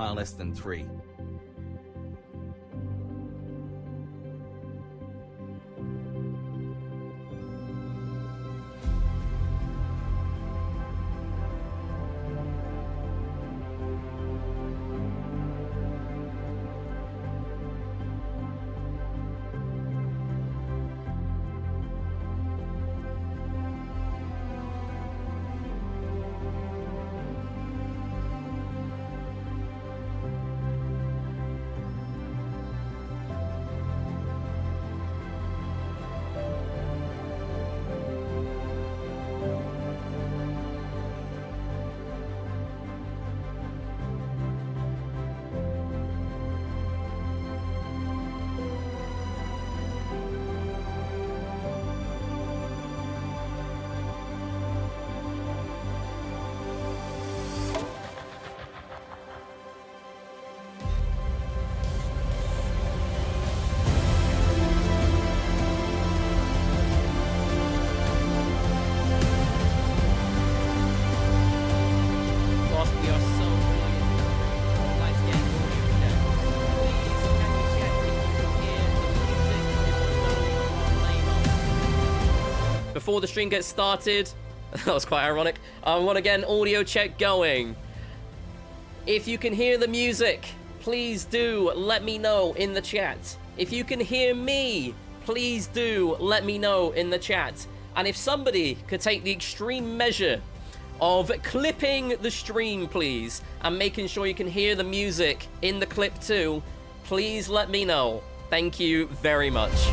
are less than 3. Before the stream gets started, that was quite ironic, I want to get an audio check going. If you can hear the music, please do let me know in the chat. If you can hear me, please do let me know in the chat. And if somebody could take the extreme measure of clipping the stream, please, and making sure you can hear the music in the clip too, please let me know. Thank you very much.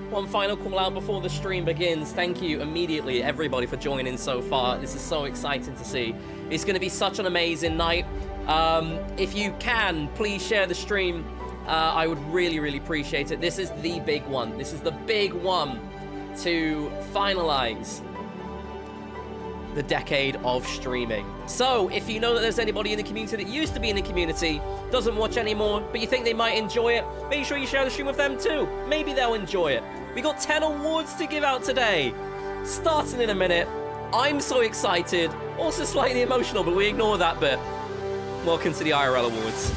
One final call out before the stream begins. Thank you immediately, everybody, for joining so far. This is so exciting to see. It's going to be such an amazing night. If you can, please share the stream. I would really, really appreciate it. This is the big one. This is the big one to finalize the decade of streaming. So, if you know that there's anybody in the community that used to be in the community, doesn't watch anymore, but you think they might enjoy it, make sure you share the stream with them too. Maybe they'll enjoy it. We got 10 awards to give out today. Starting in a minute. I'm so excited. Also slightly emotional, but we ignore that bit. Welcome to the IRL Awards.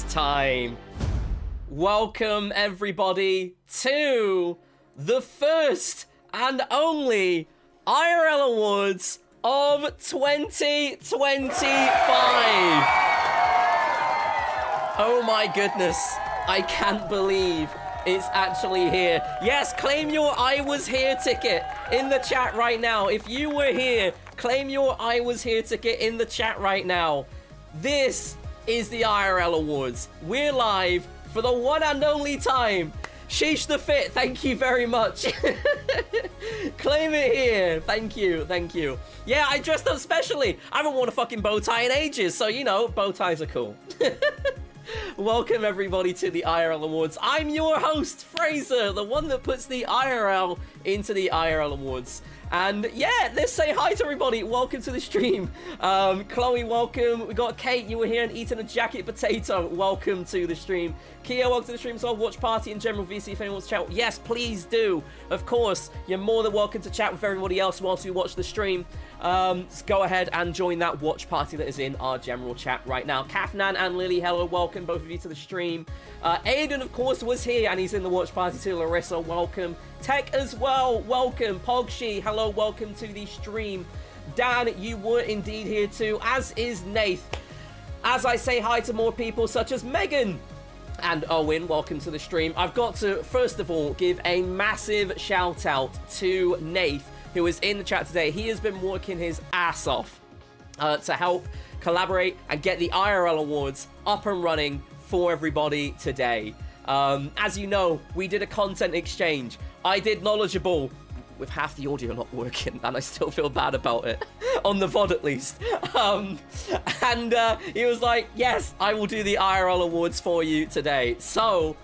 Time. Welcome everybody to the first and only IRL Awards of 2025. Oh my goodness, I can't believe it's actually here. Yes, claim your I was here ticket in the chat right now. If you were here, claim your I was here ticket in the chat right now. This is the IRL Awards. We're live for the one and only time. Sheesh the Fit, thank you very much. Claim it here. Thank you, thank you. Yeah, I dressed up specially. I haven't worn a fucking bow tie in ages, so you know, bow ties are cool. Welcome everybody to the IRL Awards. I'm your host, Fraser, the one that puts the IRL into the IRL Awards. And yeah, let's say hi to everybody. Welcome to the stream. Chloe, welcome. We got Kate, you were here and eating a jacket potato. Welcome to the stream. Kia, welcome to the stream as well. Watch party in general, VC, if anyone wants to chat. Yes, please do. Of course, you're more than welcome to chat with everybody else whilst we watch the stream. So go ahead and join that watch party that is in our general chat right now. Kafnan and Lily, hello, welcome both of you to the stream. Aiden, of course, was here and he's in the watch party too. Larissa, welcome. Tech as well, welcome. Pogshi, hello, welcome to the stream. Dan, you were indeed here too, as is Nath. As I say hi to more people such as Megan and Owen, welcome to the stream. I've got to, first of all, give a massive shout out to Nath, who is in the chat today. He has been working his ass off to help collaborate and get the IRL Awards up and running for everybody today. As you know, we did a content exchange. I did Knowledgeable with half the audio not working, and I still feel bad about it, on the VOD at least. He was like, yes, I will do the IRL Awards for you today. So,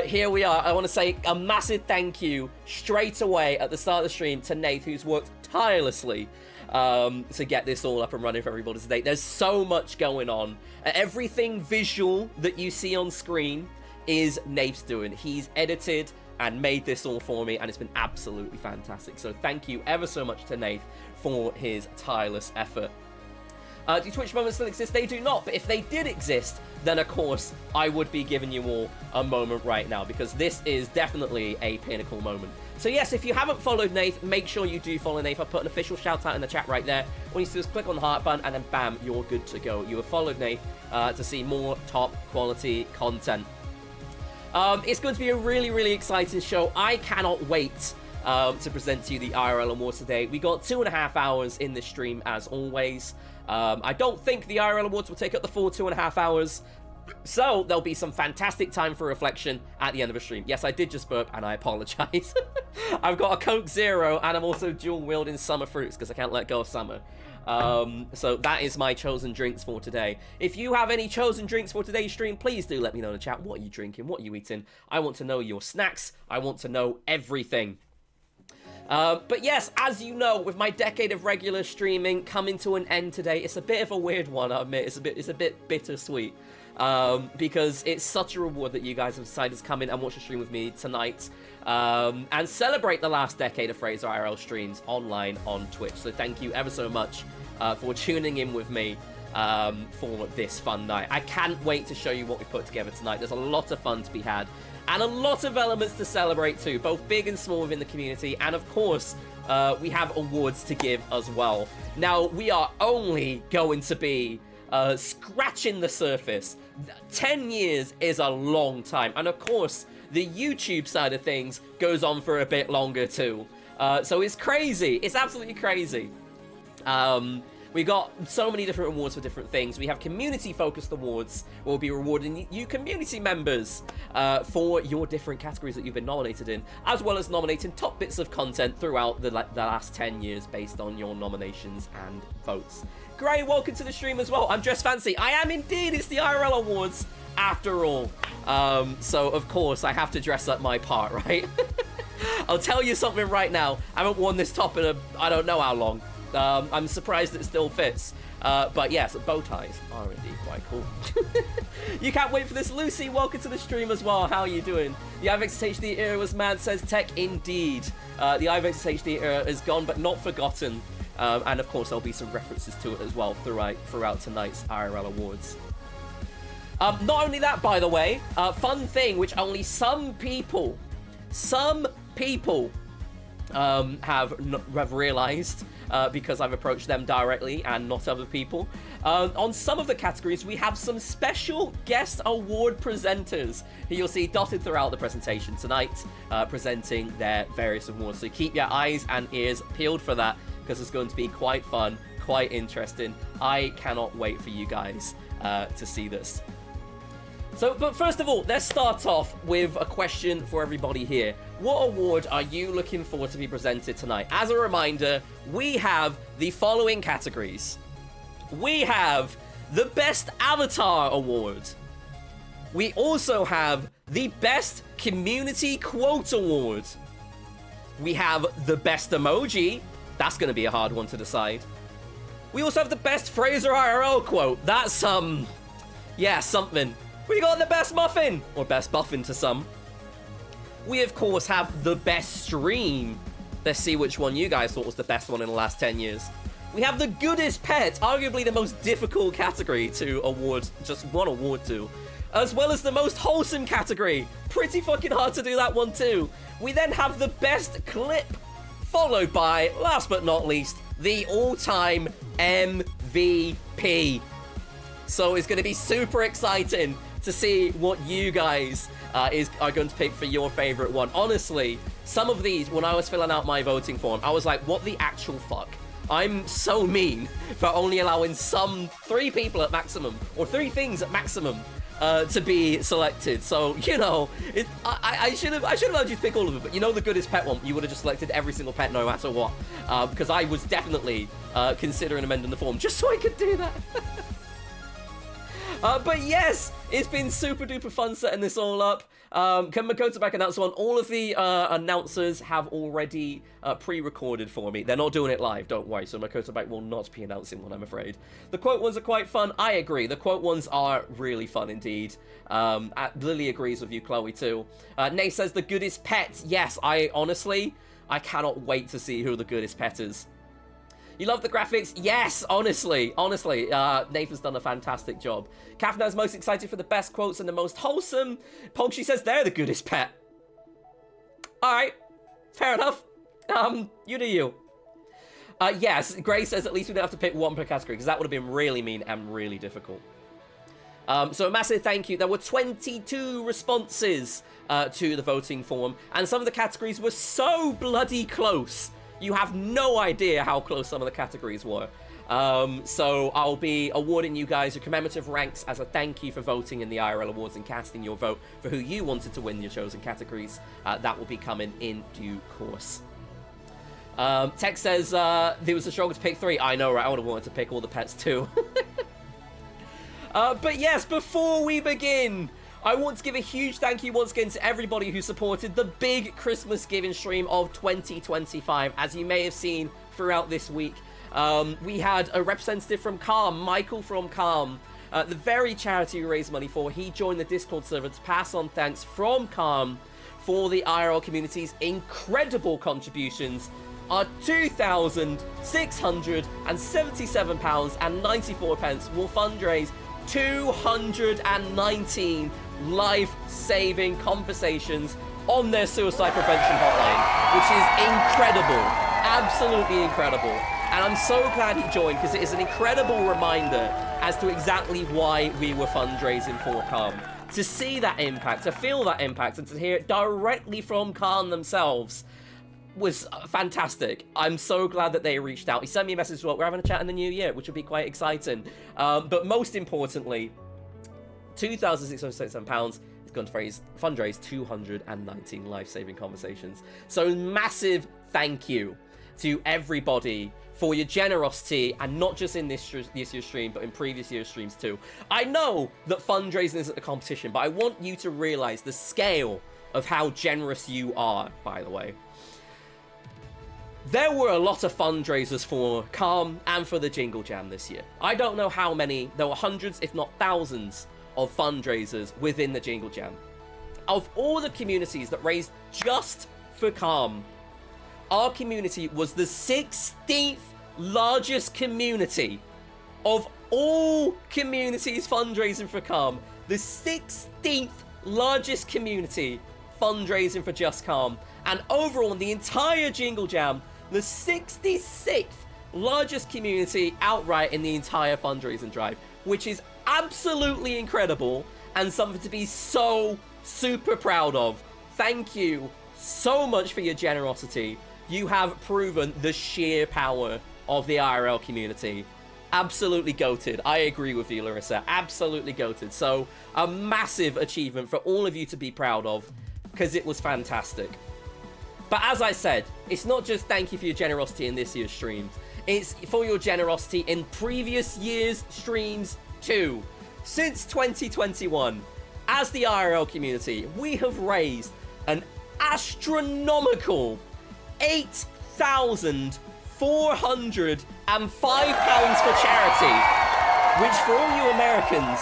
here we are. I want to say a massive thank you straight away at the start of the stream to Nath, who's worked tirelessly to get this all up and running for everybody today. There's so much going on. Everything visual that you see on screen is Nath's doing. He's edited and made this all for me, and it's been absolutely fantastic. So thank you ever so much to Nath for his tireless effort. Do Twitch moments still exist? They do not, but if they did exist, then of course I would be giving you all a moment right now, because this is definitely a pinnacle moment. So yes, if you haven't followed Nath, make sure you do follow Nath. I've put an official shout out in the chat right there. All you need to do is click on the heart button and then bam, you're good to go. You have followed Nath to see more top quality content. It's going to be a really, really exciting show. I cannot wait to present to you the IRL Awards today. We got 2.5 hours in this stream as always. I don't think the IRL Awards will take up the full 2.5 hours. So there'll be some fantastic time for reflection at the end of the stream. Yes, I did just burp and I apologize. I've got a Coke Zero and I'm also dual wielding summer fruits because I can't let go of summer. So that is my chosen drinks for today. If you have any chosen drinks for today's stream, please do let me know in the chat. What are you drinking? What are you eating? I want to know your snacks. I want to know everything. But yes, as you know, with my decade of regular streaming coming to an end today, it's a bit of a weird one, I admit. It's a bit bittersweet. Because it's such a reward that you guys have decided to come in and watch the stream with me tonight and celebrate the last decade of FraserIRL streams online on Twitch. So thank you ever so much for tuning in with me for this fun night. I can't wait to show you what we've put together tonight. There's a lot of fun to be had. and a lot of elements to celebrate too, both big and small within the community, and of course, we have awards to give as well. Now, we are only going to be scratching the surface. 10 years is a long time, and of course, the YouTube side of things goes on for a bit longer too. So it's crazy. It's absolutely crazy. We got so many different awards for different things. We have community-focused awards. We'll be rewarding you community members for your different categories that you've been nominated in, as well as nominating top bits of content throughout the last 10 years based on your nominations and votes. Gray, welcome to the stream as well. I'm dressed fancy. I am indeed. It's the IRL Awards after all. So, of course, I have to dress up my part, right? I'll tell you something right now. I haven't worn this top in I don't know how long. I'm surprised it still fits. But yes, bow ties are indeed quite cool. You can't wait for this. Lucy, welcome to the stream as well. How are you doing? The IVX HD era was mad, says Tech. Indeed. The IVX HD era is gone, but not forgotten. And of course, there'll be some references to it as well throughout tonight's IRL Awards. Not only that, by the way, fun thing which only some people have realized because I've approached them directly and not other people. On some of the categories, we have some special guest award presenters who you'll see dotted throughout the presentation tonight, presenting their various awards. So keep your eyes and ears peeled for that, because it's going to be quite fun, quite interesting. I cannot wait for you guys to see this. So, but first of all, let's start off with a question for everybody here. What award are you looking for to be presented tonight? As a reminder, we have the following categories. We have the Best Avatar Award. We also have the Best Community Quote Award. We have the Best Emoji. That's going to be a hard one to decide. We also have the Best FraserIRL Quote. That's, yeah, something. We got the Best Muffin, or Best Muffin to some. We, of course, have the Best Stream. Let's see which one you guys thought was the best one in the last 10 years. We have the Goodest Pet, arguably the most difficult category to award just one award to, as well as the Most Wholesome category. Pretty fucking hard to do that one too. We then have the Best Clip, followed by, last but not least, the all-time MVP. So it's going to be super exciting to see what you guys are going to pick for your favorite one. Honestly, some of these, when I was filling out my voting form, I was like, what the actual fuck? I'm so mean for only allowing some 3 people at maximum, or 3 things at maximum, to be selected. So, you know, I should have allowed you to pick all of them, but you know the Goodest Pet one, you would have just selected every single pet no matter what, because I was definitely considering amending the form just so I could do that. But yes, it's been super duper fun setting this all up. Can Makoto back announce one? All of the announcers have already pre-recorded for me. They're not doing it live, don't worry. So Makoto back will not be announcing one, I'm afraid. The quote ones are quite fun. I agree. The quote ones are really fun indeed. Lily agrees with you, Chloe, too. Nay says the Goodest Pet. Yes, I cannot wait to see who the Goodest Pet is. You love the graphics? Yes, honestly. Nathan's done a fantastic job. Kafna's most excited for the best quotes and the most wholesome. Pogshi says they're the Goodest Pet. Alright, fair enough. You do you. Yes, Gray says at least we don't have to pick one per category, because that would have been really mean and really difficult. So a massive thank you. There were 22 responses to the voting form, and some of the categories were so bloody close. You have no idea how close some of the categories were. So I'll be awarding you guys your commemorative ranks as a thank you for voting in the IRL Awards and casting your vote for who you wanted to win your chosen categories. That will be coming in due course. Tech says there was a struggle to pick 3. I know, right? I would have wanted to pick all the pets too. But yes, before we begin, I want to give a huge thank you once again to everybody who supported the big Christmas giving stream of 2025. As you may have seen throughout this week, we had a representative from Calm, Michael from Calm, the very charity we raised money for. He joined the Discord server to pass on thanks from Calm for the IRL community's incredible contributions. Our £2,677.94 will fundraise 219 life-saving conversations on their suicide prevention hotline, which is incredible, absolutely incredible. And I'm so glad he joined, because it is an incredible reminder as to exactly why we were fundraising for Calm. To see that impact, to feel that impact, and to hear it directly from Calm themselves was fantastic. I'm so glad that they reached out. He sent me a message as well. We're having a chat in the new year, which will be quite exciting. But most importantly, £2,677 is going to fundraise 219 life-saving conversations. So massive thank you to everybody for your generosity, and not just in this year's stream, but in previous year's streams too. I know that fundraising isn't a competition, but I want you to realize the scale of how generous you are, by the way. There were a lot of fundraisers for Calm and for the Jingle Jam this year. I don't know how many. There were hundreds, if not thousands, of fundraisers within the Jingle Jam. Of all the communities that raised just for Calm, our community was the 16th largest community of all communities fundraising for Calm. The 16th largest community fundraising for just Calm. And overall, in the entire Jingle Jam, the 66th largest community outright in the entire fundraising drive, which is absolutely incredible and something to be so super proud of. Thank you so much for your generosity. You have proven the sheer power of the IRL community. Absolutely goated. I agree with you, Larissa. Absolutely goated. So a massive achievement for all of you to be proud of, because it was fantastic. But as I said, it's not just thank you for your generosity in this year's streams. It's for your generosity in previous year's streams too. Since 2021, as the IRL community, we have raised an astronomical £8,405 for charity, which for all you Americans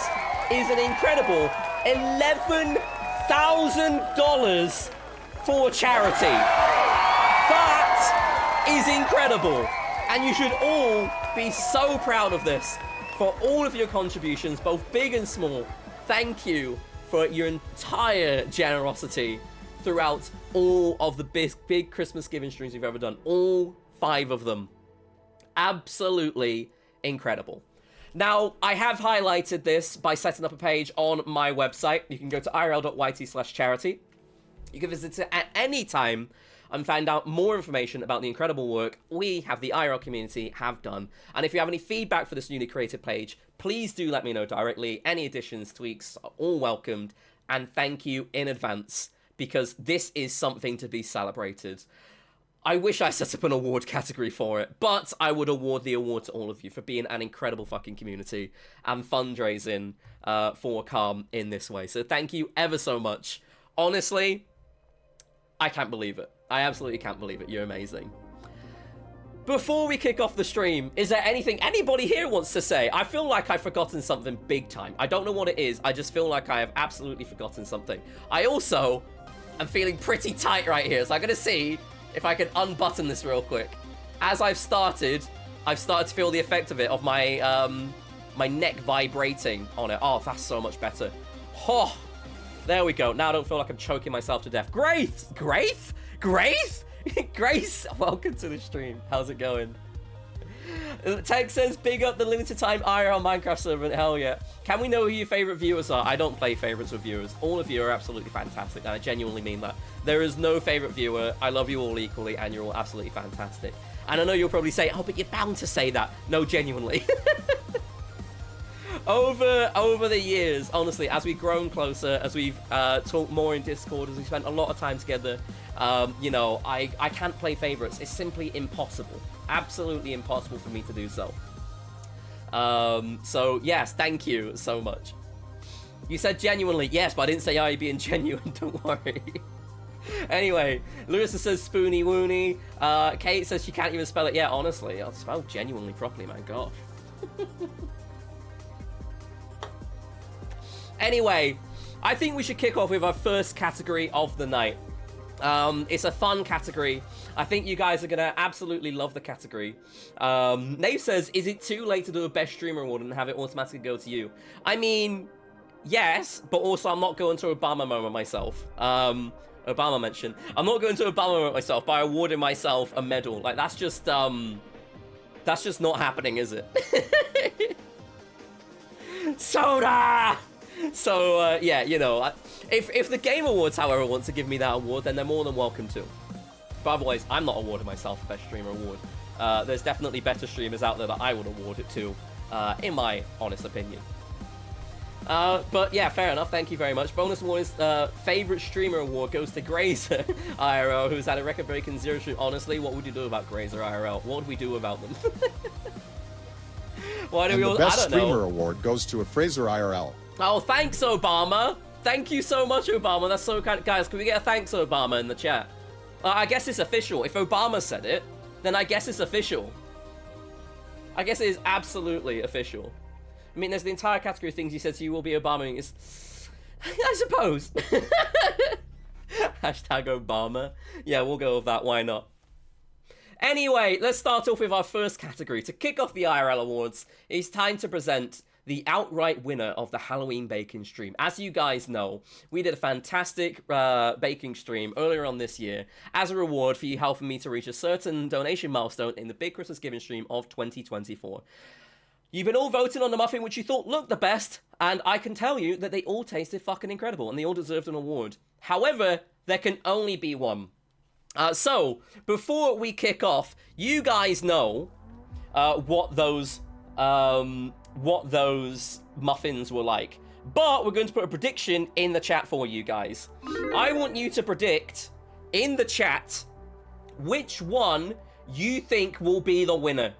is an incredible $11,000 for charity. That is incredible, and you should all be so proud of this for all of your contributions, both big and small. Thank you for your entire generosity throughout all of the big Christmas giving streams we've ever done. All 5 of them. Absolutely incredible. Now, I have highlighted this by setting up a page on my website. You can go to irl.yt/charity. You can visit it at any time and find out more information about the incredible work we have, the IRL community, have done. And if you have any feedback for this newly created page, please do let me know directly. Any additions, tweaks are all welcomed. And thank you in advance, because this is something to be celebrated. I wish I set up an award category for it, but I would award the award to all of you for being an incredible fucking community and fundraising for Calm in this way. So thank you ever so much. Honestly, I can't believe it. I absolutely can't believe it. You're amazing. Before we kick off the stream, is there anything anybody here wants to say? I feel like I've forgotten something big time. I don't know what it is. I just feel like I have absolutely forgotten something. I also am feeling pretty tight right here, so I'm going to see if I can unbutton this real quick. As I've started to feel the effect of it, of my my neck vibrating on it. Oh, that's so much better. Oh, there we go. Now I don't feel like I'm choking myself to death. Grace! Grace? Grace? Grace, welcome to the stream. How's it going? Tech says, big up the limited time IRL Minecraft server. Hell yeah. Can we know who your favorite viewers are? I don't play favorites with viewers. All of you are absolutely fantastic, and I genuinely mean that. There is no favorite viewer. I love you all equally, and you're all absolutely fantastic. And I know you'll probably say, oh, but you're bound to say that. No, genuinely. Over the years, honestly, as we've grown closer, as we've talked more in Discord, as we've spent a lot of time together, you know, I can't play favorites. It's simply impossible. Absolutely impossible for me to do so. So, yes, thank you so much. You said genuinely, yes, but I didn't say are you being genuine, don't worry. Anyway, Larissa says spoony woony. Kate says she can't even spell it yet. Honestly, I'll spell genuinely properly, my gosh. Anyway, I think we should kick off with our first category of the night. It's a fun category. I think you guys are gonna absolutely love the category. Nave says, is it too late to do a best streamer award and have it automatically go to you? I mean, yes, but also I'm not going to Obama moment myself. Obama mention. I'm not going to Obama moment myself by awarding myself a medal. Like, that's just not happening, is it? Soda! So, yeah, you know, if the Game Awards, however, want to give me that award, then they're more than welcome to. But otherwise, I'm not awarding myself a Best Streamer award. There's definitely better streamers out there that I would award it to, in my honest opinion. But yeah, fair enough. Thank you very much. Bonus award is favorite streamer award goes to Grazer IRL, who's had a record-breaking 0 stream. Honestly, what would you do about Grazer IRL? What would we do about them? Why do we all? The best I don't know. streamer award goes to a FraserIRL. Oh, thanks, Obama. Thank you so much, Obama. That's so kind. Guys, can we get a thanks, Obama, in the chat? I guess it's official. If Obama said it, then I guess it's official. I guess it is absolutely official. I mean, there's the entire category of things he said to you will be Obama. It's, I suppose. Hashtag Obama. Yeah, we'll go with that. Why not? Anyway, let's start off with our first category. To kick off the IRL Awards, it's time to present the outright winner of the Halloween baking stream. As you guys know, we did a fantastic baking stream earlier on this year as a reward for you helping me to reach a certain donation milestone in the Big Christmas Giving stream of 2024. You've been all voting on the muffin which you thought looked the best, and I can tell you that they all tasted fucking incredible, and they all deserved an award. However, there can only be one. So, before we kick off, you guys know what those muffins were like. But we're going to put a prediction in the chat for you guys. I want you to predict in the chat which one you think will be the winner.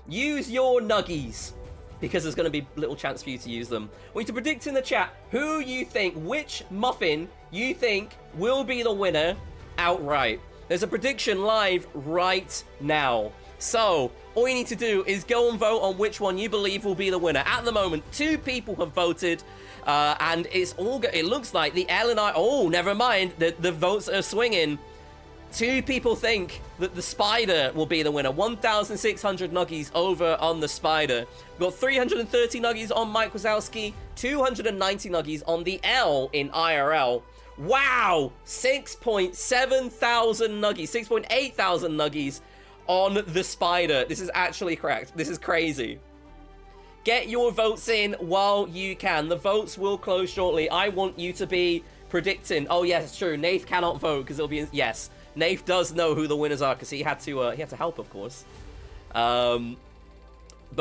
Use your nuggies, because there's going to be little chance for you to use them. I want you to predict in the chat who you think, which muffin you think will be the winner outright. There's a prediction live right now. So, all you need to do is go and vote on which one you believe will be the winner. At the moment, 2 people have voted, and it's all. It looks like the L and I. Oh, never mind. The votes are swinging. 2 people think that the spider will be the winner. 1,600 nuggies over on the spider. We've got 330 nuggies on Mike Wazowski, 290 nuggies on the L in IRL. Wow! 6.7 thousand nuggies, 6.8 thousand nuggies on the spider. This is actually correct. This is crazy. Get your votes in while you can. The votes will close shortly. I want you to be predicting. Oh, yes, it's true. Nath cannot vote because it'll be... Yes, Nath does know who the winners are because he had to help, of course. But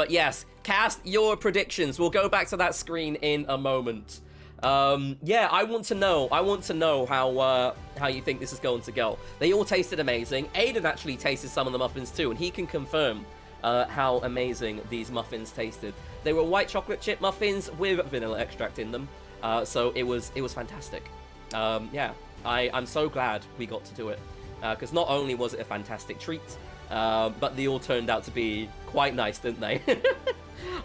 yes, cast your predictions. We'll go back to that screen in a moment. Yeah, I want to know how you think this is going to go. They all tasted amazing. Aiden actually tasted some of the muffins too, and he can confirm how amazing these muffins tasted. They were white chocolate chip muffins with vanilla extract in them, so it was fantastic. Yeah, I'm so glad we got to do it, because not only was it a fantastic treat, but they all turned out to be quite nice, didn't they?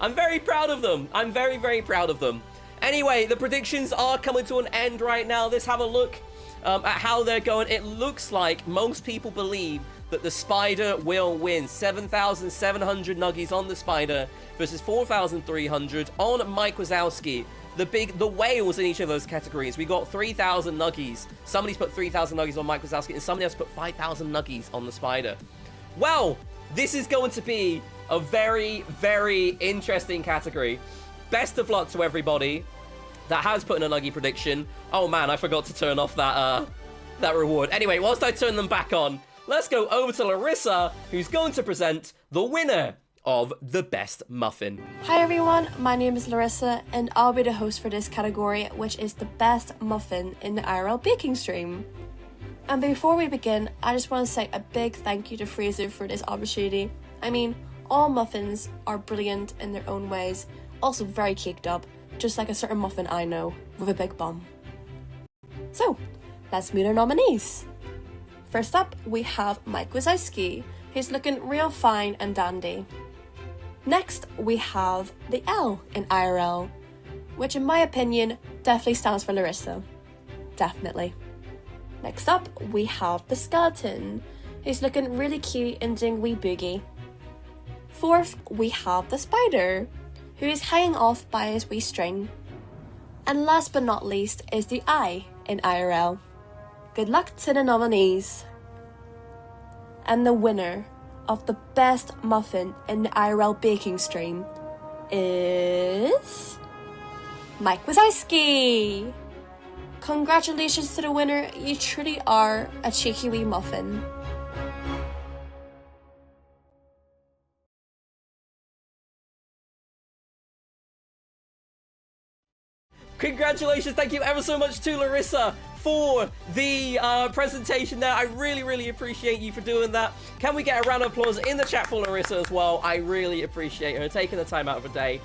I'm very proud of them. I'm very, very proud of them. Anyway, the predictions are coming to an end right now. Let's have a look at how they're going. It looks like most people believe that the spider will win. 7,700 nuggies on the spider versus 4,300 on Mike Wazowski. The whales in each of those categories. We got 3,000 nuggies. Somebody's put 3,000 nuggies on Mike Wazowski, and somebody else put 5,000 nuggies on the spider. Well, this is going to be a very, very interesting category. Best of luck to everybody that has put in a nuggie prediction. Oh man, I forgot to turn off that reward. Anyway, whilst I turn them back on, let's go over to Larissa, who's going to present the winner of the best muffin. Hi everyone, my name is Larissa and I'll be the host for this category, which is the best muffin in the IRL baking stream. And before we begin, I just want to say a big thank you to Fraser for this opportunity. I mean, all muffins are brilliant in their own ways, also very caked up, just like a certain muffin I know, with a big bum. So, let's meet our nominees. First up, we have Mike Wazowski, who's looking real fine and dandy. Next, we have the L in IRL, which in my opinion, definitely stands for Larissa. Definitely. Next up, we have the skeleton, who's looking really cute and doing wee boogie. Fourth, we have the spider, who is hanging off by his wee string. And last but not least is the eye in IRL. Good luck to the nominees. And the winner of the best muffin in the IRL baking stream is Mike Wazowski. Congratulations to the winner, you truly are a cheeky wee muffin. Congratulations, thank you ever so much to Larissa for the presentation there. I really appreciate you for doing that. Can we get a round of applause in the chat for Larissa as well? I really appreciate her taking the time out of her day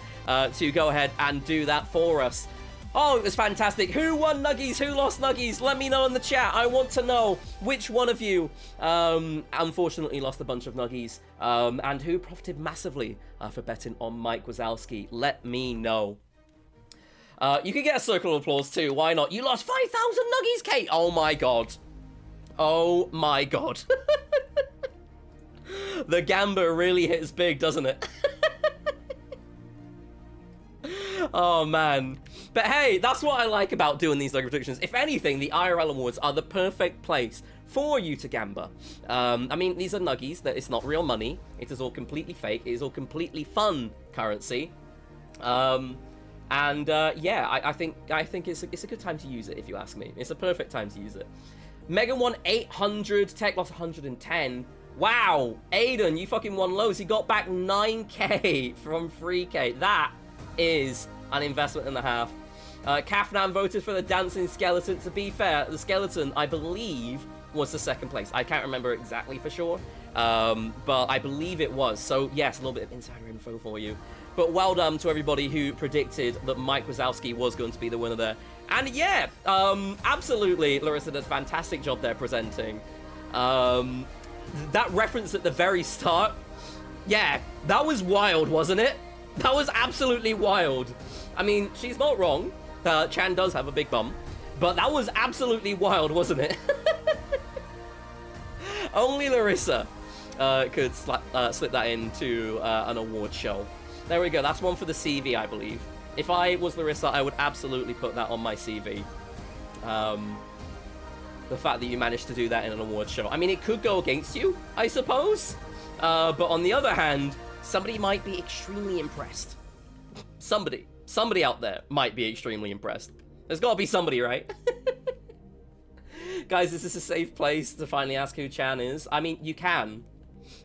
to go ahead and do that for us. Oh, it was fantastic. Who won Nuggies? Who lost Nuggies? Let me know in the chat. I want to know which one of you unfortunately lost a bunch of Nuggies and who profited massively for betting on Mike Wazowski. Let me know. You can get a circle of applause too. Why not? You lost 5,000 Nuggies, Kate. Oh my god. Oh my god. The gamba really hits big, doesn't it? Oh man. But hey, that's what I like about doing these Nugget predictions. If anything, the IRL Awards are the perfect place for you to gamba. I mean, these are Nuggies. That it's not real money. It is all completely fake. It is all completely fun currency. Yeah, I think it's a good time to use it, if you ask me. It's a perfect time to use it. Megan won 800, Tech lost 110. Wow, Aiden, you fucking won loads. He got back 9k from 3k. That is an investment and a half. Kafnan voted for the dancing skeleton. To be fair, the skeleton, I believe, was the second place. I can't remember exactly for sure, but I believe it was. So yes, a little bit of insider info for you. But well done to everybody who predicted that Mike Wazowski was going to be the winner there. And yeah, absolutely, Larissa did a fantastic job there presenting. That reference at the very start, yeah, that was wild, wasn't it? That was absolutely wild. I mean, she's not wrong. Chan does have a big bum. But that was absolutely wild, wasn't it? Only Larissa could slip that into an award show. There we go. That's one for the CV, I believe. If I was Larissa, I would absolutely put that on my CV. The fact that you managed to do that in an award show. I mean, it could go against you, I suppose. But on the other hand, somebody might be extremely impressed. Somebody out there might be extremely impressed. There's got to be somebody, right? Guys, is this a safe place to finally ask who Chan is? I mean, you can.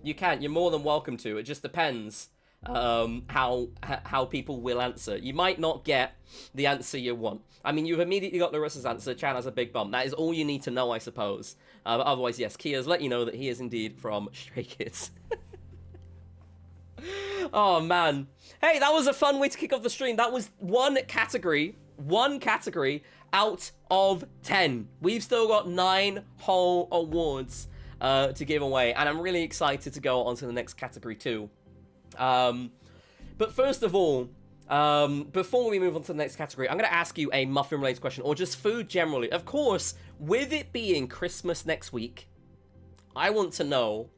You're more than welcome to. It just depends how people will answer. You might not get the answer you want. I mean, you've immediately got Larissa's answer. Chan has a big bum. That is all you need to know, I suppose. But otherwise, yes, Kia's let you know that he is indeed from Stray Kids. Oh, man. Hey, that was a fun way to kick off the stream. That was one category out of 10. We've still got 9 whole awards to give away, and I'm really excited to go on to the next category too. But first of all, before we move on to the next category, I'm going to ask you a muffin-related question, or just food generally. Of course, with it being Christmas next week, I want to know,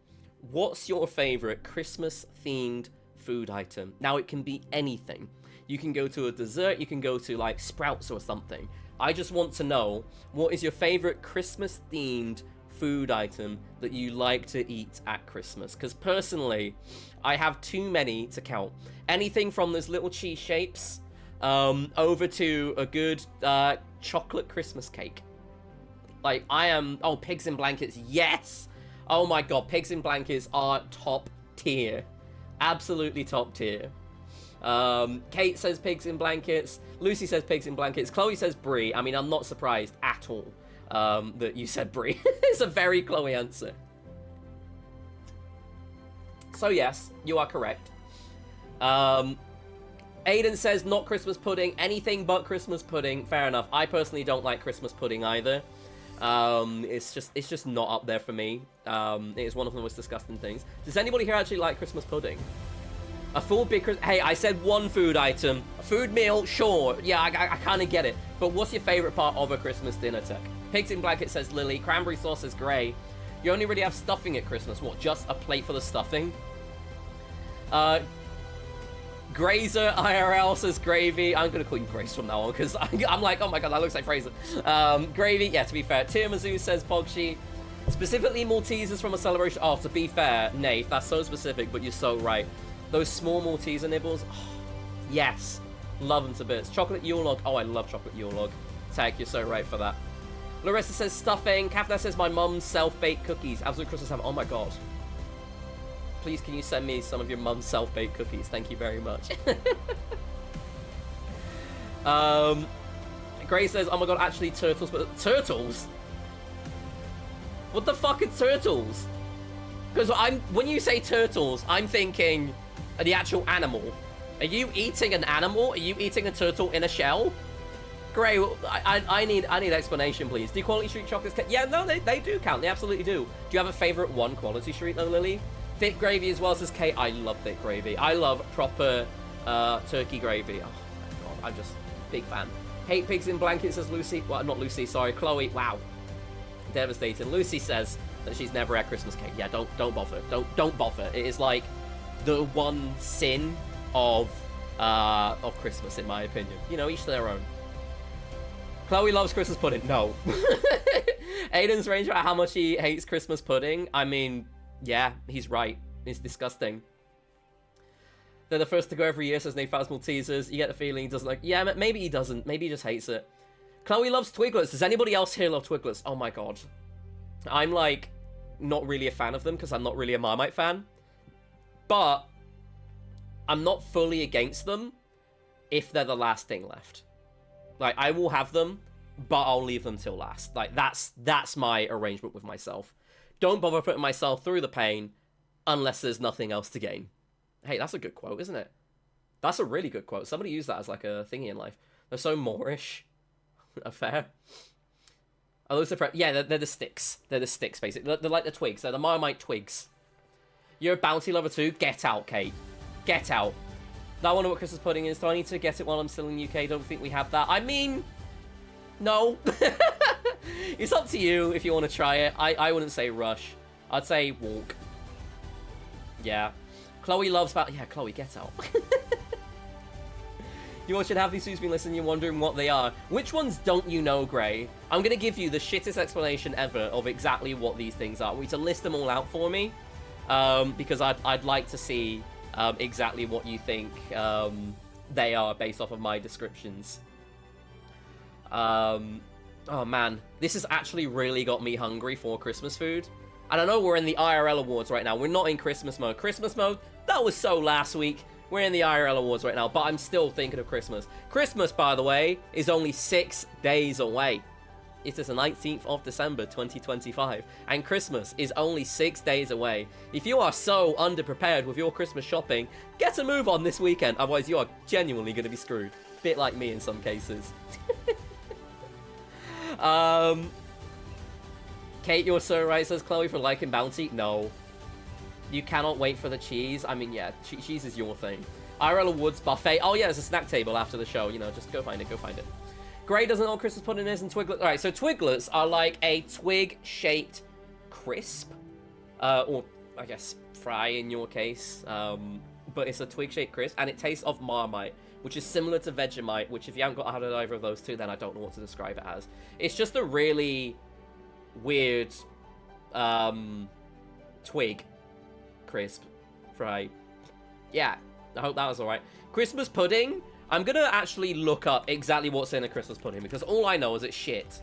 what's your favorite Christmas-themed food item? Now, it can be anything. You can go to a dessert, you can go to, like, Sprouts or something. I just want to know, what is your favorite Christmas-themed food item that you like to eat at Christmas? Because personally, I have too many to count. Anything from those little cheese shapes over to a good chocolate Christmas cake. Like, oh, pigs in blankets, yes! Oh my god, pigs in blankets are top tier. Absolutely top tier. Kate says pigs in blankets. Lucy says pigs in blankets. Chloe says brie. I mean, I'm not surprised at all that you said brie. It's a very Chloe answer. So yes, you are correct. Aiden says not Christmas pudding. Anything but Christmas pudding. Fair enough. I personally don't like Christmas pudding either. It's just not up there for me. It is one of the most disgusting things. Does anybody here actually like Christmas pudding? A full big Hey, I said one food item. A food meal, sure. Yeah, I kind of get it. But what's your favorite part of a Christmas dinner, Tech? Pigs in Blanket says Lily. Cranberry sauce is grey. You only really have stuffing at Christmas. What, just a plate full of stuffing? Grazer IRL says gravy. I'm going to call you Grace from now on because I'm like, oh my god, that looks like Fraser. Gravy, yeah, to be fair. Tiramisu says Pogshi. Specifically Maltesers from a celebration. Oh, to be fair, Nath, that's so specific, but you're so right. Those small Malteser nibbles, oh, yes. Love them to bits. Chocolate Yule log. Oh, I love chocolate Yule log. Tech, you're so right for that. Larissa says stuffing. Kathna says my mum's self-baked cookies. Absolute Christmas ham. Oh my god. Please, can you send me some of your mum's self-baked cookies? Thank you very much. Gray says, oh my god, actually turtles, but turtles? What the fuck are turtles? Because when you say turtles, I'm thinking the actual animal. Are you eating an animal? Are you eating a turtle in a shell? Gray, I need explanation, please. Do Quality Street chocolates count? Yeah, no, they do count. They absolutely do. Do you have a favorite one Quality Street though, Lily? Thick gravy as well, says Kate. I love thick gravy. I love proper turkey gravy. Oh my god, I'm just big fan. Hate pigs in blankets, says Lucy. Well, not Lucy, sorry, Chloe. Wow, devastating. Lucy says that she's never had Christmas cake. Yeah, don't bother. Don't bother. It is like the one sin of Christmas, in my opinion. You know, each to their own. Chloe loves Christmas pudding. No. Aiden's range about how much he hates Christmas pudding. I mean, yeah, he's right. It's disgusting. They're the first to go every year, says Nate Faz Maltesers. You get the feeling he doesn't like... Yeah, maybe he doesn't. Maybe he just hates it. Chloe loves Twiglets. Does anybody else here love Twiglets? Oh my god. I'm, like, not really a fan of them because I'm not really a Marmite fan. But I'm not fully against them if they're the last thing left. Like, I will have them, but I'll leave them till last. Like, that's my arrangement with myself. Don't bother putting myself through the pain unless there's nothing else to gain. Hey, that's a good quote, isn't it? That's a really good quote. Somebody used that as, like, a thingy in life. They're so Moorish. Affair. Are those the... Yeah, they're the sticks. They're the sticks, basically. They're like the twigs. They're the Marmite twigs. You're a bounty lover too? Get out, Kate. Get out. I wonder what Christmas pudding is. Do I need to get it while I'm still in the UK? Don't think we have that. I mean, no. It's up to you if you want to try it. I wouldn't say rush. I'd say walk. Yeah. Chloe loves... Yeah, Chloe, get out. You all should have these foods been listening. You're wondering what they are. Which ones don't you know, Gray? I'm going to give you the shittest explanation ever of exactly what these things are. I want you to list them all out for me. Because I'd like to see... exactly what you think they are based off of my descriptions. Oh man, this has actually really got me hungry for Christmas food. And I know we're in the IRL Awards right now. We're not in Christmas mode. Christmas mode, that was so last week. We're in the IRL Awards right now, but I'm still thinking of Christmas. Christmas, by the way, is only 6 days away. It is the 19th of December, 2025, and Christmas is only 6 days away. If you are so underprepared with your Christmas shopping, get a move on this weekend, otherwise you are genuinely going to be screwed. Bit like me in some cases. Kate, you're so right, says Chloe, for liking Bounty. No. You cannot wait for the cheese. I mean, yeah, cheese is your thing. IRL Awards buffet. Oh yeah, there's a snack table after the show. You know, just go find it, go find it. Gray doesn't know what Christmas pudding is, and Twiglets... Alright, so Twiglets are like a twig-shaped crisp. Or, I guess, fry in your case. But it's a twig-shaped crisp, and it tastes of Marmite, which is similar to Vegemite, which if you haven't got had either of those two, then I don't know what to describe it as. It's just a really weird twig crisp fry. Yeah, I hope that was alright. Christmas pudding... I'm going to actually look up exactly what's in a Christmas pudding, because all I know is it's shit.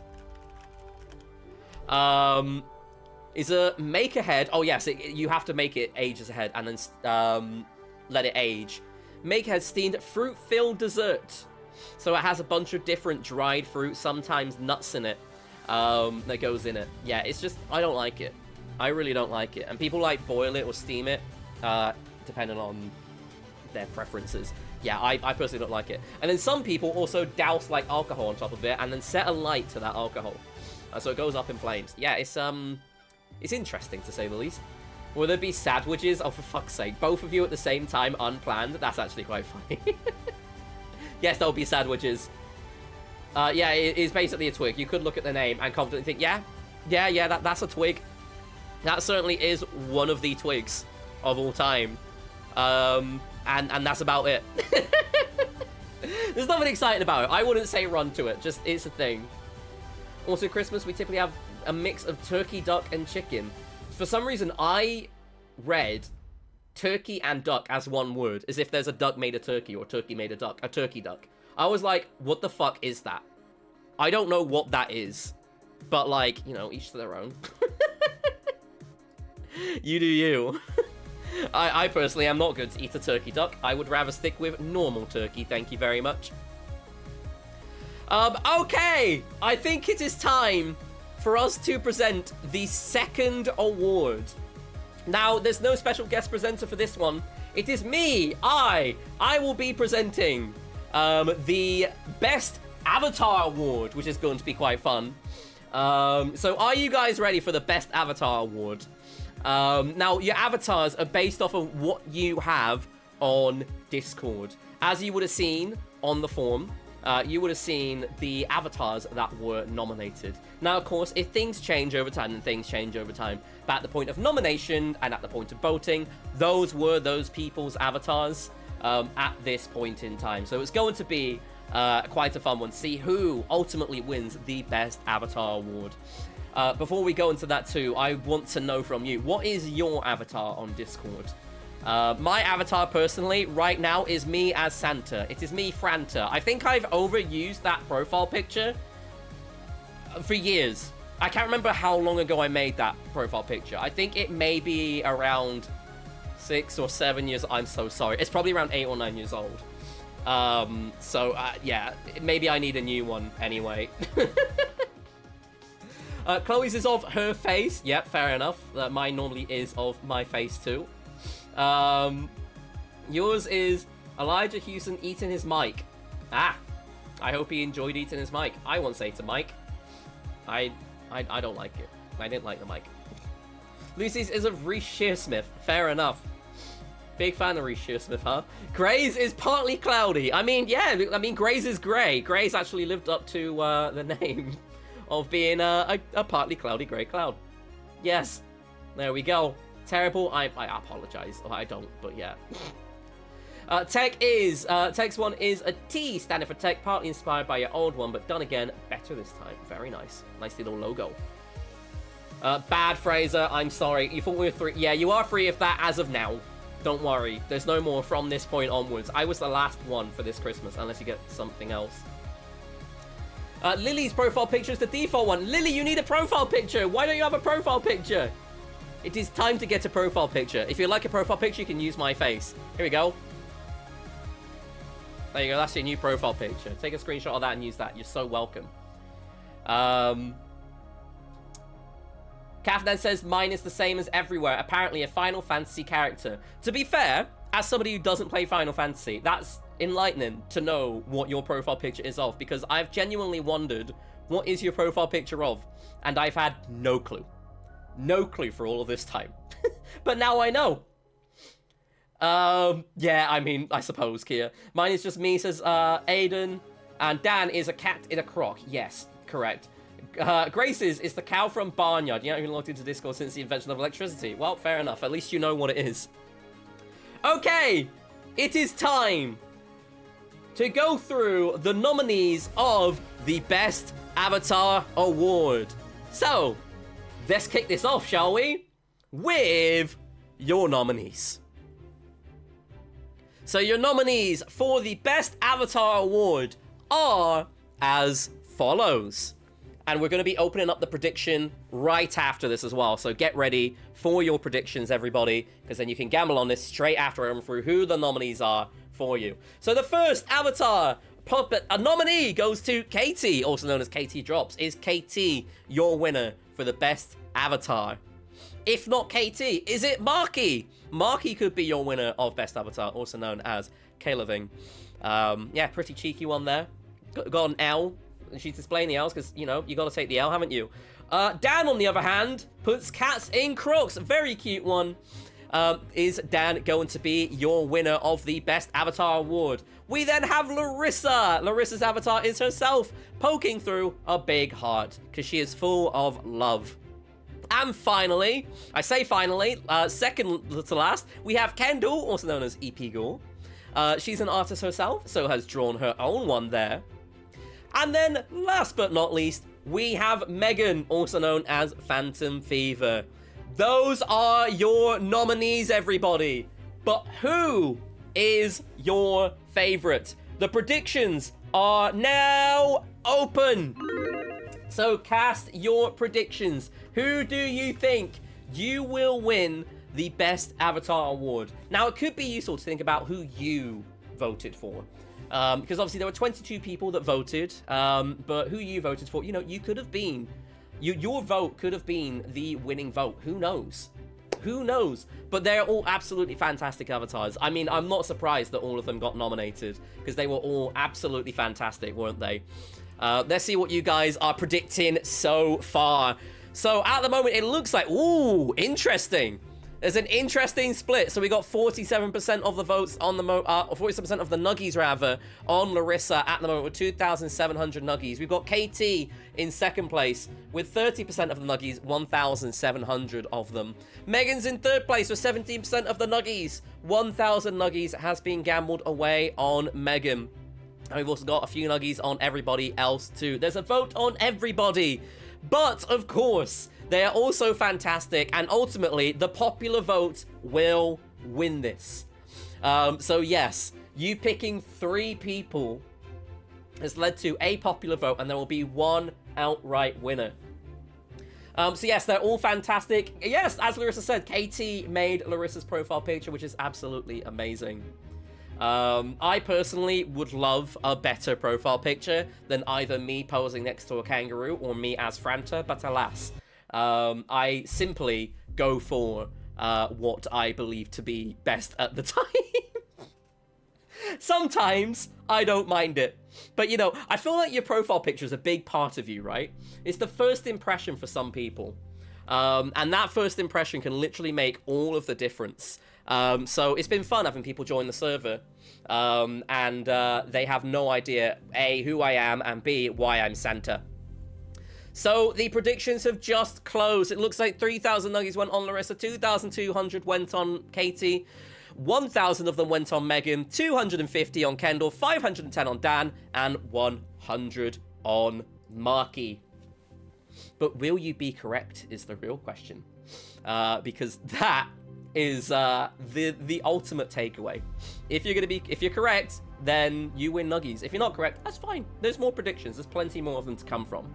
Is a make ahead. Oh, yes, you have to make it ages ahead and then let it age. Make ahead steamed fruit-filled dessert. So it has a bunch of different dried fruit, sometimes nuts in it, that goes in it. Yeah, it's just, I don't like it. I really don't like it. And people like boil it or steam it, depending on their preferences. Yeah, I personally don't like it. And then some people also douse, like, alcohol on top of it and then set a light to that alcohol. So it goes up in flames. Yeah, it's interesting, to say the least. Will there be sandwiches? Oh, for fuck's sake. Both of you at the same time, unplanned? That's actually quite funny. Yes, there'll be sandwiches. Yeah, it is basically a twig. You could look at the name and confidently think, yeah, that's a twig. That certainly is one of the twigs of all time. And that's about it. There's nothing exciting about it. I wouldn't say run to it, just it's a thing. Also, Christmas, we typically have a mix of turkey, duck, and chicken. For some reason, I read turkey and duck as one word, as if there's a duck made a turkey or turkey made a duck, a turkey duck. I was like, what the fuck is that? I don't know what that is, but like, you know, each to their own. You do you. I personally am not good to eat a turkey duck. I would rather stick with normal turkey, thank you very much. Okay, I think it is time for us to present the second award. Now, there's no special guest presenter for this one. It is me. I will be presenting the Best Avatar Award, which is going to be quite fun. So are you guys ready for the Best Avatar Award? Now, your avatars are based off of what you have on Discord. As you would have seen on the form, you would have seen the avatars that were nominated. Now, of course, if things change over time, then things change over time. But at the point of nomination and at the point of voting, those were those people's avatars at this point in time. So it's going to be quite a fun one. See who ultimately wins the Best Avatar Award. Before we go into that too, I want to know from you, what is your avatar on Discord? My avatar, personally, right now is me as Santa. It is me, Franta. I think I've overused that profile picture for years. I can't remember how long ago I made that profile picture. I think it may be around 6 or 7 years. I'm so sorry. It's probably around 8 or 9 years old. Yeah, maybe I need a new one anyway. Chloe's is of her face. Yep, fair enough. Mine normally is of my face too. Yours is Elijah Houston eating his mic. I hope he enjoyed eating his mic. I won't say to Mike. I don't like it. I didn't like the mic. Lucy's is of Reese Shearsmith. Fair enough. Big fan of Reese Shearsmith, huh? Gray's is partly cloudy. I mean, yeah, Gray's is grey. Gray's actually lived up to the name of being a partly cloudy grey cloud. Yes, there we go. Terrible. I apologize. Oh, I don't, but yeah. Tech's one is a T, standing for tech, partly inspired by your old one, but done again, better this time. Very nice. Nice little logo. Bad Fraser, I'm sorry. You thought we were 3. Yeah, you are 3 of that as of now. Don't worry. There's no more from this point onwards. I was the last one for this Christmas, unless you get something else. Lily's profile picture is the default one. Lily, you need a profile picture. Why don't you have a profile picture? It is time to get a profile picture. If you like a profile picture, you can use my face. Here we go. There you go. That's your new profile picture. Take a screenshot of that and use that. You're so welcome. Kathnan says, mine is the same as everywhere. Apparently a Final Fantasy character. To be fair, as somebody who doesn't play Final Fantasy, that's enlightening to know what your profile picture is of, because I've genuinely wondered, what is your profile picture of? And I've had no clue. No clue for all of this time. But now I know. Yeah, I mean, I suppose, Kia. Mine is just me, says Aiden. And Dan is a cat in a crock. Yes, correct. Grace's is the cow from Barnyard. You haven't even logged into Discord since the invention of electricity. Well, fair enough. At least you know what it is. Okay, it is time to go through the nominees of the Best Avatar Award. So, let's kick this off, shall we? With your nominees. So your nominees for the Best Avatar Award are as follows. And we're going to be opening up the prediction right after this as well. So get ready for your predictions, everybody, because then you can gamble on this straight after I run through who the nominees are for you. So the first Avatar puppet, a nominee goes to Katie, also known as KT Drops. Is KT your winner for the Best Avatar? If not KT, is it Marky? Marky could be your winner of Best Avatar, also known as K-Living. Yeah, pretty cheeky one there. Got an L. She's displaying the L's because, you know, you got to take the L, haven't you? Dan, on the other hand, puts cats in crooks. Very cute one. is Dan going to be your winner of the Best Avatar Award? We then have Larissa. Larissa's avatar is herself poking through a big heart because she is full of love. And finally, I say finally, second to last, we have Kendall, also known as EP Gore. She's an artist herself, so has drawn her own one there. And then, last but not least, we have Megan, also known as Phantom Fever. Those are your nominees, everybody. But who is your favorite? The predictions are now open. So cast your predictions. Who do you think you will win the Best Avatar Award? Now, it could be useful to think about who you voted for. Because obviously there were 22 people that voted, but who you voted for, you know, you could have been, your vote could have been the winning vote. Who knows? Who knows? But they're all absolutely fantastic avatars. I mean, I'm not surprised that all of them got nominated, because they were all absolutely fantastic, weren't they? Let's see what you guys are predicting so far. So at the moment, it looks like, ooh, interesting. There's an interesting split. So we got 47% of the votes on the 47% of the nuggies rather on Larissa at the moment with 2,700 nuggies. We've got KT in second place with 30% of the nuggies, 1,700 of them. Megan's in third place with 17% of the nuggies. 1,000 nuggies has been gambled away on Megan. And we've also got a few nuggies on everybody else too. There's a vote on everybody. But, of course, they are also fantastic, and ultimately, the popular vote will win this. So, yes, you picking 3 people has led to a popular vote, and there will be one outright winner. So, yes, they're all fantastic. Yes, as Larissa said, KT made Larissa's profile picture, which is absolutely amazing. I personally would love a better profile picture than either me posing next to a kangaroo or me as Franta, but alas, I simply go for what I believe to be best at the time. Sometimes I don't mind it, but you know, I feel like your profile picture is a big part of you, right? It's the first impression for some people, and that first impression can literally make all of the difference. So it's been fun having people join the server, and they have no idea, A, who I am, and B, why I'm Santa. So the predictions have just closed. It looks like 3,000 nuggies went on Larissa, 2,200 went on Katie, 1,000 of them went on Megan, 250 on Kendall, 510 on Dan, and 100 on Marky. But will you be correct is the real question, because that is the ultimate takeaway. If you're correct, then you win nuggies. If you're not correct, that's fine. There's more predictions. There's plenty more of them to come from.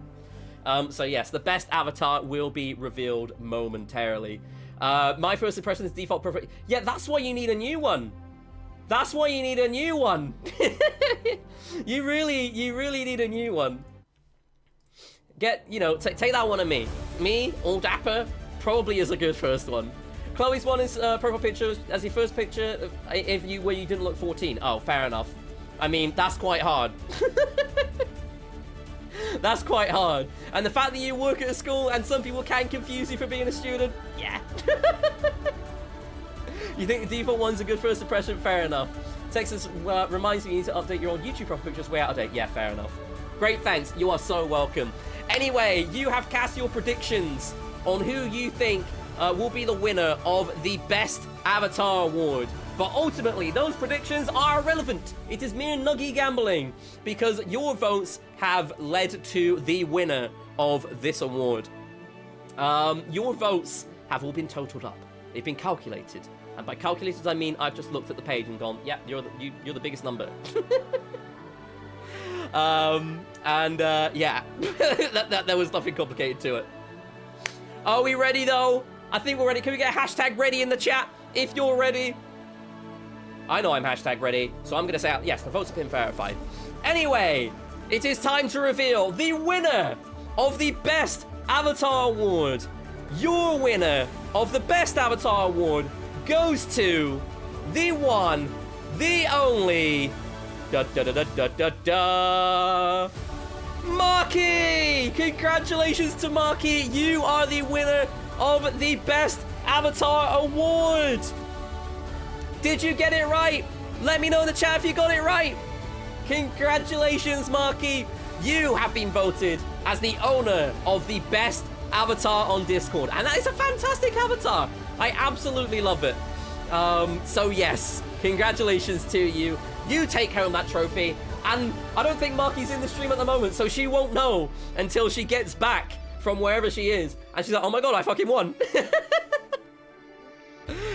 So yes, the best avatar will be revealed momentarily. My first impression is default profile. Yeah, that's why you need a new one. That's why you need a new one. You really need a new one. Take that one of me. Me, all dapper, probably is a good first one. Chloe's one is profile picture as your first picture where you didn't look 14. Oh, fair enough. I mean, that's quite hard. That's quite hard. And the fact that you work at a school and some people can confuse you for being a student, yeah. You think the default one's a good first impression? Fair enough. Texas reminds me you need to update your own YouTube profile pictures way out of date. Yeah, fair enough. Great, thanks. You are so welcome. Anyway, you have cast your predictions on who you think will be the winner of the Best Avatar Award. But ultimately, those predictions are irrelevant. It is mere nuggy gambling, because your votes have led to the winner of this award. Your votes have all been totaled up. They've been calculated. And by calculated, I mean I've just looked at the page and gone, yeah, you're the biggest number. Yeah, there was nothing complicated to it. Are we ready, though? I think we're ready. Can we get a hashtag ready in the chat if you're ready? I know I'm hashtag ready, so I'm going to say, yes, the votes have been verified. Anyway, it is time to reveal the winner of the Best Avatar Award. Your winner of the Best Avatar Award goes to the one, the only, Marky! Congratulations to Marky. You are the winner of the Best Avatar Award. Did you get it right? Let me know in the chat if you got it right. Congratulations, Marky. You have been voted as the owner of the best avatar on Discord. And that is a fantastic avatar. I absolutely love it. So yes, congratulations to you. You take home that trophy. And I don't think Marky's in the stream at the moment, so she won't know until she gets back from wherever she is. And she's like, oh my god, I fucking won.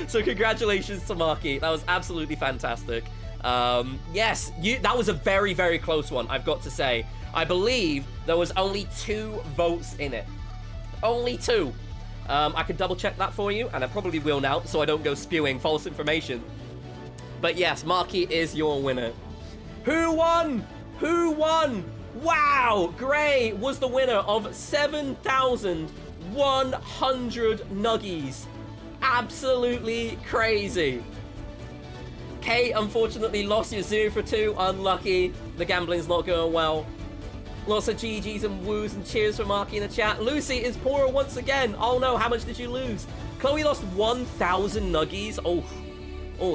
So congratulations to Marky. That was absolutely fantastic. Yes, that was a very, very close one, I've got to say. I believe there was only 2 votes in it. Only 2. I could double check that for you, and I probably will now, so I don't go spewing false information. But yes, Marky is your winner. Who won? Who won? Wow! Gray was the winner of 7,100 nuggies. Absolutely crazy. Kate unfortunately lost your 0 for 2. Unlucky. The gambling's not going well. Lots of GGs and woos and cheers for Marky in the chat. Lucy is poorer once again. Oh no, how much did you lose? Chloe lost 1,000 nuggies. Oh,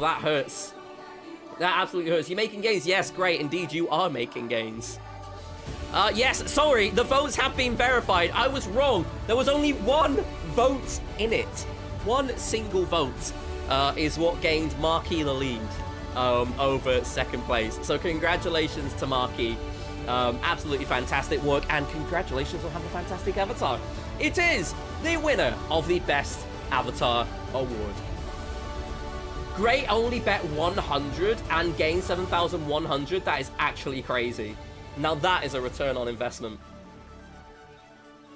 that hurts. That absolutely hurts. You're making gains? Yes, great. Indeed, you are making gains. Yes, sorry. The votes have been verified. I was wrong. There was only 1 vote in it. 1 single vote is what gained Marky the lead over second place. So congratulations to Marky. Absolutely fantastic work, and congratulations on having a fantastic avatar. It is the winner of the Best Avatar Award. Gray only bet 100 and gained 7,100. That is actually crazy. Now that is a return on investment.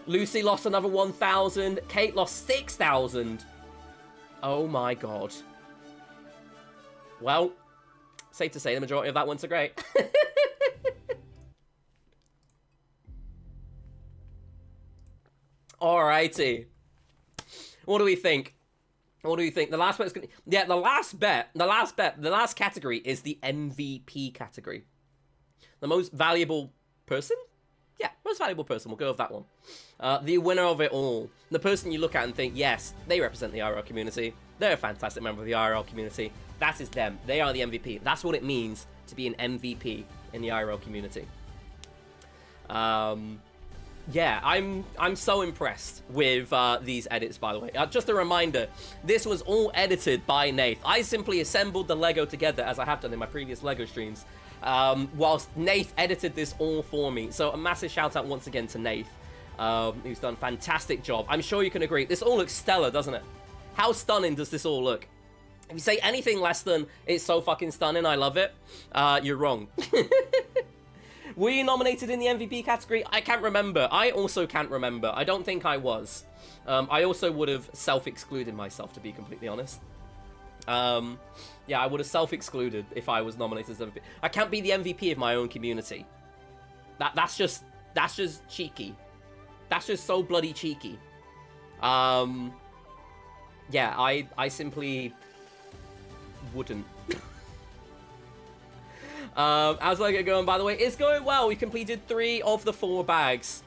Lucy lost another 1,000. Kate lost 6,000. Oh my god. Well, safe to say the majority of that went to Gray. Alrighty. What do we think? What do you think? The last bet is gonna... Yeah, the last category is the MVP category. The most valuable person? Yeah, most valuable person. We'll go with that one. The winner of it all. The person you look at and think, yes, they represent the IRL community. They're a fantastic member of the IRL community. That is them. They are the MVP. That's what it means to be an MVP in the IRL community. Yeah, I'm so impressed with these edits, by the way. Just a reminder, this was all edited by Nath. I simply assembled the Lego together, as I have done in my previous Lego streams, whilst Nath edited this all for me. So a massive shout out once again to Nath, who's done a fantastic job. I'm sure you can agree. This all looks stellar, doesn't it? How stunning does this all look? If you say anything less than, it's so fucking stunning, I love it, you're wrong. Were you nominated in the MVP category? I can't remember. I also can't remember. I don't think I was. I also would have self-excluded myself, to be completely honest. Yeah, I would have self-excluded if I was nominated as MVP. I can't be the MVP of my own community. That's just cheeky. That's just so bloody cheeky. Yeah, I simply wouldn't. How's Lego going, by the way? It's going well. We completed 3 of the 4 bags.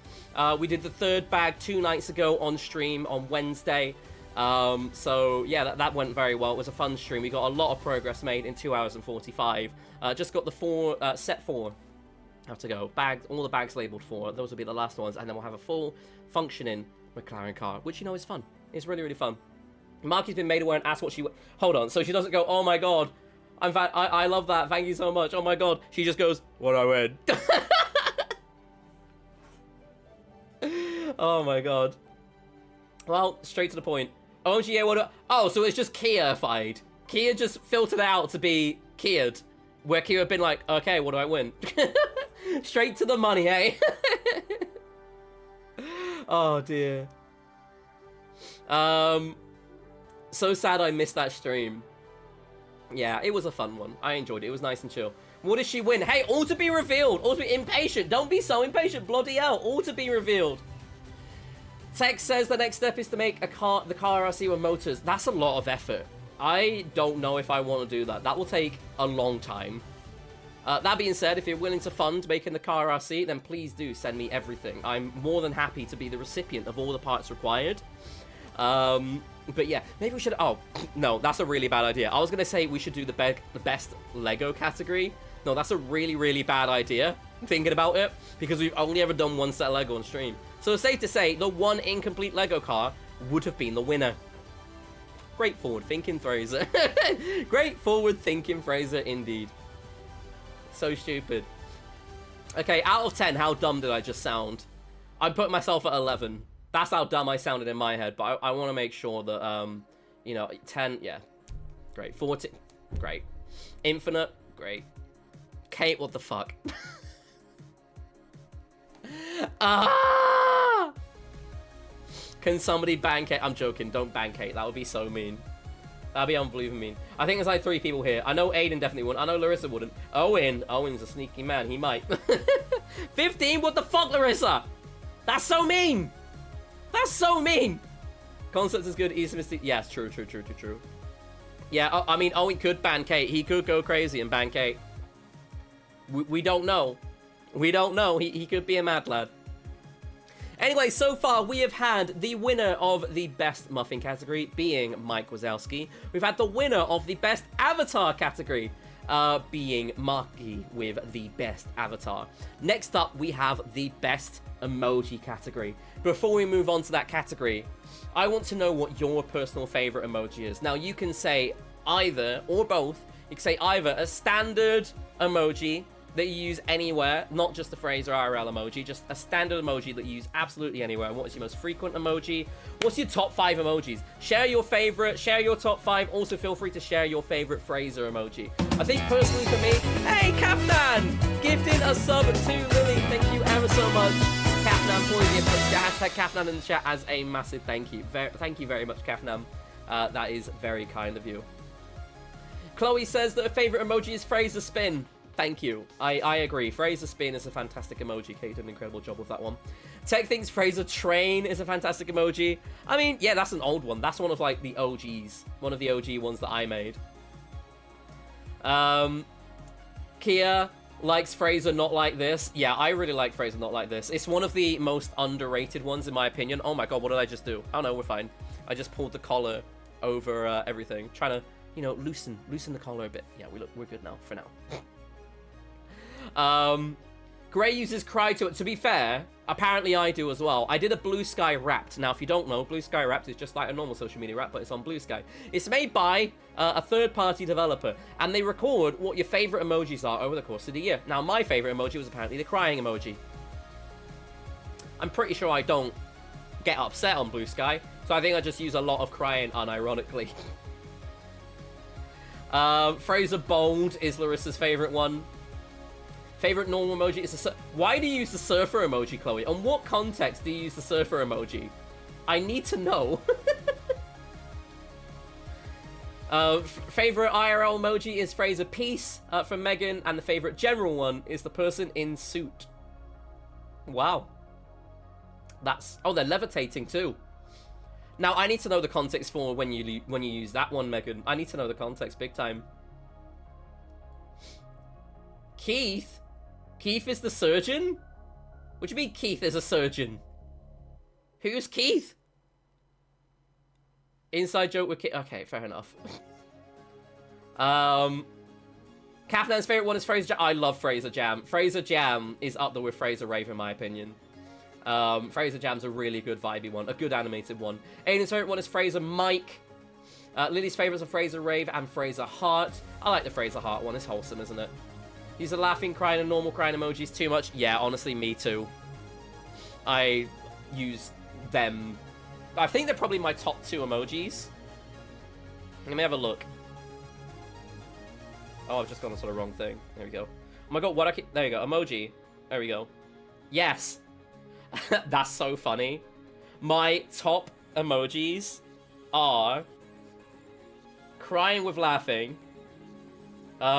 We did the 3rd bag 2 nights ago on stream on Wednesday. So yeah, that went very well. It was a fun stream. We got a lot of progress made in 2 hours and 45. Just got the set 4 have to go. All the bags labeled 4. Those will be the last ones, and then we'll have a full functioning McLaren car, which, you know, is fun. It's really, really fun. Marky's been made aware and asked what she... Hold on, so she doesn't go, oh my god, I love that, thank you so much, oh my god. She just goes, what I win. Oh my god. Well, straight to the point. OMG, what? Oh, so it's just Kia-fied. Kia just filtered out to be Kia'd, where Kia had been like, okay, what do I win? Straight to the money, hey? Oh dear. So sad I missed that stream. Yeah, it was a fun one. I enjoyed it. It was nice and chill. What did she win? Hey, all to be revealed. All to be impatient. Don't be so impatient. Bloody hell. All to be revealed. Tex says the next step is to make the car RC with motors. That's a lot of effort. I don't know if I want to do that. That will take a long time. That being said, if you're willing to fund making the car RC, then please do send me everything. I'm more than happy to be the recipient of all the parts required. But yeah, maybe we should... Oh, no, that's a really bad idea. I was going to say we should do the best Lego category. No, that's a really, really bad idea, thinking about it, because we've only ever done one set of Lego on stream. So it's safe to say the one incomplete Lego car would have been the winner. Great forward thinking, Fraser. Great forward thinking, Fraser, indeed. So stupid. Okay, out of 10, how dumb did I just sound? I put myself at 11. That's how dumb I sounded in my head, but I want to make sure that, you know, 10, yeah. Great. 14, great. Infinite, great. Kate, what the fuck? Ah! Can somebody ban Kate? I'm joking, don't ban Kate. That would be so mean. That'd be unbelievably mean. I think there's like 3 people here. I know Aiden definitely wouldn't. I know Larissa wouldn't. Owen's a sneaky man. He might. 15? What the fuck, Larissa? That's so mean. That's so mean. Concept is good. Easy mistake. Yes, true. Yeah, I mean, Owen could ban Kate. He could go crazy and ban Kate. We don't know. We don't know. He could be a mad lad. Anyway, so far we have had the winner of the best Muffin category being Mike Wazowski. We've had the winner of the best Avatar category being Marky with the best Avatar. Next up, we have the best Emoji category. Before we move on to that category, I want to know what your personal favorite emoji is. Now, you can say either or both. You can say either a standard emoji that you use anywhere, not just the FraserIRL emoji, just a standard emoji that you use absolutely anywhere. What is your most frequent emoji? What's your top 5 emojis? Share your favorite, share your top 5. Also, feel free to share your favorite Fraser emoji. I think personally for me, hey, Kafnan, gifting a sub to Lily. Thank you ever so much. Kafnan, for the gift. Hashtag Kafnan in the chat as a massive thank you. Thank you very much, Kafnan. That is very kind of you. Chloe says that her favorite emoji is Fraser Spin. Thank you. I agree. Fraser Spin is a fantastic emoji. Kate did an incredible job with that one. Tech thinks Fraser Train is a fantastic emoji. I mean, yeah, that's an old one. That's one of, like, the OGs. One of the OG ones that I made. Kia likes Fraser Not Like This. Yeah, I really like Fraser Not Like This. It's one of the most underrated ones, in my opinion. Oh my god, what did I just do? Oh no, we're fine. I just pulled the collar over everything. Trying to, you know, loosen the collar a bit. Yeah, we're good now, for now. Gray uses Cry to it. To be fair, apparently I do as well. I did a Blue Sky Wrapped. Now, if you don't know, Blue Sky Wrapped is just like a normal social media wrap, but it's on Blue Sky. It's made by a third-party developer, and they record what your favorite emojis are over the course of the year. Now, my favorite emoji was apparently the crying emoji. I'm pretty sure I don't get upset on Blue Sky, so I think I just use a lot of crying unironically. Fraser Bold is Larissa's favorite one. Favorite normal emoji is why do you use the surfer emoji, Chloe? On what context do you use the surfer emoji? I need to know. Favorite IRL emoji is Fraser Peace from Megan, and the favorite general one is the person in suit. Wow. That's... Oh, they're levitating too. Now, I need to know the context for when you use that one, Megan. I need to know the context big time. Keith? Keith is the surgeon? What do you mean Keith is a surgeon? Who's Keith? Inside joke with Keith. Okay, fair enough. Kafnan's favorite one is Fraser Jam. I love Fraser Jam. Fraser Jam is up there with Fraser Rave in my opinion. Fraser Jam's a really good vibey one, a good animated one. Aiden's favorite one is Fraser Mike. Lily's favorites are Fraser Rave and Fraser Heart. I like the Fraser Heart one. It's wholesome, isn't it? Use the laughing, crying, and normal crying emojis too much. Yeah, honestly, me too. I use them. I think they're probably my top 2 emojis. Let me have a look. Oh, I've just gone the sort of wrong thing. There we go. Oh my god, what I keep... There you go, emoji. There we go. Yes. That's so funny. My top emojis are... crying with laughing.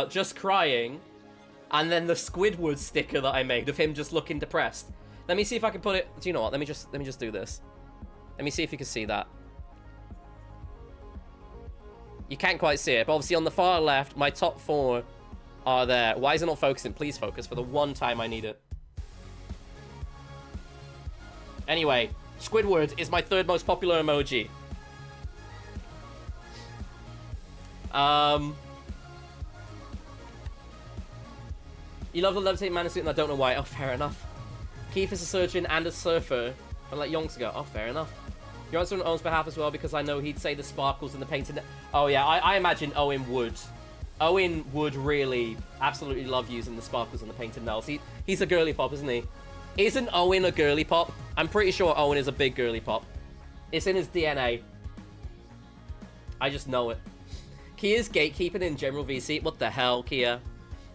Just crying. And then the Squidward sticker that I made of him just looking depressed. Let me see if I can put it... Do you know what? Let me just do this. Let me see if you can see that. You can't quite see it, but obviously on the far left, my top 4 are there. Why is it not focusing? Please focus for the one time I need it. Anyway, Squidward is my 3rd most popular emoji. You love the levitating man suit, and I don't know why. Oh, fair enough. Keith is a surgeon and a surfer. And like yonks ago. Oh, fair enough. You're answering on Owen's behalf as well, because I know he'd say the sparkles and the painted. Oh yeah, I imagine Owen would. Owen would really absolutely love using the sparkles and the painted nails. He's a girly pop, isn't he? Isn't Owen a girly pop? I'm pretty sure Owen is a big girly pop. It's in his DNA. I just know it. Kia's gatekeeping in general VC. What the hell, Kia?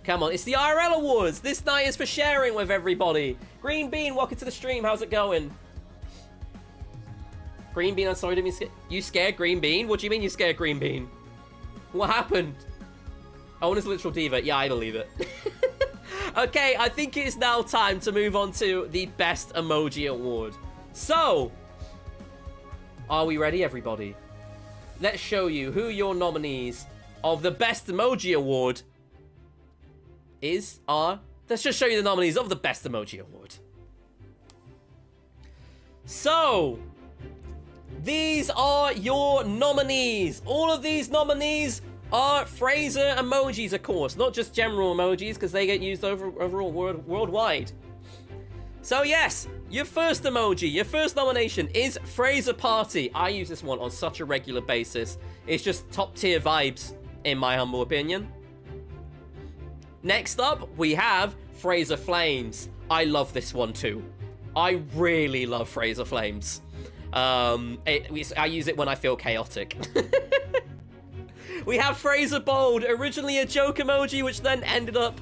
Come on, it's the IRL Awards. This night is for sharing with everybody. Green Bean, welcome to the stream. How's it going? Green Bean, I'm sorry to be scared. You scared Green Bean? What do you mean you scared Green Bean? What happened? Owen is a literal diva. Yeah, I believe it. Okay, I think it is now time to move on to the Best Emoji Award. So, are we ready, everybody? Let's show you who your nominees of the Best Emoji Award are. Let's just show you the nominees of the Best Emoji Award. So, these are your nominees. All of these nominees are Fraser emojis, of course, not just general emojis, because they get used overall worldwide. So yes, your first emoji, your first nomination is Fraser Party. I use this one on such a regular basis. It's just top tier vibes, in my humble opinion. Next up, we have Fraser Flames. I love this one too. I really love Fraser Flames. I use it when I feel chaotic. We have Fraser Bold, originally a joke emoji, which then ended up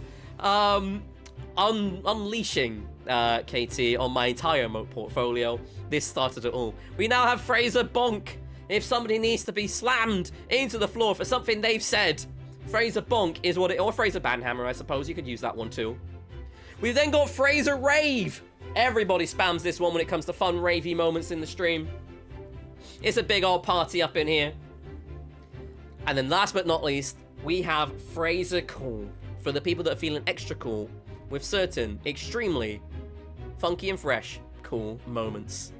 unleashing KT on my entire emote portfolio. This started it all. We now have Fraser Bonk. If somebody needs to be slammed into the floor for something they've said, Fraser Bonk is what it... Or Fraser Banhammer, I suppose. You could use that one too. We've then got Fraser Rave. Everybody spams this one when it comes to fun ravey moments in the stream. It's a big old party up in here. And then last but not least, we have Fraser Cool, for the people that are feeling extra cool with certain extremely funky and fresh cool moments.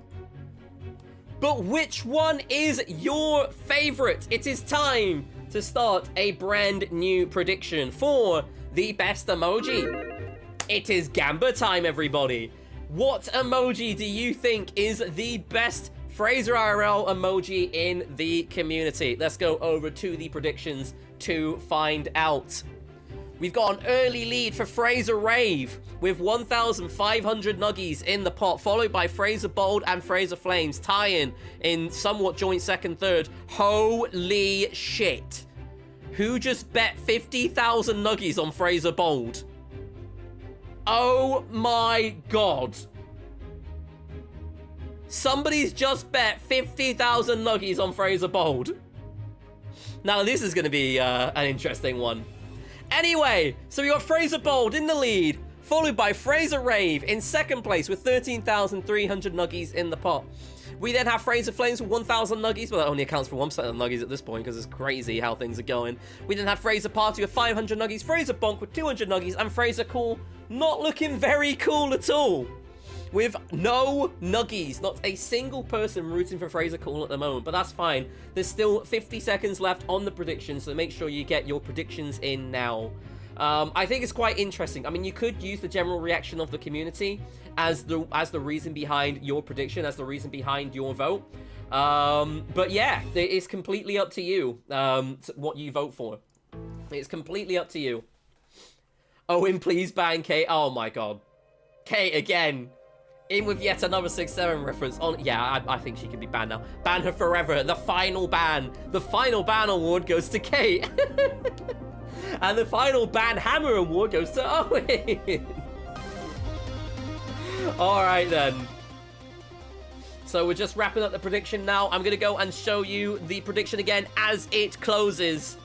But which one is your favorite? It is time to start a brand new prediction for the best emoji. It is Gamba time, everybody. What emoji do you think is the best FraserIRL emoji in the community? Let's go over to the predictions to find out. We've got an early lead for Fraser Rave with 1,500 nuggies in the pot, followed by Fraser Bold and Fraser Flames tying in somewhat joint second, third. Holy shit. Who just bet 50,000 nuggies on Fraser Bold? Oh my god. Somebody's just bet 50,000 nuggies on Fraser Bold. Now, this is going to be an interesting one. Anyway, so we got Fraser Bold in the lead, followed by Fraser Rave in second place with 13,300 nuggies in the pot. We then have Fraser Flames with 1,000 nuggies, but that only accounts for 1% of the nuggies at this point because it's crazy how things are going. We then have Fraser Party with 500 nuggies, Fraser Bonk with 200 nuggies, and Fraser Cool not looking very cool at all, with no nuggies. Not a single person rooting for Fraser Cool at the moment, but that's fine. There's still 50 seconds left on the predictions, so make sure you get your predictions in now. I think it's quite interesting. I mean, you could use the general reaction of the community as the reason behind your prediction, as the reason behind your vote. But yeah, it's completely up to you what you vote for. It's completely up to you. Owen, please ban Kate. Oh my god. Kate again. In with yet another 6-7 reference on... Yeah, I think she can be banned now. Ban her forever. The final ban. The final ban award goes to Kate. And the final ban hammer award goes to Owen. Alright then. So we're just wrapping up the prediction now. I'm going to go and show you the prediction again as it closes.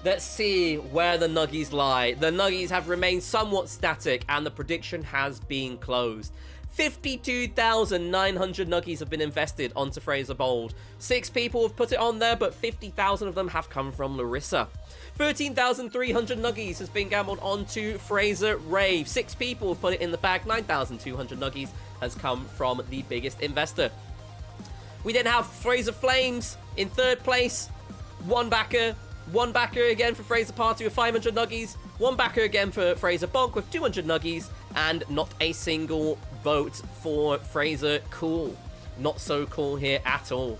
Let's see where the nuggies lie. The nuggies have remained somewhat static and the prediction has been closed. 52,900 nuggies have been invested onto Fraser Bold. 6 people have put it on there, but 50,000 of them have come from Larissa. 13,300 nuggies has been gambled onto Fraser Rave. 6 people have put it in the bag. 9,200 nuggies has come from the biggest investor. We then have Fraser Flames in third place. 1 backer. One backer again for Fraser Party with 500 nuggies. One backer again for Fraser Bonk with 200 nuggies. And not a single vote for Fraser Cool. Not so cool here at all.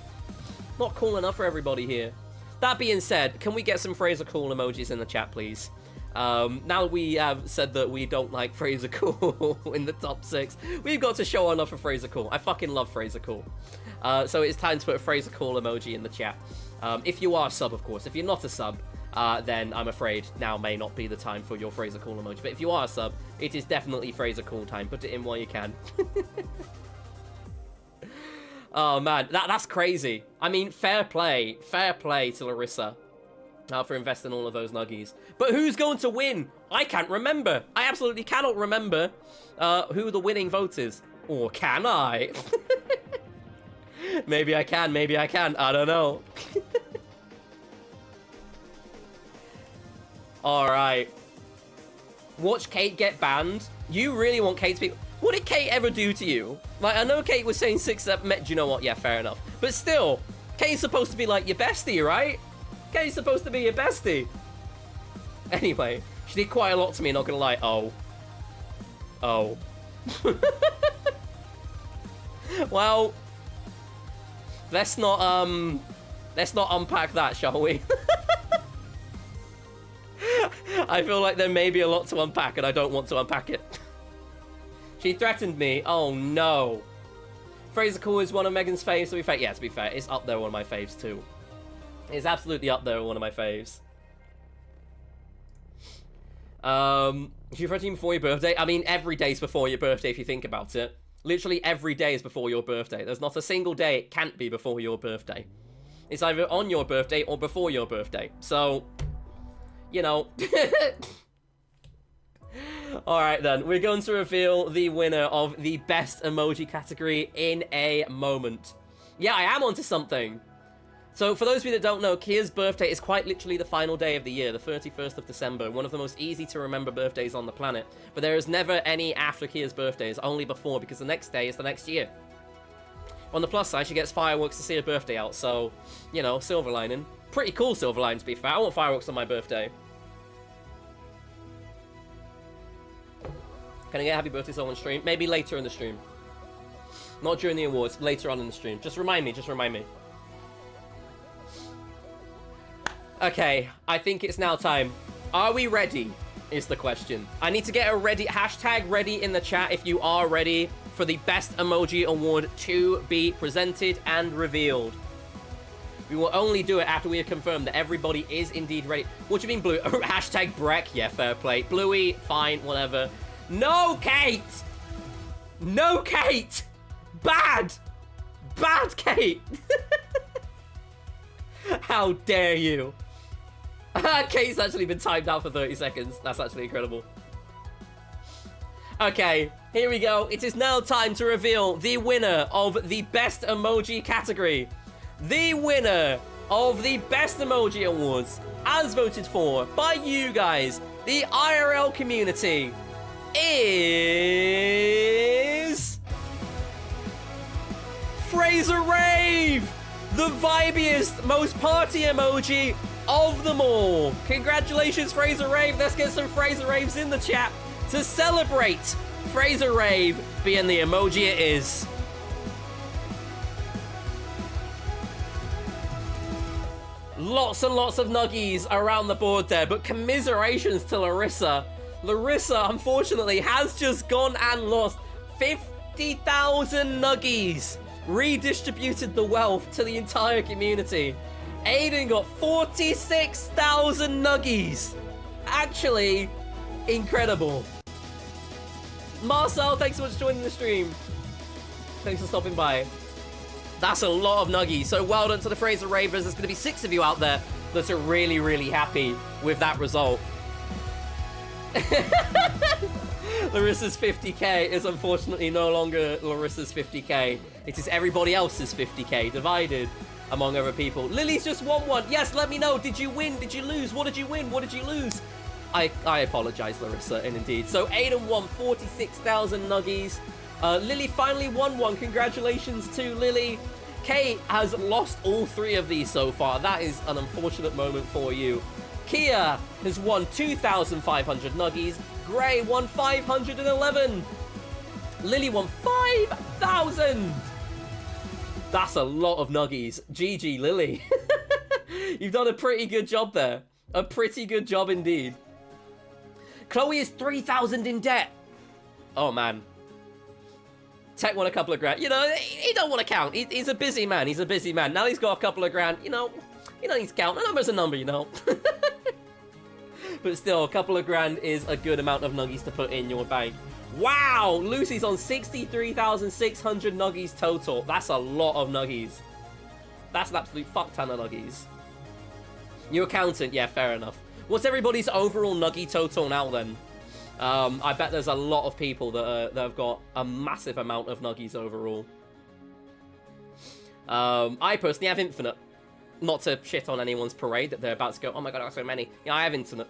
Not cool enough for everybody here. That being said, can we get some Fraser Cool emojis in the chat, please? Now that we have said that we don't like Fraser Cool in the top 6, we've got to show our love for Fraser Cool. I fucking love Fraser Cool. So it's time to put a Fraser Cool emoji in the chat. If you are a sub, of course. If you're not a sub, then I'm afraid now may not be the time for your Fraser Cool emoji. But if you are a sub, it is definitely Fraser Cool time. Put it in while you can. Oh, man. That's crazy. I mean, fair play. Fair play to Larissa. For investing all of those nuggies. But who's going to win? I can't remember. I absolutely cannot remember who the winning vote is. Or can I? Maybe I can, maybe I can. I don't know. Alright. Watch Kate get banned. You really want Kate to be... What did Kate ever do to you? Like, I know Kate was saying 6 that met... Do you know what? Yeah, fair enough. But still, Kate's supposed to be like your bestie, right? Kate's supposed to be your bestie. Anyway, she did quite a lot to me, not gonna lie. Oh. Oh. Well, let's not unpack that, shall we? I feel like there may be a lot to unpack, and I don't want to unpack it. She threatened me. Oh no. Fraser Cool is one of Megan's faves, to be fair. Yeah, to be fair, it's up there one of my faves too. It's absolutely up there one of my faves. You threatened before your birthday? I mean, every day's before your birthday if you think about it. Literally every day is before your birthday. There's not a single day it can't be before your birthday. It's either on your birthday or before your birthday. So, you know. Alright then, we're going to reveal the winner of the best emoji category in a moment. Yeah, I am onto something. So, for those of you that don't know, Kia's birthday is quite literally the final day of the year, the 31st of December, one of the most easy to remember birthdays on the planet. But there is never any after Kia's birthday, it's only before, because the next day is the next year. On the plus side, she gets fireworks to see her birthday out, so, you know, silver lining. Pretty cool silver lining, to be fair. I want fireworks on my birthday. Can I get happy birthday song on stream? Maybe later in the stream. Not during the awards, later on in the stream. Just remind me, just remind me. Okay, I think it's now time. Are we ready? Is the question. I need to get a ready hashtag ready in the chat if you are ready for the best emoji award to be presented and revealed. We will only do it after we have confirmed that everybody is indeed ready. What do you mean, Blue? Hashtag Breck. Yeah, fair play. Bluey, fine, whatever. No, Kate! No, Kate! Bad! Bad, Kate! How dare you? Kate's actually been timed out for 30 seconds. That's actually incredible. Okay, here we go. It is now time to reveal the winner of the best emoji category. The winner of the best emoji awards, as voted for by you guys, the IRL community, is FraserIRL, the vibiest, most party emoji of them all. Congratulations, FraserIRL. Let's get some FraserIRLs in the chat to celebrate FraserIRL being the emoji it is. Lots and lots of nuggies around the board there, but commiserations to Larissa. Larissa, unfortunately, has just gone and lost 50,000 nuggies. Redistributed the wealth to the entire community. Aiden got 46,000 nuggies. Actually, incredible. Marcel, thanks so much for joining the stream. Thanks for stopping by. That's a lot of nuggies. So well done to the Fraser Ravers. There's going to be 6 of you out there that are really, really happy with that result. Larissa's 50k is unfortunately no longer Larissa's 50k. It is everybody else's 50k, divided among other people. Lily's just won one. Yes, let me know. Did you win? Did you lose? What did you win? What did you lose? I apologize, Larissa, and indeed. So Aiden won 46,000 nuggies. Lily finally won one. Congratulations to Lily. Kate has lost all 3 of these so far. That is an unfortunate moment for you. Kia has won 2,500 nuggies. Gray won 511. Lily won 5,000. That's a lot of nuggies. GG, Lily. You've done a pretty good job there. A pretty good job indeed. Chloe is 3,000 in debt. Oh, man. Tech won a couple of grand. You know, he don't want to count. He's a busy man. He's a busy man. Now he's got a couple of grand. You know, he don't need to count. A number's a number, you know. But still, a couple of grand is a good amount of nuggies to put in your bank. Wow! Lucy's on 63,600 nuggies total. That's a lot of nuggies. That's an absolute fuck ton of nuggies. New accountant. Yeah, fair enough. What's everybody's overall nuggie total now, then? I bet there's a lot of people that have got a massive amount of nuggies overall. I personally have infinite. Not to shit on anyone's parade that they're about to go, oh my god, I got so many. Yeah, I have infinite.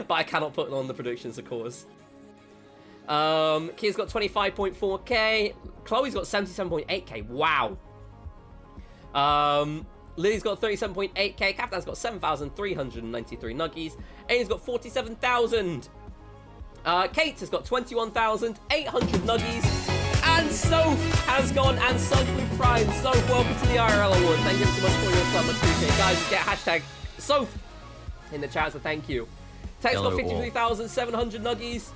But I cannot put it on the predictions, of course. Kia's got 25.4k. Chloe's got 77.8k. Wow. Lily's got 37.8k. Captain's got 7,393 nuggies. Aiden's got 47,000. Kate has got 21,800 nuggies. And Soph has gone and sunk with Prime. Soph, welcome to the IRL Awards. Thank you so much for your sub. Appreciate it. Guys, get hashtag Soph in the chat, so thank you. Tech's got 53,700 nuggies.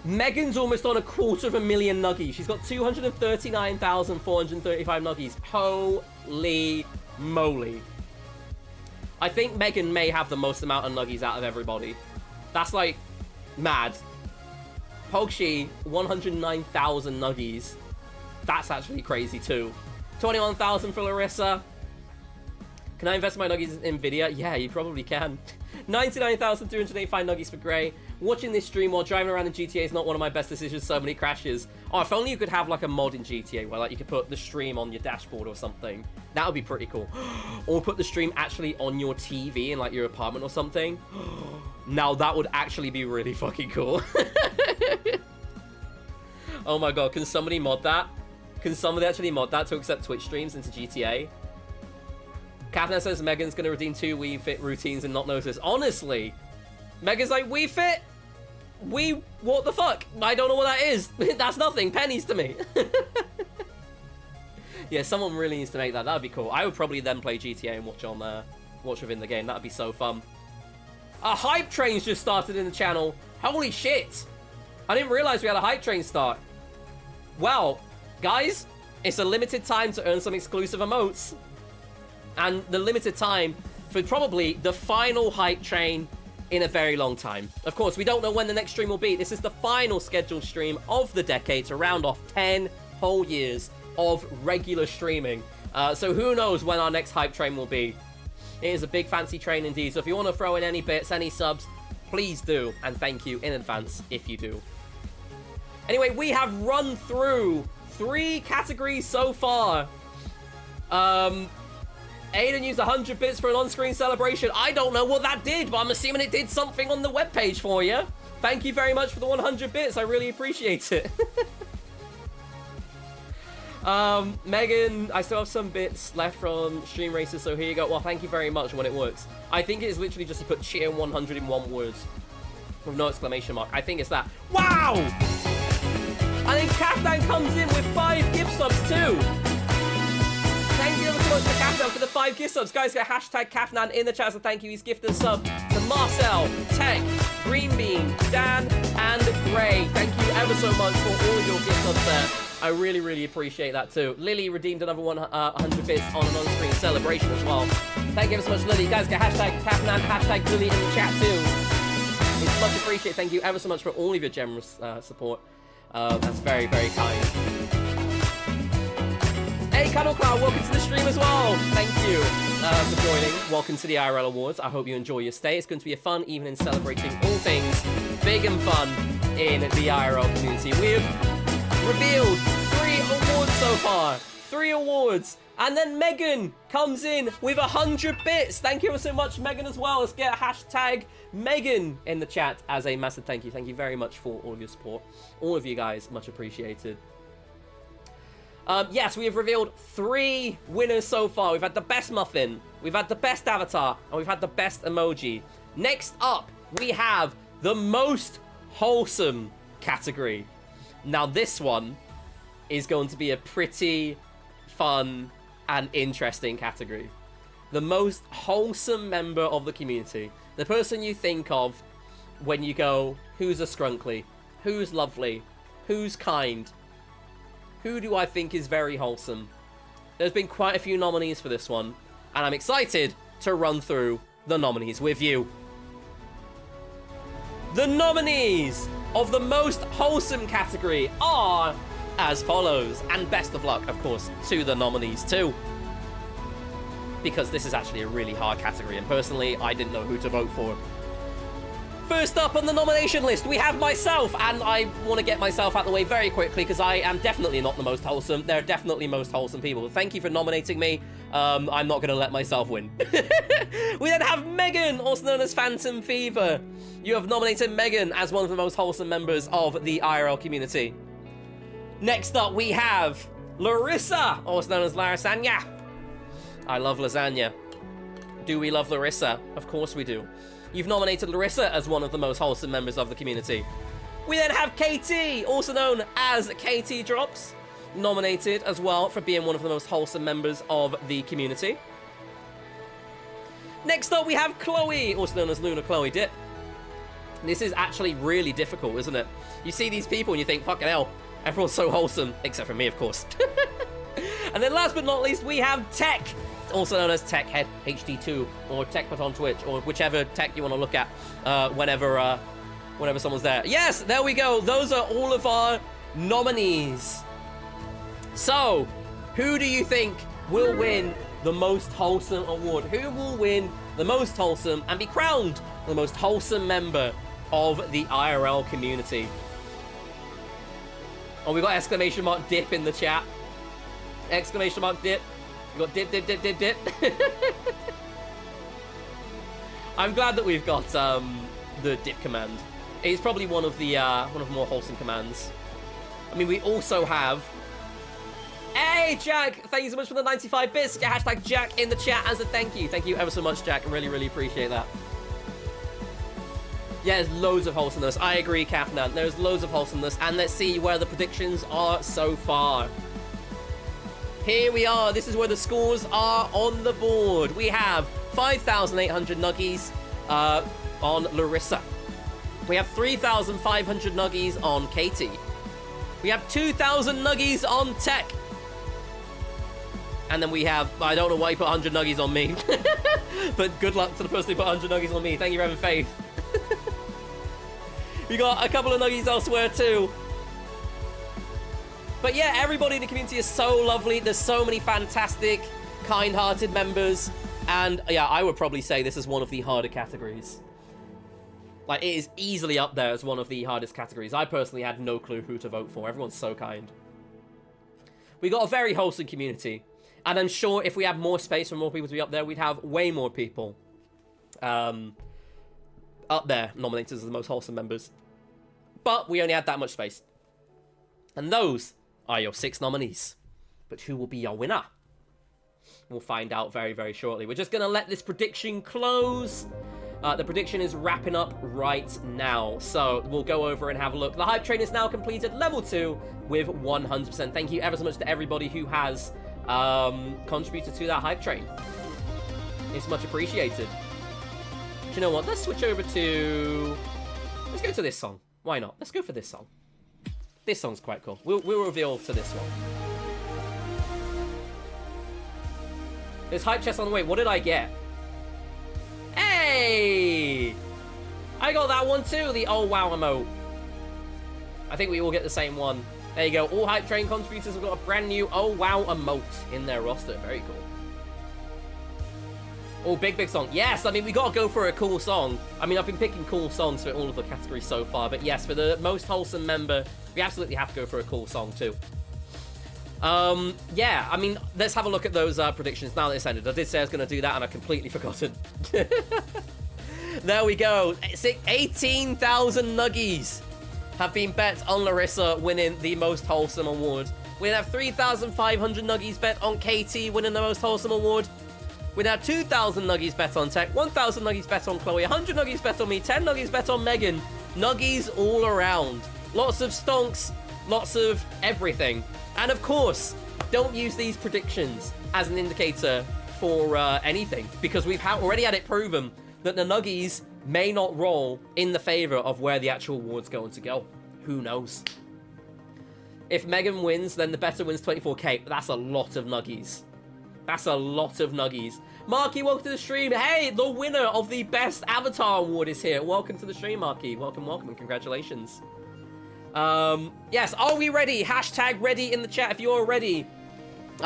Megan's almost on 250,000 nuggies. She's got 239,435 nuggies. Holy moly. I think Megan may have the most amount of nuggies out of everybody. That's like mad. Pogshi, 109,000 nuggies. That's actually crazy too. 21,000 for Larissa. Can I invest my nuggies in Nvidia? Yeah, you probably can. 99,385 nuggies for Gray. Watching this stream while driving around in GTA is not one of my best decisions. So many crashes. Oh, if only you could have like a mod in GTA where like you could put the stream on your dashboard or something. That would be pretty cool. Or put the stream actually on your TV in like your apartment or something. Now that would actually be really fucking cool. Oh my god, can somebody mod that? Can somebody actually mod that to accept Twitch streams into GTA? Kathleen says Megan's gonna redeem 2 Wii Fit routines and not notice. Honestly, Megan's like, Wii Fit? What the fuck? I don't know what that is. That's nothing. Pennies to me. Yeah, someone really needs to make that. That'd be cool. I would probably then play GTA and watch within the game. That'd be so fun. A hype train's just started in the channel. Holy shit. I didn't realize we had a hype train start. Well, guys, it's a limited time to earn some exclusive emotes. And the limited time for probably the final hype train in a very long time. Of course, we don't know when the next stream will be. This is the final scheduled stream of the decade to round off 10 whole years of regular streaming. So who knows when our next hype train will be. It is a big fancy train indeed. So if you want to throw in any bits, any subs, please do. And thank you in advance if you do. Anyway, we have run through 3 categories so far. Aiden used 100 bits for an on-screen celebration. I don't know what that did, but I'm assuming it did something on the webpage for you. Thank you very much for the 100 bits. I really appreciate it. Megan, I still have some bits left from Stream Races, so here you go. Well, thank you very much when it works. I think it is literally just to put cheer 100 in one word with no exclamation mark. I think it's that. Wow! And then Captain comes in with 5 gift subs too. Thank you ever so much to Captain for the 5 gift subs. Guys, get hashtag Captain in the chat, so thank you. He's gifted a sub to Marcel, Tech, Green Bean, Dan, and Gray. Thank you ever so much for all of your gift subs there. I really, really appreciate that too. Lily redeemed another 100 bits on an on-screen celebration as well. Thank you ever so much, Lily. Guys, get hashtag Captain and hashtag Lily in the chat too. It's much appreciated. Thank you ever so much for all of your generous support. That's very, very kind. Hey, Cuddle Cloud, welcome to the stream as well. Thank you for joining. Welcome to the IRL Awards. I hope you enjoy your stay. It's going to be a fun evening celebrating all things big and fun in the IRL community. We've revealed 3 awards so far. 3 awards. And then Megan comes in with 100 bits. Thank you so much, Megan, as well. Let's get hashtag Megan in the chat as a massive thank you. Thank you very much for all of your support. All of you guys, much appreciated. Yes, we have revealed 3 winners so far. We've had the best Muffin, we've had the best avatar, and we've had the best emoji. Next up, we have the most wholesome category. Now, this one is going to be a pretty fun and interesting category. The most wholesome member of the community. The person you think of when you go, who's a skrunkly? Who's lovely? Who's kind? Who do I think is very wholesome? There's been quite a few nominees for this one, and I'm excited to run through the nominees with you. The nominees of the most wholesome category are as follows, and best of luck, of course, to the nominees too, because this is actually a really hard category, and personally, I didn't know who to vote for. First up on the nomination list, we have myself, and I want to get myself out of the way very quickly because I am definitely not the most wholesome. There are definitely most wholesome people. Thank you for nominating me. I'm not going to let myself win. We then have Megan, also known as Phantom Fever. You have nominated Megan as one of the most wholesome members of the IRL community. Next up, we have Larissa, also known as Lasagna. I love lasagna. Do we love Larissa? Of course we do. You've nominated Larissa as one of the most wholesome members of the community. We then have KT, also known as KT Drops, nominated as well for being one of the most wholesome members of the community. Next up, we have Chloe, also known as Luna Chloe Dip. This is actually really difficult, isn't it? You see these people and you think, fucking hell, everyone's so wholesome, except for me, of course. And then last but not least, we have Tech, also known as TechHead HD2, or TechBot on Twitch, or whichever tech you want to look at whenever someone's there. Yes, there we go. Those are all of our nominees. So, who do you think will win the most wholesome award? Who will win the most wholesome and be crowned the most wholesome member of the IRL community? Oh, we got exclamation mark dip in the chat. Exclamation mark dip. We got dip, dip, dip, dip, dip. I'm glad that we've got the dip command. It's probably one of the more wholesome commands. I mean, we also have. Hey, Jack! Thank you so much for the 95 bits. Hashtag Jack in the chat as a thank you. Thank you ever so much, Jack. I really, really appreciate that. Yeah, there's loads of wholesomeness. I agree, Kafnan. There's loads of wholesomeness. And let's see where the predictions are so far. Here we are. This is where the scores are on the board. We have 5,800 nuggies on Larissa. We have 3,500 nuggies on Katie. We have 2,000 nuggies on Tech. And then we have, I don't know why you put 100 nuggies on me. But good luck to the person who put 100 nuggies on me. Thank you for having faith. We got a couple of nuggies elsewhere too. But yeah, everybody in the community is so lovely. There's so many fantastic, kind-hearted members. And yeah, I would probably say this is one of the harder categories. Like, it is easily up there as one of the hardest categories. I personally had no clue who to vote for. Everyone's so kind. We got a very wholesome community. And I'm sure if we had more space for more people to be up there, we'd have way more people up there nominated as the most wholesome members. But we only had that much space. And those are your 6 nominees. But who will be your winner? We'll find out very, very shortly. We're just going to let this prediction close. The prediction is wrapping up right now. So we'll go over and have a look. The hype train is now completed, level 2, with 100%. Thank you ever so much to everybody who has contributed to that hype train. It's much appreciated. Do you know what? Let's switch over to... Let's go to this song. Why not? Let's go for this song. This song's quite cool. We'll reveal to this one. There's hype chest on the way. What did I get? Hey! I got that one too, the oh wow emote. I think we all get the same one. There you go. All hype train contributors have got a brand new oh wow emote in their roster. Very cool. Oh, big song. Yes, I mean, we gotta go for a cool song. I mean, I've been picking cool songs for all of the categories so far, but yes, for the most wholesome member, we absolutely have to go for a cool song too. Yeah, I mean, let's have a look at those predictions now that it's ended. I did say I was gonna do that, and I completely forgotten. There we go. 18,000 nuggies have been bet on Larissa winning the most wholesome award. We'd have 3,500 nuggies bet on KT winning the Most Wholesome Award. We'd have 2,000 nuggies bet on Tech, 1,000 nuggies bet on Chloe, 100 nuggies bet on me, 10 nuggies bet on Megan. Nuggies all around. Lots of stonks, lots of everything. And of course, don't use these predictions as an indicator for anything, because we've already had it proven that the nuggies may not roll in the favor of where the actual award's going to go. Who knows? If Megan wins, then the better wins 24k. That's a lot of nuggies. That's a lot of nuggies. Marky, welcome to the stream. Hey, the winner of the Best Avatar Award is here. Welcome to the stream, Marky. Welcome, welcome, and congratulations. Yes, are we ready? Hashtag ready in the chat if you're ready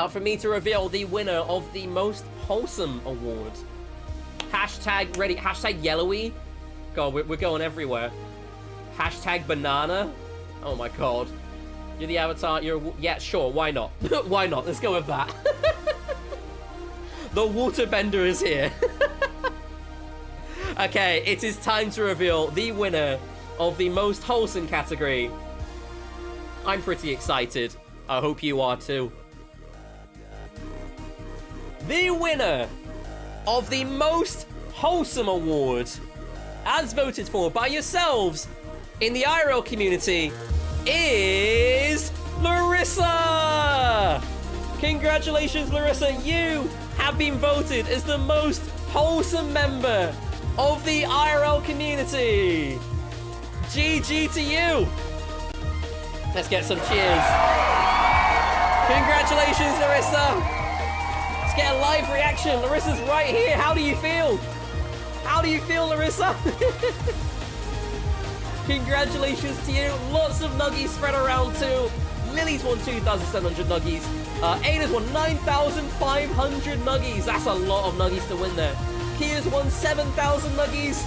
for me to reveal the winner of the Most Wholesome Award. Hashtag ready. Hashtag yellowy. God, we're going everywhere. Hashtag banana. Oh my god. You're the avatar. Yeah, sure. Why not? Why not? Let's go with that. The waterbender is here. Okay, it is time to reveal the winner of the Most Wholesome category. I'm pretty excited. I hope you are too. The winner of the Most Wholesome Award, as voted for by yourselves in the IRL community, is Larissa! Congratulations, Larissa. You have been voted as the most wholesome member of the IRL community. GG to you. Let's get some cheers. Congratulations, Larissa. Let's get a live reaction. Larissa's right here. How do you feel? How do you feel, Larissa? Congratulations to you. Lots of nuggies spread around too. Lily's won 2,700 nuggies. Ada's won 9,500 nuggies. That's a lot of nuggies to win there. Kia's won 7,000 nuggies.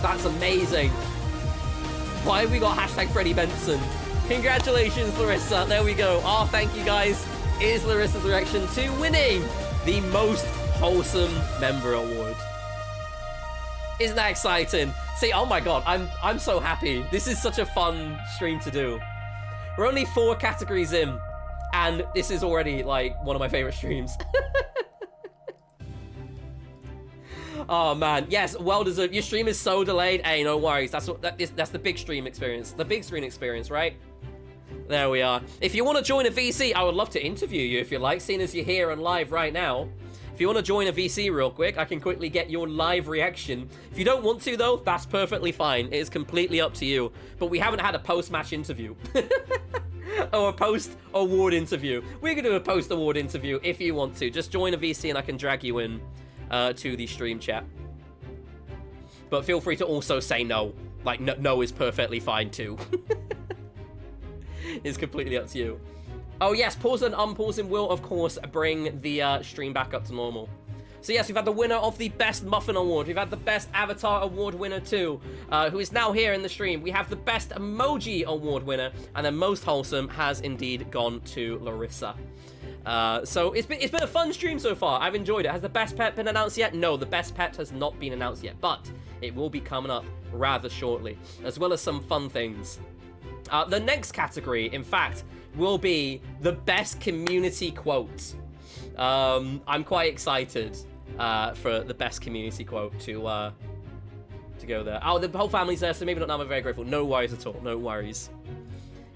That's amazing. Why have we got hashtag Freddie Benson? Congratulations, Larissa. There we go. Oh, thank you guys. Is Larissa's reaction to winning the Most Wholesome Member Award. Isn't that exciting? See, oh my god, I'm so happy. This is such a fun stream to do. We're only 4 categories in, and this is already like one of my favorite streams. Oh man, yes, well deserved. Your stream is so delayed. Hey, no worries. That's the big stream experience. The big screen experience, right? There we are. If you want to join a VC, I would love to interview you if you like, seeing as you're here and live right now. If you want to join a VC real quick, I can quickly get your live reaction. If you don't want to, though, that's perfectly fine. It is completely up to you. But we haven't had a post-match interview. Or a post-award interview. We're going to do a post-award interview if you want to. Just join a VC and I can drag you in to the stream chat. But feel free to also say no. Like, no is perfectly fine, too. It's completely up to you. Oh yes, pause and unpausing will, of course, bring the stream back up to normal. So yes, we've had the winner of the Best Muffin Award. We've had the Best Avatar Award winner too, who is now here in the stream. We have the Best Emoji Award winner, and the Most Wholesome has indeed gone to Larissa. So it's been a fun stream so far. I've enjoyed it. Has the Best Pet been announced yet? No, the Best Pet has not been announced yet, but it will be coming up rather shortly, as well as some fun things. The next category, in fact, will be the Best Community Quote. I'm quite excited for the Best Community Quote to go there. Oh, the whole family's there, so maybe not now. I'm very grateful. No worries at all. No worries.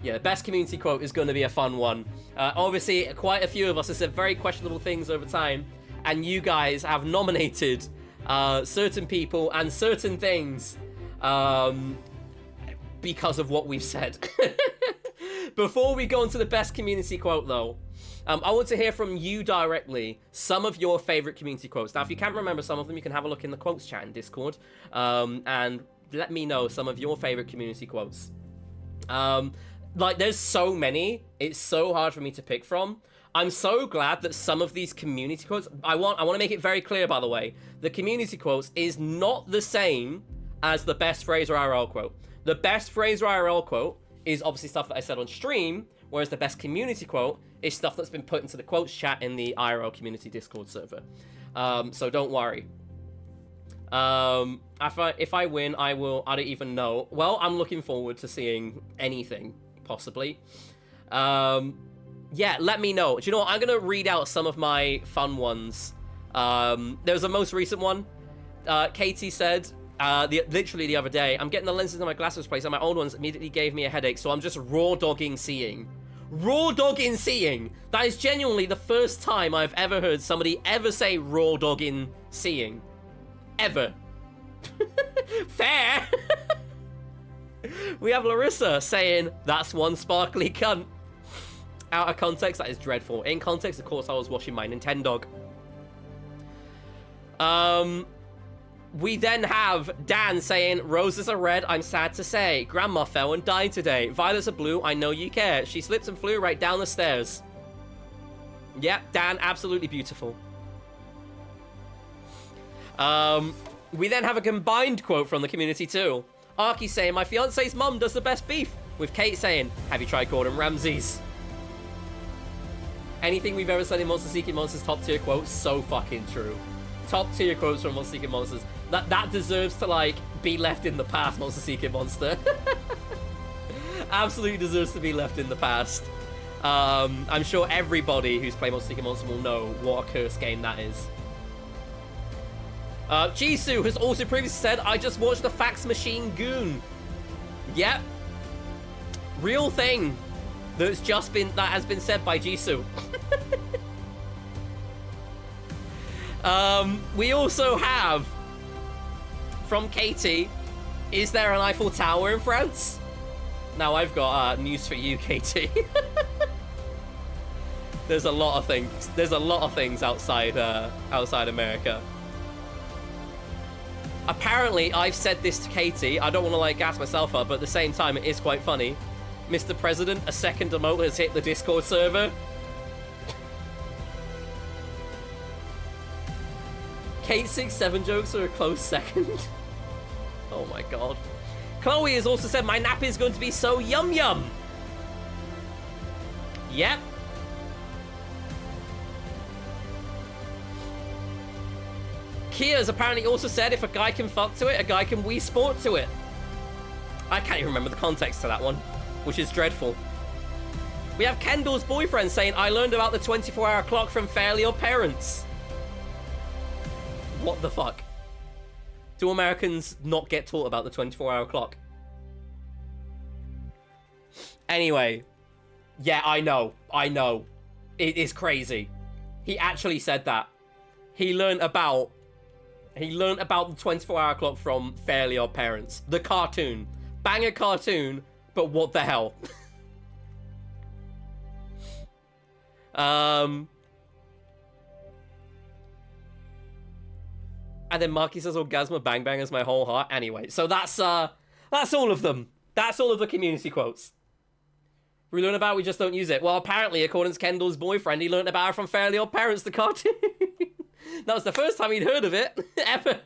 Yeah, the Best Community Quote is going to be a fun one. Obviously, quite a few of us have said very questionable things over time, and you guys have nominated certain people and certain things because of what we've said. Before we go into the Best Community Quote, though, I want to hear from you directly some of your favorite community quotes. Now, if you can't remember some of them, you can have a look in the quotes chat in Discord, and let me know some of your favorite community quotes. Like, there's so many. It's so hard for me to pick from. I'm so glad that some of these community quotes... I want to make it very clear, by the way. The community quotes is not the same as the Best FraserIRL quote. The Best FraserIRL quote is obviously stuff that I said on stream, whereas the Best Community Quote is stuff that's been put into the quotes chat in the IRL Community Discord server. So don't worry. If I win, I don't even know. Well, I'm looking forward to seeing anything, possibly. yeah, let me know. Do you know what? I'm going to read out some of my fun ones. There was a most recent one. Katie said, literally the other day, I'm getting the lenses in my glasses replaced and my old ones immediately gave me a headache, so I'm just raw dogging seeing. Raw dogging seeing! That is genuinely the first time I've ever heard somebody ever say raw dogging seeing. Ever. Fair! We have Larissa saying, that's one sparkly cunt. Out of context, that is dreadful. In context, of course, I was watching my Nintendo. We then have Dan saying, roses are red, I'm sad to say. Grandma fell and died today. Violets are blue, I know you care. She slipped and flew right down the stairs. Yep, Dan, absolutely beautiful. We then have a combined quote from the community too. Arky saying, my fiance's mum does the best beef. With Kate saying, have you tried Gordon Ramsay's? Anything we've ever said in Monster Seeking Monsters top tier quotes, so fucking true. Top tier quotes from Monster Seeking Monsters. That deserves to, like, be left in the past, Monster Seeking Monster. Absolutely deserves to be left in the past. I'm sure everybody who's played Monster Seeking Monster will know what a cursed game that is. Jisoo has also previously said, I just watched the Fax Machine Goon. Yep. Real thing that has been said by Jisoo. We also have from Katie, is there an Eiffel Tower in France? Now I've got news for you, Katie. There's a lot of things. There's a lot of things outside America. Apparently, I've said this to Katie. I don't want to, like, gas myself up, but at the same time, it is quite funny. Mr. President, a second emote has hit the Discord server. Kate 6-7 jokes are a close second. Oh my god. Chloe has also said, my nap is going to be so yum yum. Yep. Kia's apparently also said, if a guy can fuck to it, a guy can Wii Sport to it. I can't even remember the context to that one, which is dreadful. We have Kendall's boyfriend saying, I learned about the 24-hour clock from Fairly Odd Parents. What the fuck? Do Americans not get taught about the 24-hour clock? Anyway. Yeah, I know. It is crazy. He actually said that. He learned about the 24-hour clock from Fairly Odd Parents. The cartoon. Banger cartoon, but what the hell? And then Marky says, Orgasma Bang Bang is my whole heart. Anyway, so that's all of them. That's all of the community quotes. We learn about it, we just don't use it. Well, apparently, according to Kendall's boyfriend, he learned about it from Fairly Odd Parents, the cartoon. That was the first time he'd heard of it, ever.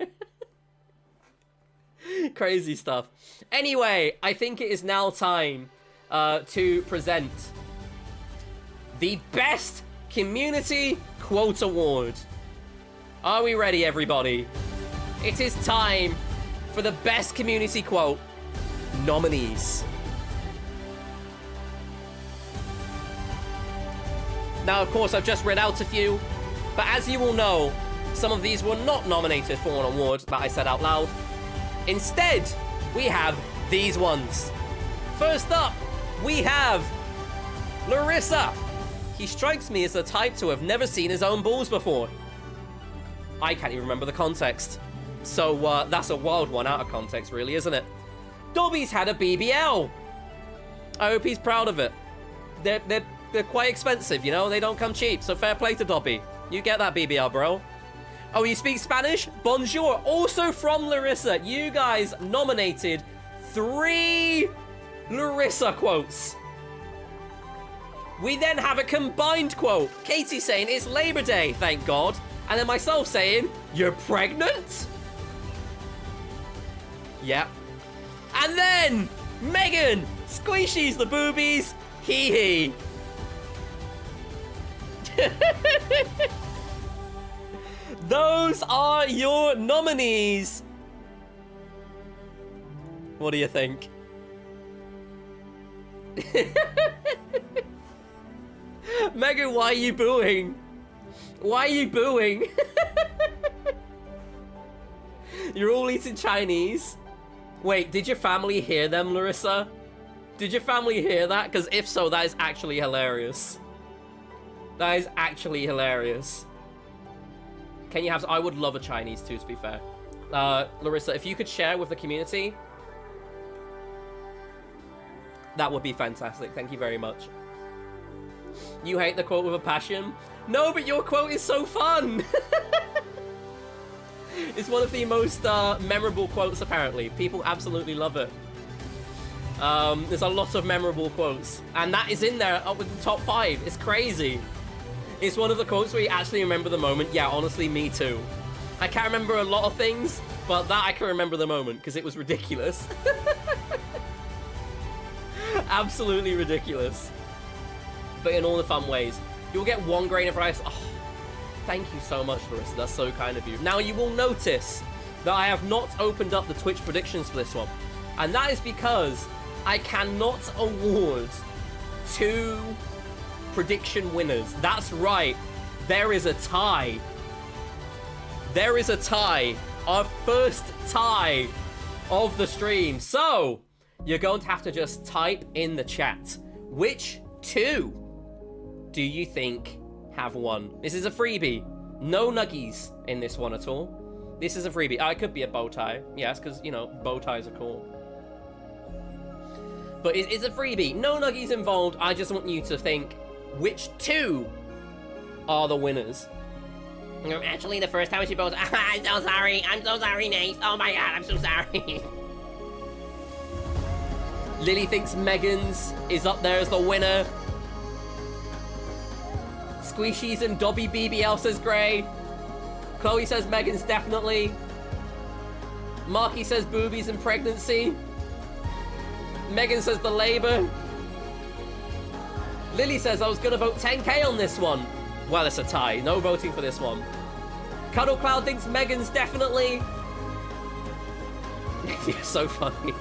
Crazy stuff. Anyway, I think it is now time to present the Best Community Quote Award. Are we ready, everybody? It is time for the Best Community Quote nominees. Now, of course, I've just read out a few, but as you will know, some of these were not nominated for an award that I said out loud. Instead, we have these ones. First up, we have Larissa. He strikes me as the type to have never seen his own balls before. I can't even remember the context. So that's a wild one out of context, really, isn't it? Dobby's had a BBL. I hope he's proud of it. They're quite expensive, you know? They don't come cheap, so fair play to Dobby. You get that BBL, bro. Oh, you speak Spanish? Bonjour. Also from Larissa. You guys nominated 3 Larissa quotes. We then have a combined quote. Katie saying, it's Labor Day, thank God. And then myself saying, you're pregnant? Yep. And then, Megan, squishies the boobies, hee hee. Those are your nominees. What do you think? Megan, why are you booing? Why are you booing? You're all eating Chinese. Wait, did your family hear them, Larissa? Did your family hear that? Because if so, that is actually hilarious. That is actually hilarious. Can you have... I would love a Chinese too, to be fair. Larissa, if you could share with the community, that would be fantastic. Thank you very much. You hate the quote with a passion? No, but your quote is so fun! It's one of the most memorable quotes, apparently. People absolutely love it. There's a lot of memorable quotes. And that is in there up with the top 5. It's crazy. It's one of the quotes where you actually remember the moment. Yeah, honestly, me too. I can't remember a lot of things, but that I can remember the moment because it was ridiculous. Absolutely ridiculous. But in all the fun ways. You'll get 1 grain of rice. Oh, thank you so much, Larissa. That's so kind of you. Now, you will notice that I have not opened up the Twitch predictions for this one. And that is because I cannot award 2 prediction winners. That's right. There is a tie. There is a tie. Our first tie of the stream. So, you're going to have to just type in the chat. Which 2 do you think have won? This is a freebie. No nuggies in this one at all. This is a freebie. It could be a bow tie. Yes, because, you know, bow ties are cool. But it's a freebie. No nuggies involved. I just want you to think which 2 are the winners. Actually, the first time she both... I'm so sorry. I'm so sorry, Nate. Oh my god, I'm so sorry. Lily thinks Megan's is up there as the winner. Squishies and Dobby BBL says Grey. Chloe says Megan's definitely. Marky says boobies and pregnancy. Megan says the labor. Lily says I was gonna vote 10k on this one. Well, it's a tie. No voting for this one. Cuddle Cloud thinks Megan's definitely. You're so funny.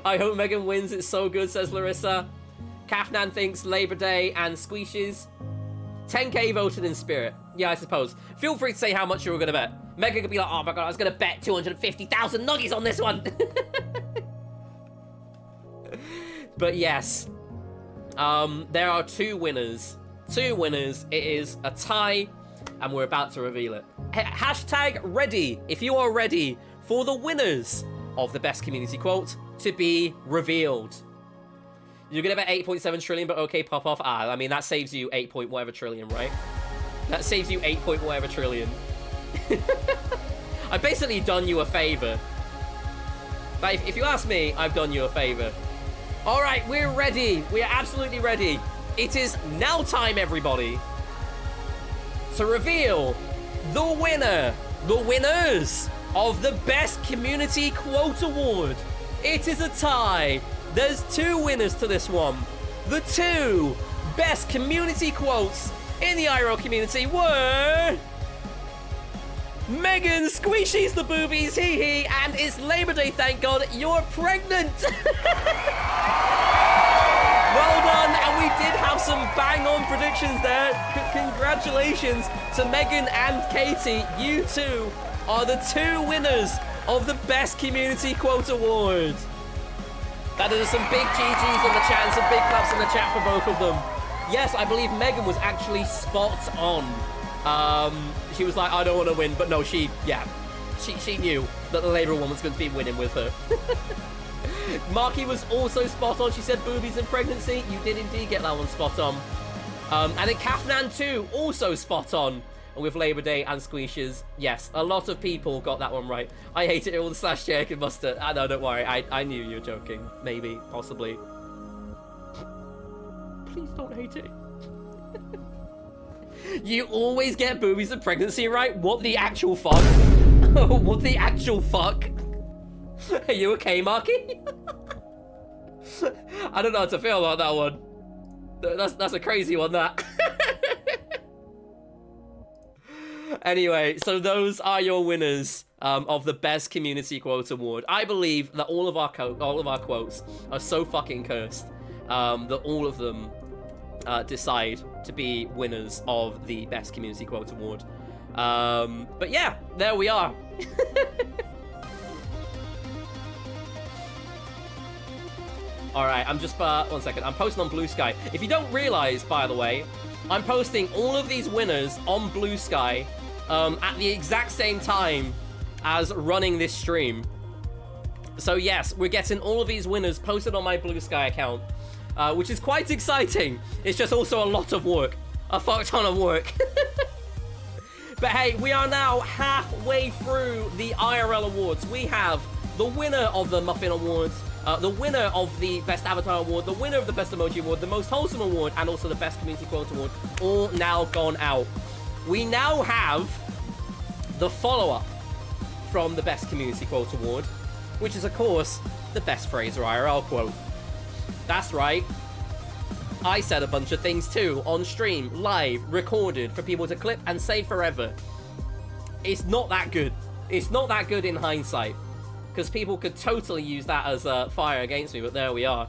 I hope Megan wins. It's so good, says Larissa. Kafnan thinks Labor Day and Squishes. 10k voted in spirit. Yeah, I suppose. Feel free to say how much you were going to bet. Megan could be like, oh my god, I was going to bet 250,000 nuggies on this one. But yes. There are 2 winners. 2 winners. It is a tie. And we're about to reveal it. Hashtag ready. If you are ready for the winners of the best community quote to be revealed. You're gonna bet 8.7 trillion, but okay, pop off. I mean, that saves you 8 point whatever trillion, right? That saves you 8 point whatever trillion. I've basically done you a favor. But if you ask me, I've done you a favor. All right, we're ready. We are absolutely ready. It is now time, everybody, to reveal the winner, the winners of the Best Community Quote Award. It is a tie. There's 2 winners to this one. The 2 best community quotes in the IRL community were Megan Squishies the boobies, hee hee, and it's Labor Day, thank God, you're pregnant. Well done, and we did have some bang-on predictions there. Congratulations to Megan and Katie. You 2 are the 2 winners of the Best Community Quote Award. That is some big GGs in the chat and some big claps in the chat for both of them. Yes, I believe Megan was actually spot on. She was like, I don't want to win, but no, she knew that the Labour one was going to be winning with her. Marky was also spot on. She said boobies and pregnancy. You did indeed get that one spot on. And then Kafnan too, also spot on with Labor Day and Squeeshes. Yes, a lot of people got that one right. I hated it all the slash chicken mustard. No, don't worry. I knew you were joking. Maybe, possibly. Please don't hate it. You always get boobies and pregnancy right? What the actual fuck? What the actual fuck? Are you okay, Marky? I don't know how to feel about that one. That's a crazy one, that. Anyway, so those are your winners of the Best Community Quote Award. I believe that all of our quotes are so fucking cursed that all of them decide to be winners of the Best Community Quote Award. But yeah, there we are. Alright, I'm just, 1 second, I'm posting on Blue Sky. If you don't realize, by the way, I'm posting all of these winners on Blue Sky at the exact same time as running this stream. So yes, we're getting all of these winners posted on my Blue Sky account, which is quite exciting. It's just also a lot of work. A fuck ton of work. But hey, we are now halfway through the IRL Awards. We have the winner of the Muffin Awards, the winner of the Best Avatar Award, the winner of the Best Emoji Award, the Most Wholesome Award, and also the Best Community Quote Award, all now gone out. We now have the follow-up from the Best Community Quote Award, which is, of course, the Best FraserIRL Quote. That's right. I said a bunch of things too, on stream, live, recorded, for people to clip and save forever. It's not that good. It's not that good in hindsight, because people could totally use that as fire against me, but there we are.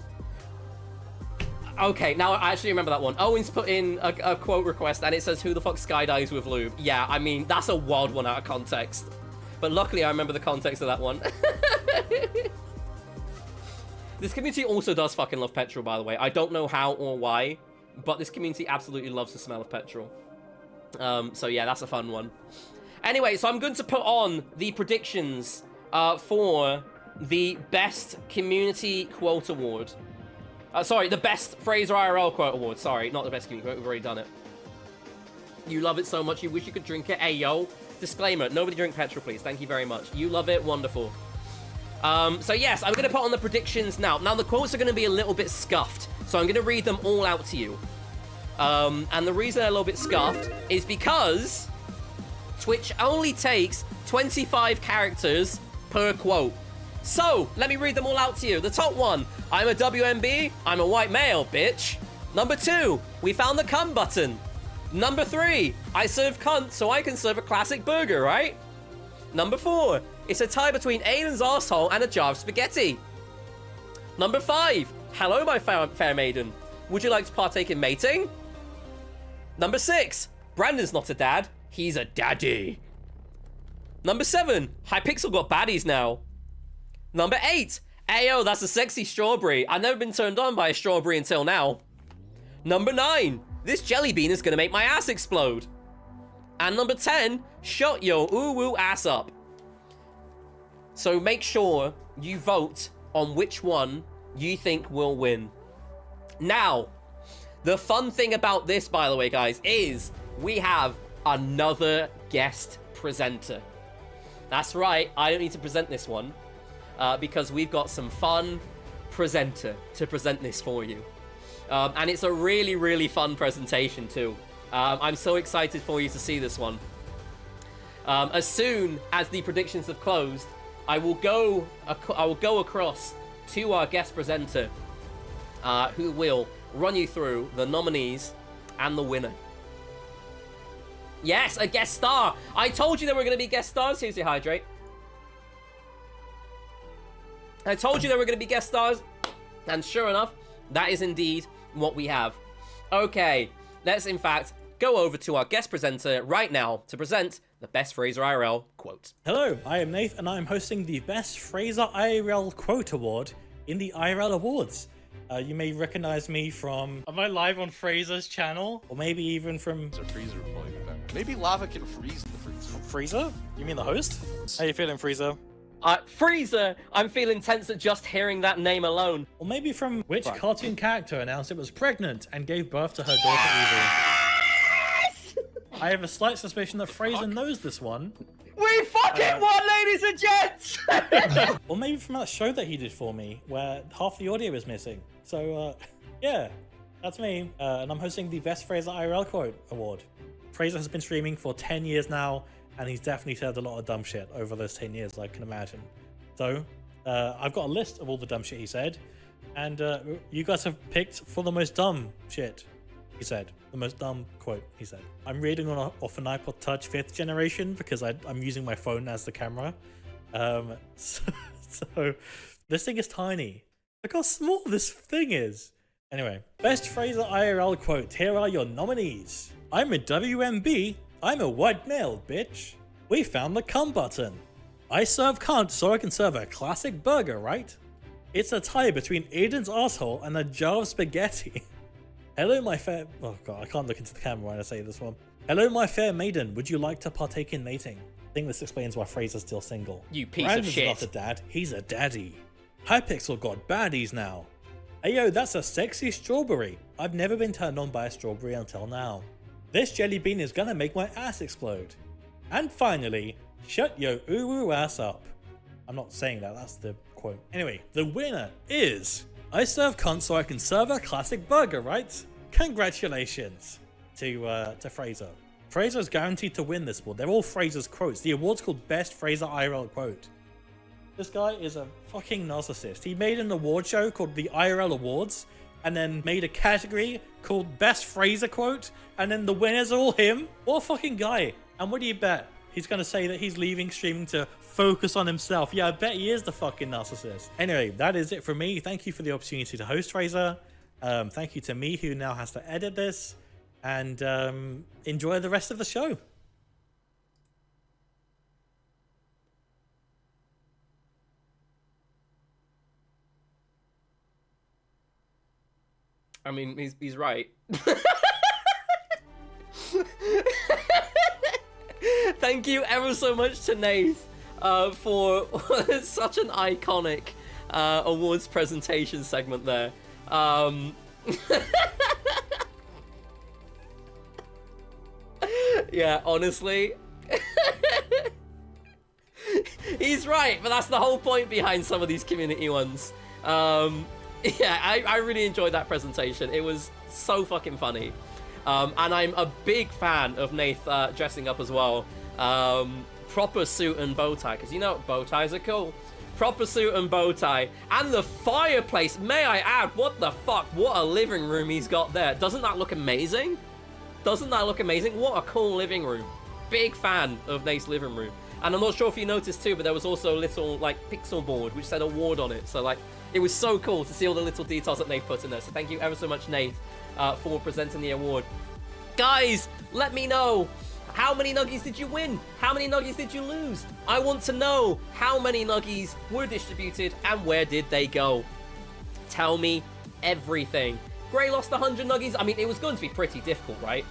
Okay, now I actually remember that one. Owen's put in a quote request, and it says, "Who the fuck skydives with lube?" Yeah, I mean, that's a wild one out of context. But luckily, I remember the context of that one. This community also does fucking love petrol, by the way. I don't know how or why, but this community absolutely loves the smell of petrol. So yeah, that's a fun one. Anyway, so I'm going to put on the predictions for the Best Community Quote Award. Sorry, the Best FraserIRL Quote Award. Sorry, not the Best Community Quote. We've already done it. You love it so much, you wish you could drink it. Hey, yo. Disclaimer, nobody drink petrol, please. Thank you very much. You love it. Wonderful. So yes, I'm going to put on the predictions now. Now, the quotes are going to be a little bit scuffed, so I'm going to read them all out to you. And the reason they're a little bit scuffed is because Twitch only takes 25 characters per quote. So, let me read them all out to you. The top one, I'm a WMB, I'm a white male, bitch. Number 2, we found the cum button. Number 3, I serve cunt so I can serve a classic burger, right? Number 4, it's a tie between Aiden's arsehole and a jar of spaghetti. Number 5, hello my fair maiden. Would you like to partake in mating? Number 6, Brandon's not a dad, he's a daddy. Number 7, Hypixel got baddies now. Number 8, ayo, that's a sexy strawberry. I've never been turned on by a strawberry until now. Number 9, this jelly bean is gonna make my ass explode. And number 10, shut your ooh-woo ass up. So make sure you vote on which one you think will win. Now, the fun thing about this, by the way, guys, is we have another guest presenter. That's right, I don't need to present this one because we've got some fun presenter to present this for you. And it's a really, really fun presentation too. I'm so excited for you to see this one. As soon as the predictions have closed, I will go across to our guest presenter, who will run you through the nominees and the winner. Yes, a guest star. I told you there were going to be guest stars. Seriously, hydrate. I told you there were going to be guest stars, and sure enough, that is indeed what we have. Okay, let's in fact go over to our guest presenter right now to present the Best FraserIRL Quote. Hello, I am Nath, and I am hosting the Best FraserIRL Quote Award in the IRL Awards. You may recognize me from... Am I live on Fraser's channel? Or maybe even from... There's a freezer playing with that. Maybe lava can freeze the freezer. Fraser? You mean the host? How you feeling, Fraser? Fraser, I'm feeling tense at just hearing that name alone. Or maybe from which cartoon character announced it was pregnant and gave birth to her daughter Evie? I have a slight suspicion that Fraser knows this one. We fucking won, ladies and gents! Or maybe from that show that he did for me, where half the audio is missing. So, yeah, that's me. And I'm hosting the Best FraserIRL Quote Award. Fraser has been streaming for 10 years now, and he's definitely said a lot of dumb shit over those 10 years, I can imagine. So, I've got a list of all the dumb shit he said, and you guys have picked for the most dumb shit he said. The most dumb quote he said. I'm reading off an iPod Touch 5th generation because I'm using my phone as the camera. So this thing is tiny. Look how small this thing is. Anyway, best Fraser IRL quote. Here are your nominees. I'm a WMB. I'm a white male, bitch. We found the cum button. I serve cunt so I can serve a classic burger, right? It's a tie between Aiden's asshole and a jar of spaghetti. Hello, my fair... Oh god, I can't look into the camera when I say this one. Hello, my fair maiden. Would you like to partake in mating? I think this explains why Fraser's still single. You piece Brandon's of shit. not a dad. He's a daddy. Hypixel got baddies now. Ayo, that's a sexy strawberry. I've never been turned on by a strawberry until now. This jelly bean is gonna make my ass explode. And finally, shut your uwu ass up. I'm not saying that, that's the quote. Anyway, the winner is... I serve cunt so I can serve a classic burger, right? Congratulations to Fraser. Fraser's guaranteed to win this award. They're all Fraser's quotes. The award's called Best Fraser IRL Quote. This guy is a fucking narcissist. He made an award show called the IRL Awards, and then made a category called Best Fraser Quote, and then the winners are all him. What a fucking guy. And what do you bet? He's gonna say that he's leaving streaming to focus on himself. Yeah, I bet he is the fucking narcissist. Anyway, that is it from me. Thank you for the opportunity to host Fraser. Thank you to me, who now has to edit this. And enjoy the rest of the show. I mean, he's right. Thank you ever so much to Nath for such an iconic awards presentation segment there. Yeah, honestly. He's right, but that's the whole point behind some of these community ones. Yeah, I really enjoyed that presentation. It was so fucking funny. And I'm a big fan of Nath dressing up as well. Proper suit and bow tie, because you know bow ties are cool. Proper suit and bow tie. And the fireplace, may I add, what the fuck? What a living room he's got there. Doesn't that look amazing? Doesn't that look amazing? What a cool living room. Big fan of Nate's living room. And I'm not sure if you noticed too, but there was also a little like pixel board which said award on it. So like, it was so cool to see all the little details that Nate put in there. So thank you ever so much, Nate, for presenting the award. Guys, let me know. How many nuggies did you win? How many nuggies did you lose? I want to know how many nuggies were distributed and where did they go? Tell me everything. Gray lost 100 nuggies. I mean, it was going to be pretty difficult, right?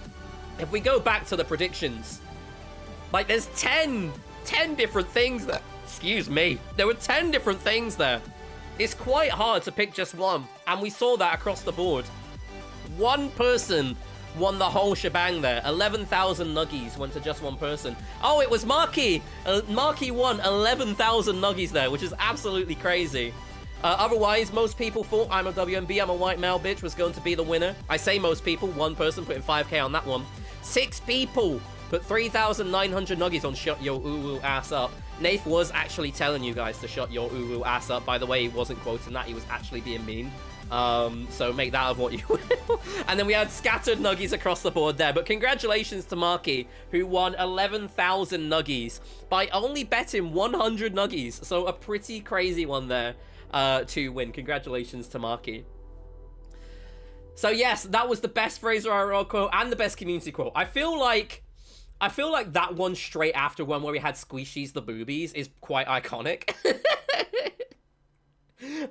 If we go back to the predictions, like there's 10 different things there. Excuse me. There were 10 different things there. It's quite hard to pick just one. And we saw that across the board. One person won the whole shebang there. 11,000 nuggies went to just one person. Oh, it was Marky. Marky won 11,000 nuggies there, which is absolutely crazy. Otherwise, most people thought I'm a WMB, I'm a white male bitch was going to be the winner. I say most people, one person putting 5k on that one. 6 people put 3,900 nuggies on shut your uwu ass up. Nath was actually telling you guys to shut your uwu ass up. By the way, he wasn't quoting that, he was actually being mean. So make that of what you will. And then we had scattered nuggies across the board there. But congratulations to Marky, who won 11,000 nuggies by only betting 100 nuggies. So a pretty crazy one there to win. Congratulations to Marky. So yes, that was the best FraserIRL quote and the best community quote. I feel like that one straight after one where we had Squishies the boobies is quite iconic.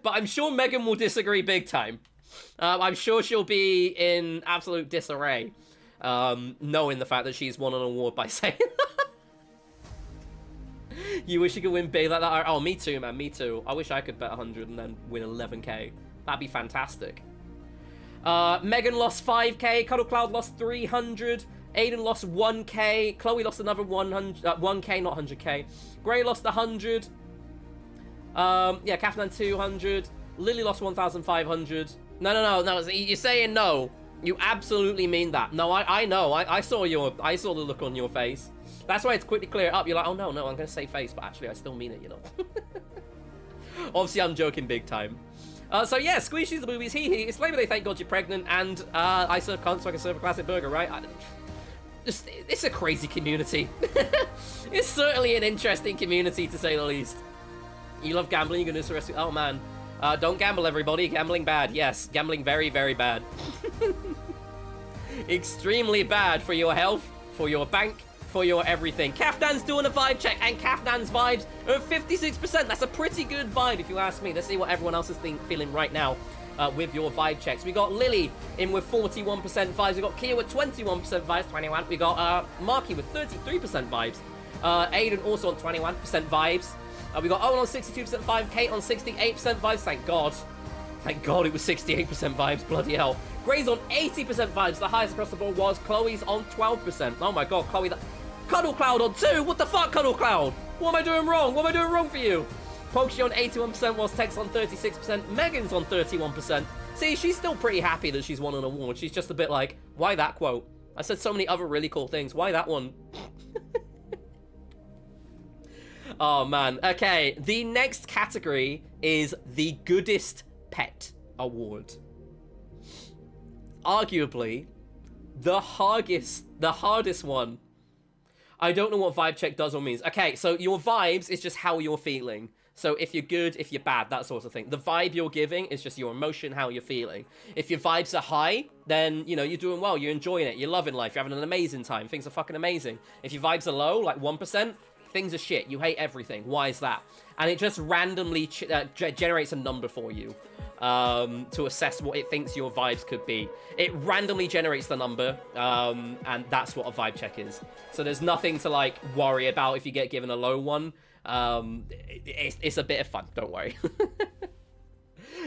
But I'm sure Megan will disagree big time. I'm sure she'll be in absolute disarray, knowing the fact that she's won an award by saying that. You wish you could win big like that? Oh, me too, man, me too. I wish I could bet 100 and then win 11k. That'd be fantastic. Megan lost 5k, Cuddlecloud lost 300, Aiden lost 1k, Chloe lost another 1k, not 100k. Gray lost 100. Yeah, Kathman 200. Lily lost 1,500. No. You're saying no. You absolutely mean that. No, I know. I saw the look on your face. That's why it's quickly clear it up. You're like, oh no, I'm gonna say face, but actually I still mean it, you know. Obviously, I'm joking big time. So yeah, Squishies the boobies, hee hee. It's Labor Day, thank God you're pregnant, and I serve cunt so I can serve a classic burger, right? It's a crazy community. It's certainly an interesting community, to say the least. You love gambling, you're gonna arrest me. Oh man, Don't gamble, everybody. Gambling bad. Yes, gambling very, very bad. Extremely bad for your health, for your bank, for your everything. Kaftan's doing a vibe check, and Kaftan's vibes are 56%. That's a pretty good vibe, if you ask me. Let's see what everyone else is feeling right now with your vibe checks. We got Lily in with 41% vibes. We got Kia with 21% vibes, 21. We got Marky with 33% vibes. Aiden also on 21% vibes. We got Owen on 62% vibes, Kate on 68% vibes. Thank God. Thank God it was 68% vibes. Bloody hell. Gray's on 80% vibes. The highest across the board was Chloe's on 12%. Oh my God, Chloe. Cuddle Cloud on 2. What the fuck, Cuddle Cloud? What am I doing wrong? What am I doing wrong for you? Pokshi on 81%, whilst Tex on 36%. Megan's on 31%. See, she's still pretty happy that she's won an award. She's just a bit like, why that quote? I said so many other really cool things. Why that one? Oh, man. Okay, the next category is the Goodest Pet Award. Arguably, the hardest one. I don't know what vibe check does or means. Okay, so your vibes is just how you're feeling. So if you're good, if you're bad, that sort of thing. The vibe you're giving is just your emotion, how you're feeling. If your vibes are high, then, you know, you're doing well, you're enjoying it, you're loving life, you're having an amazing time, things are fucking amazing. If your vibes are low, like 1%, things are shit, you hate everything. Why is that? And it just randomly generates a number for you to assess what it thinks your vibes could be. It randomly generates the number, and that's what a vibe check is. So there's nothing to, like, worry about if you get given a low one. It's a bit of fun, don't worry.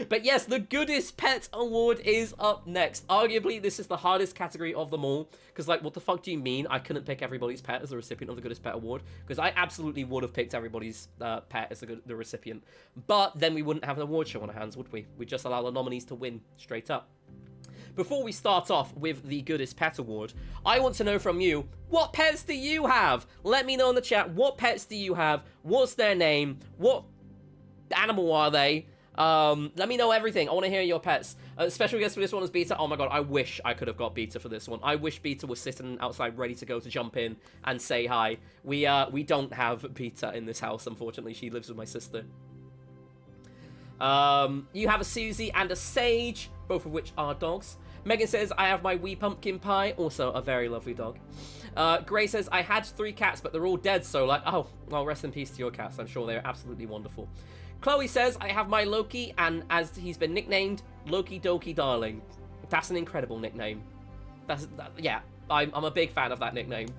But yes, the Goodest Pet Award is up next. Arguably, this is the hardest category of them all. Because, like, what the fuck do you mean I couldn't pick everybody's pet as the recipient of the Goodest Pet Award? Because I absolutely would have picked everybody's pet as the recipient. But then we wouldn't have an award show on our hands, would we? We'd just allow the nominees to win straight up. Before we start off with the Goodest Pet Award, I want to know from you, what pets do you have? Let me know in the chat, what pets do you have? What's their name? What animal are they? Let me know everything. I want to hear your pets. Special guest for this one is Beta. Oh my God, I wish I could have got Beta for this one. I wish Beta was sitting outside ready to go to jump in and say hi. We don't have Beta in this house, unfortunately. She lives with my sister. You have a Susie and a Sage, both of which are dogs. Megan says, I have my wee pumpkin pie, also a very lovely dog. Gray says, I had 3 cats, but they're all dead, so like, oh, well, rest in peace to your cats. I'm sure they're absolutely wonderful. Chloe says, I have my Loki, and as he's been nicknamed, Loki Doki Darling. That's an incredible nickname. Yeah, I'm a big fan of that nickname.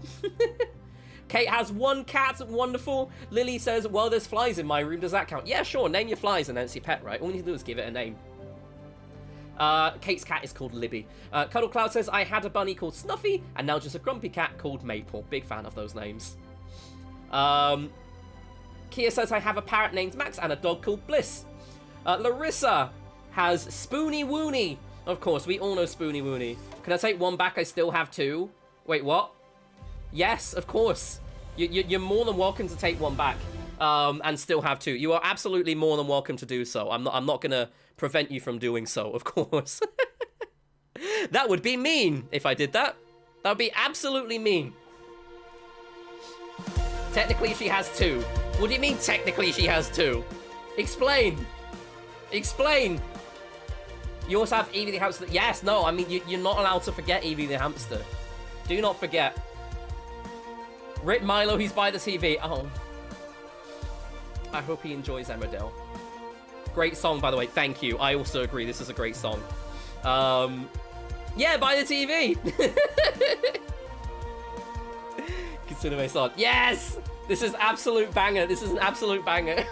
Kate has 1 cat, wonderful. Lily says, well, there's flies in my room, does that count? Yeah, sure, name your flies and then it's your pet, right? All you need to do is give it a name. Kate's cat is called Libby. Cuddle Cloud says, I had a bunny called Snuffy, and now just a grumpy cat called Maple. Big fan of those names. Kia says, I have a parrot named Max and a dog called Bliss. Larissa has Spoony Woony. Of course, we all know Spoony Woony. Can I take 1 back? I still have 2. Wait, what? Yes, of course. You're more than welcome to take 1 back and still have 2. You are absolutely more than welcome to do so. I'm not going to prevent you from doing so, of course. That would be mean if I did that. That would be absolutely mean. Technically, she has 2. What do you mean, technically, she has 2? Explain. Explain. You also have Evie the hamster. Yes, no, I mean, you're not allowed to forget Evie the hamster. Do not forget. Rip Milo, he's by the TV. Oh. I hope he enjoys Emmerdale. Great song, by the way. Thank you. I also agree. This is a great song. Yeah, by the TV. Consider on. Yes! This is absolute banger. This is an absolute banger.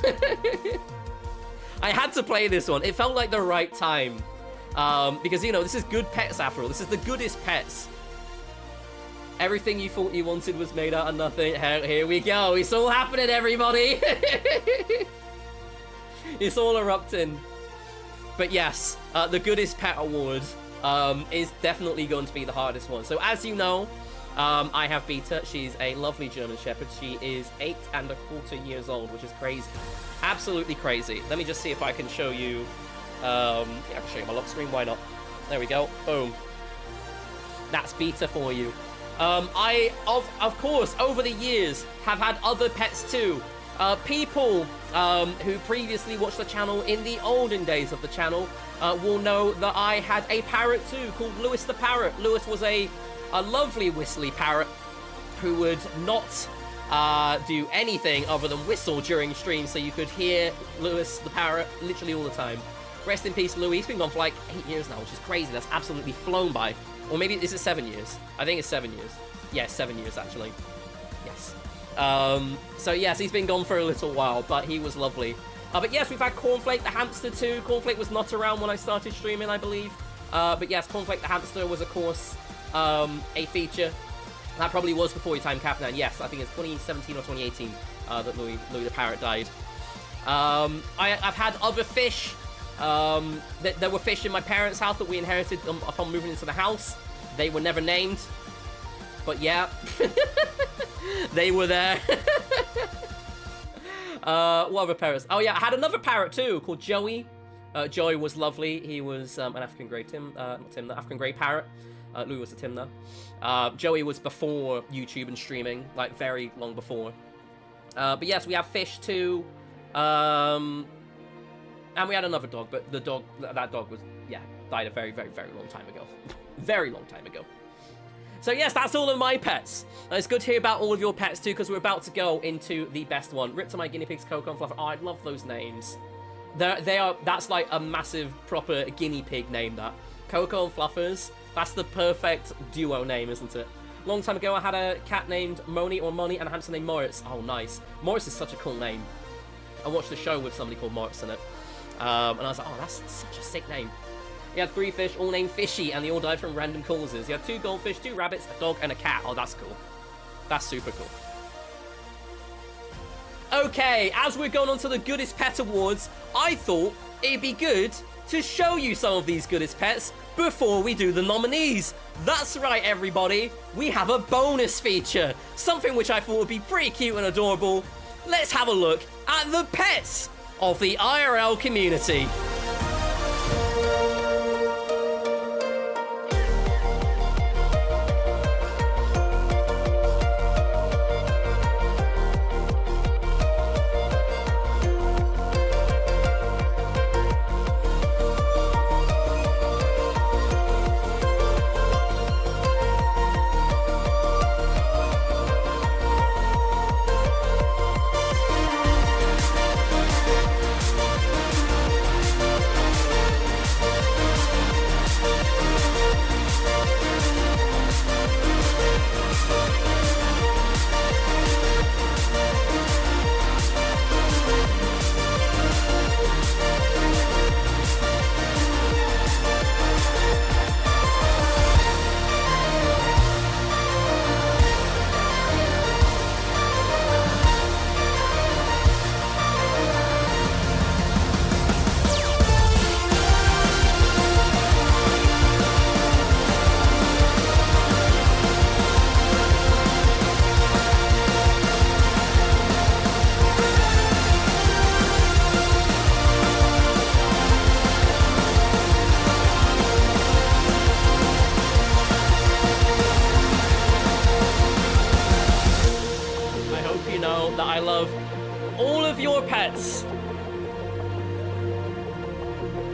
I had to play this one. It felt like the right time. Because, you know, this is good pets after all. This is the Goodest Pets. Everything you thought you wanted was made out of nothing. Here we go. It's all happening, everybody. It's all erupting. But yes, the Goodest Pet Award is definitely going to be the hardest one. So as you know, I have Beta. She's a lovely German Shepherd. She is 8 1/4 years old, which is crazy. Absolutely crazy. Let me just see if I can show you. Yeah, I can show you my lock screen. Why not? There we go. Boom. That's Beta for you. I, of course, over the years, have had other pets too. People who previously watched the channel in the olden days of the channel will know that I had a parrot too called Lewis the Parrot. Lewis was a lovely whistly parrot who would not do anything other than whistle during streams, so you could hear Lewis the Parrot literally all the time. Rest in peace, Louis. He's been gone for like 8 years now, which is crazy. That's absolutely flown by. Or maybe, is it 7 years? I think it's 7 years. Yeah, 7 years, actually. Yes. So yes, he's been gone for a little while, but he was lovely. But yes, we've had Cornflake the hamster too. Cornflake was not around when I started streaming, I believe. But yes, Cornflake the hamster was, of course, a feature. That probably was before your time, Captain. Yes, I think it's 2017 or 2018 that Louis the Parrot died. I've had other fish. There were fish in my parents' house that we inherited upon moving into the house. They were never named. But yeah, they were there. What other parrots? Oh yeah, I had another parrot too called Joey. Joey was lovely. He was an African grey the African grey parrot. Louis was a Timner. Joey was before YouTube and streaming, like very long before. But yes, we have fish too. And we had another dog, but that dog was, yeah, died a very, very, very long time ago. Very long time ago. So yes, that's all of my pets. It's good to hear about all of your pets too, because we're about to go into the best one. Rip to my guinea pigs, Coco and Fluffer. Oh, I love those names. That's like a massive, proper guinea pig name, that. Coco and Fluffers. That's the perfect duo name, isn't it? Long time ago, I had a cat named Moni or Money and a hamster named Moritz. Oh, nice. Moritz is such a cool name. I watched a show with somebody called Moritz in it. And I was like, oh, that's such a sick name. He had 3 fish, all named Fishy, and they all died from random causes. He had 2 goldfish, 2 rabbits, a dog, and a cat. Oh, that's cool. That's super cool. Okay, as we're going on to the Goodest Pet Awards, I thought it'd be good to show you some of these Goodest Pets before we do the nominees. That's right, everybody. We have a bonus feature, something which I thought would be pretty cute and adorable. Let's have a look at the pets of the IRL community.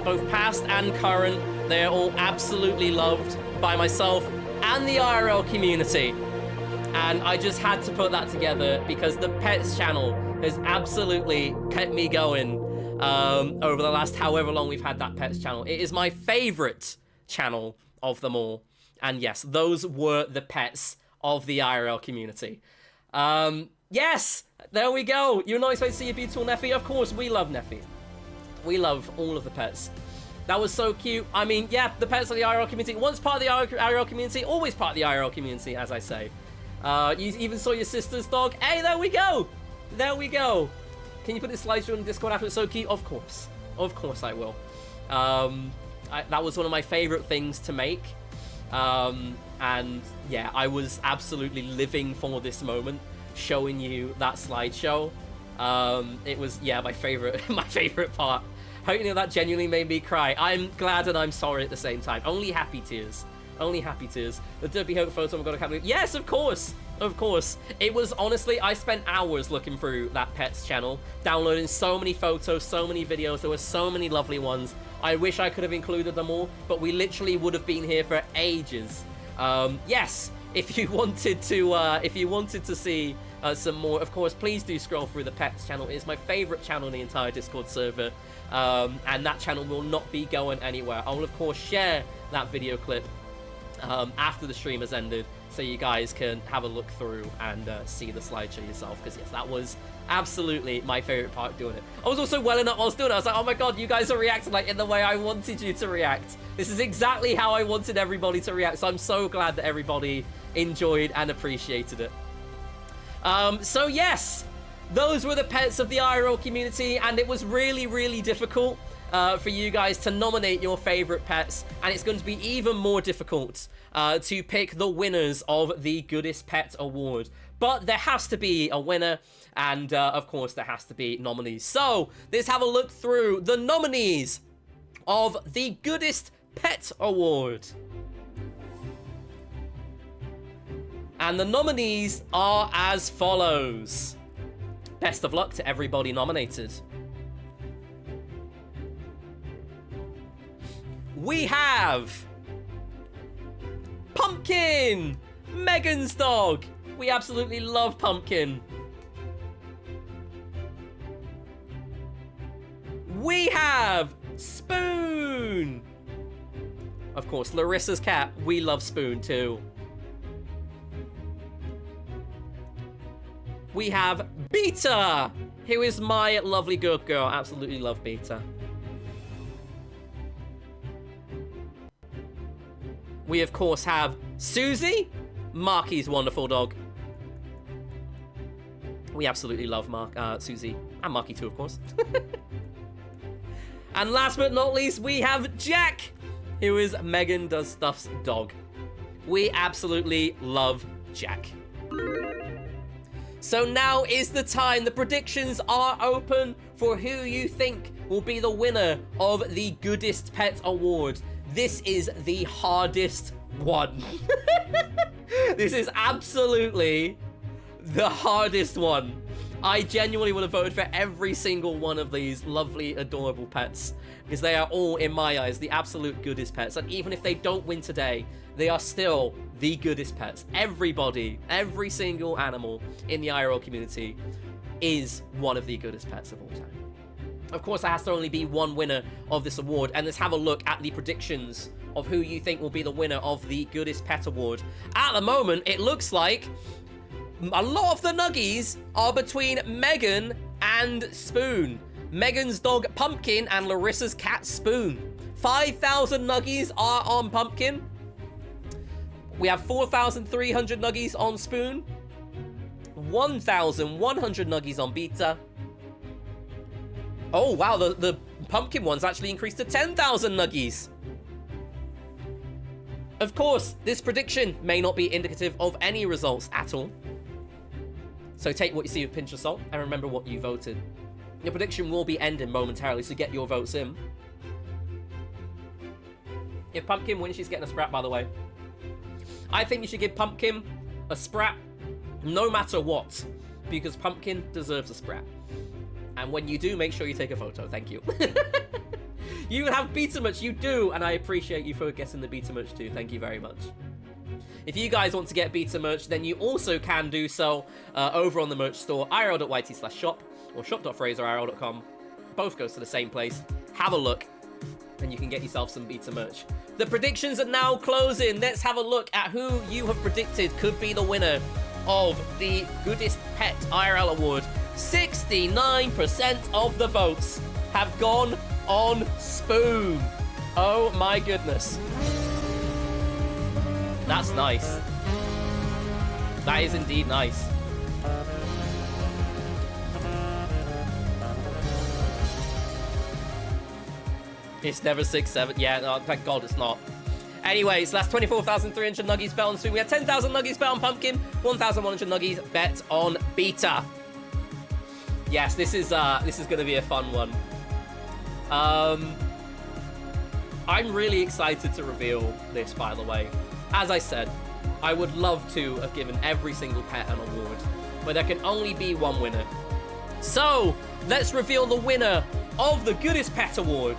Both past and current, they're all absolutely loved by myself and the IRL community. And I just had to put that together because the Pets channel has absolutely kept me going over the last however long we've had that Pets channel. It is my favorite channel of them all. And yes, those were the pets of the IRL community. Yes, there we go. You're not expected to see a beautiful Neffy? Of course, we love Neffy. We love all of the pets. That was so cute. I mean, yeah, the pets of the IRL community. Once part of the IRL community, always part of the IRL community, as I say. You even saw your sister's dog. Hey, there we go. There we go. Can you put this slideshow on Discord after it's so cute? Of course. Of course I will. That was one of my favorite things to make. And yeah, I was absolutely living for this moment, showing you that slideshow. It was, yeah, my favorite part. Hope you know that genuinely made me cry. I'm glad and I'm sorry at the same time. Only happy tears. Only happy tears. The Derpy Hope photo, I've got a camera. Yes, of course. Of course. It was, honestly, I spent hours looking through that pet's channel, downloading so many photos, so many videos. There were so many lovely ones. I wish I could have included them all, but we literally would have been here for ages. Yes, if you wanted to see some more, of course, please do scroll through the pets channel. It is my favorite channel in the entire Discord server, and that channel will not be going anywhere. I will, of course, share that video clip after the stream has ended, so you guys can have a look through and see the slideshow yourself, because yes, that was absolutely my favorite part doing it. I was also welling up while I was doing it. I was like, oh my god, you guys are reacting like in the way I wanted you to react. This is exactly how I wanted everybody to react, so I'm so glad that everybody enjoyed and appreciated it. So yes, those were the pets of the IRL community, and it was really, really difficult for you guys to nominate your favorite pets, and it's going to be even more difficult to pick the winners of the Goodest Pet Award. But there has to be a winner, and of course there has to be nominees. So let's have a look through the nominees of the Goodest Pet Award. And the nominees are as follows. Best of luck to everybody nominated. We have Pumpkin, Megan's dog. We absolutely love Pumpkin. We have Spoon. Of course, Larissa's cat. We love Spoon too. We have Beta, who is my lovely good girl. Absolutely love Beta. We, of course, have Susie, Marky's wonderful dog. We absolutely love Susie, and Marky too, of course. And last but not least, we have Jack, who is Megan Does Stuff's dog. We absolutely love Jack. So now is the time. The predictions are open for who you think will be the winner of the Goodest Pet Award. This is the hardest one. This is absolutely the hardest one. I genuinely would have voted for every single one of these lovely, adorable pets, because they are all, in my eyes, the absolute goodest pets. And even if they don't win today, they are still the goodest pets. Everybody, every single animal in the IRL community is one of the goodest pets of all time. Of course, there has to only be one winner of this award, and let's have a look at the predictions of who you think will be the winner of the Goodest Pet Award. At the moment, it looks like a lot of the nuggies are between Megan and Spoon. Megan's dog Pumpkin and Larissa's cat Spoon. 5,000 nuggies are on Pumpkin. We have 4,300 nuggies on Spoon. 1,100 nuggies on Beta. Oh wow, the Pumpkin one's actually increased to 10,000 nuggies. Of course, this prediction may not be indicative of any results at all. So take what you see with a pinch of salt and remember what you voted. Your prediction will be ending momentarily, so get your votes in. If Pumpkin wins, she's getting a sprat, by the way. I think you should give Pumpkin a sprat no matter what, because Pumpkin deserves a sprat. And when you do, make sure you take a photo. Thank you. You have Beta merch, you do, and I appreciate you for getting the Beta merch too. Thank you very much. If you guys want to get Beta merch, then you also can do so over on the merch store, irl.yt/shop or shop.FraserIRL.com. Both goes to the same place. Have a look, and you can get yourself some Beta merch. The predictions are now closing. Let's have a look at who you have predicted could be the winner of the Goodest Pet IRL Award. 69% of the votes have gone on Spoon. Oh my goodness. That's nice. That is indeed nice. It's never 6, 7. Yeah, no, thank God it's not. Anyways, that's 24,300 nuggies bet on Spoon. We had 10,000 nuggies bet on Pumpkin, 1,100 nuggies bet on Beta. Yes, this is going to be a fun one. I'm really excited to reveal this, by the way. As I said, I would love to have given every single pet an award, but there can only be one winner. So, let's reveal the winner of the Goodest Pet Award.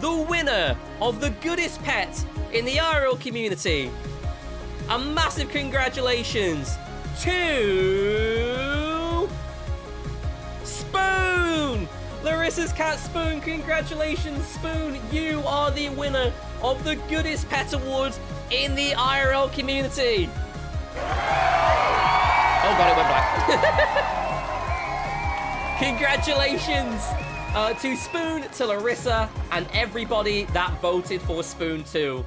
The winner of the Goodest Pet in the IRL community. A massive congratulations to Spoon! Larissa's cat Spoon, congratulations Spoon, you are the winner of the Goodest Pet Award in the IRL community. Oh god, it went black. Congratulations to Spoon, to Larissa, and everybody that voted for Spoon too.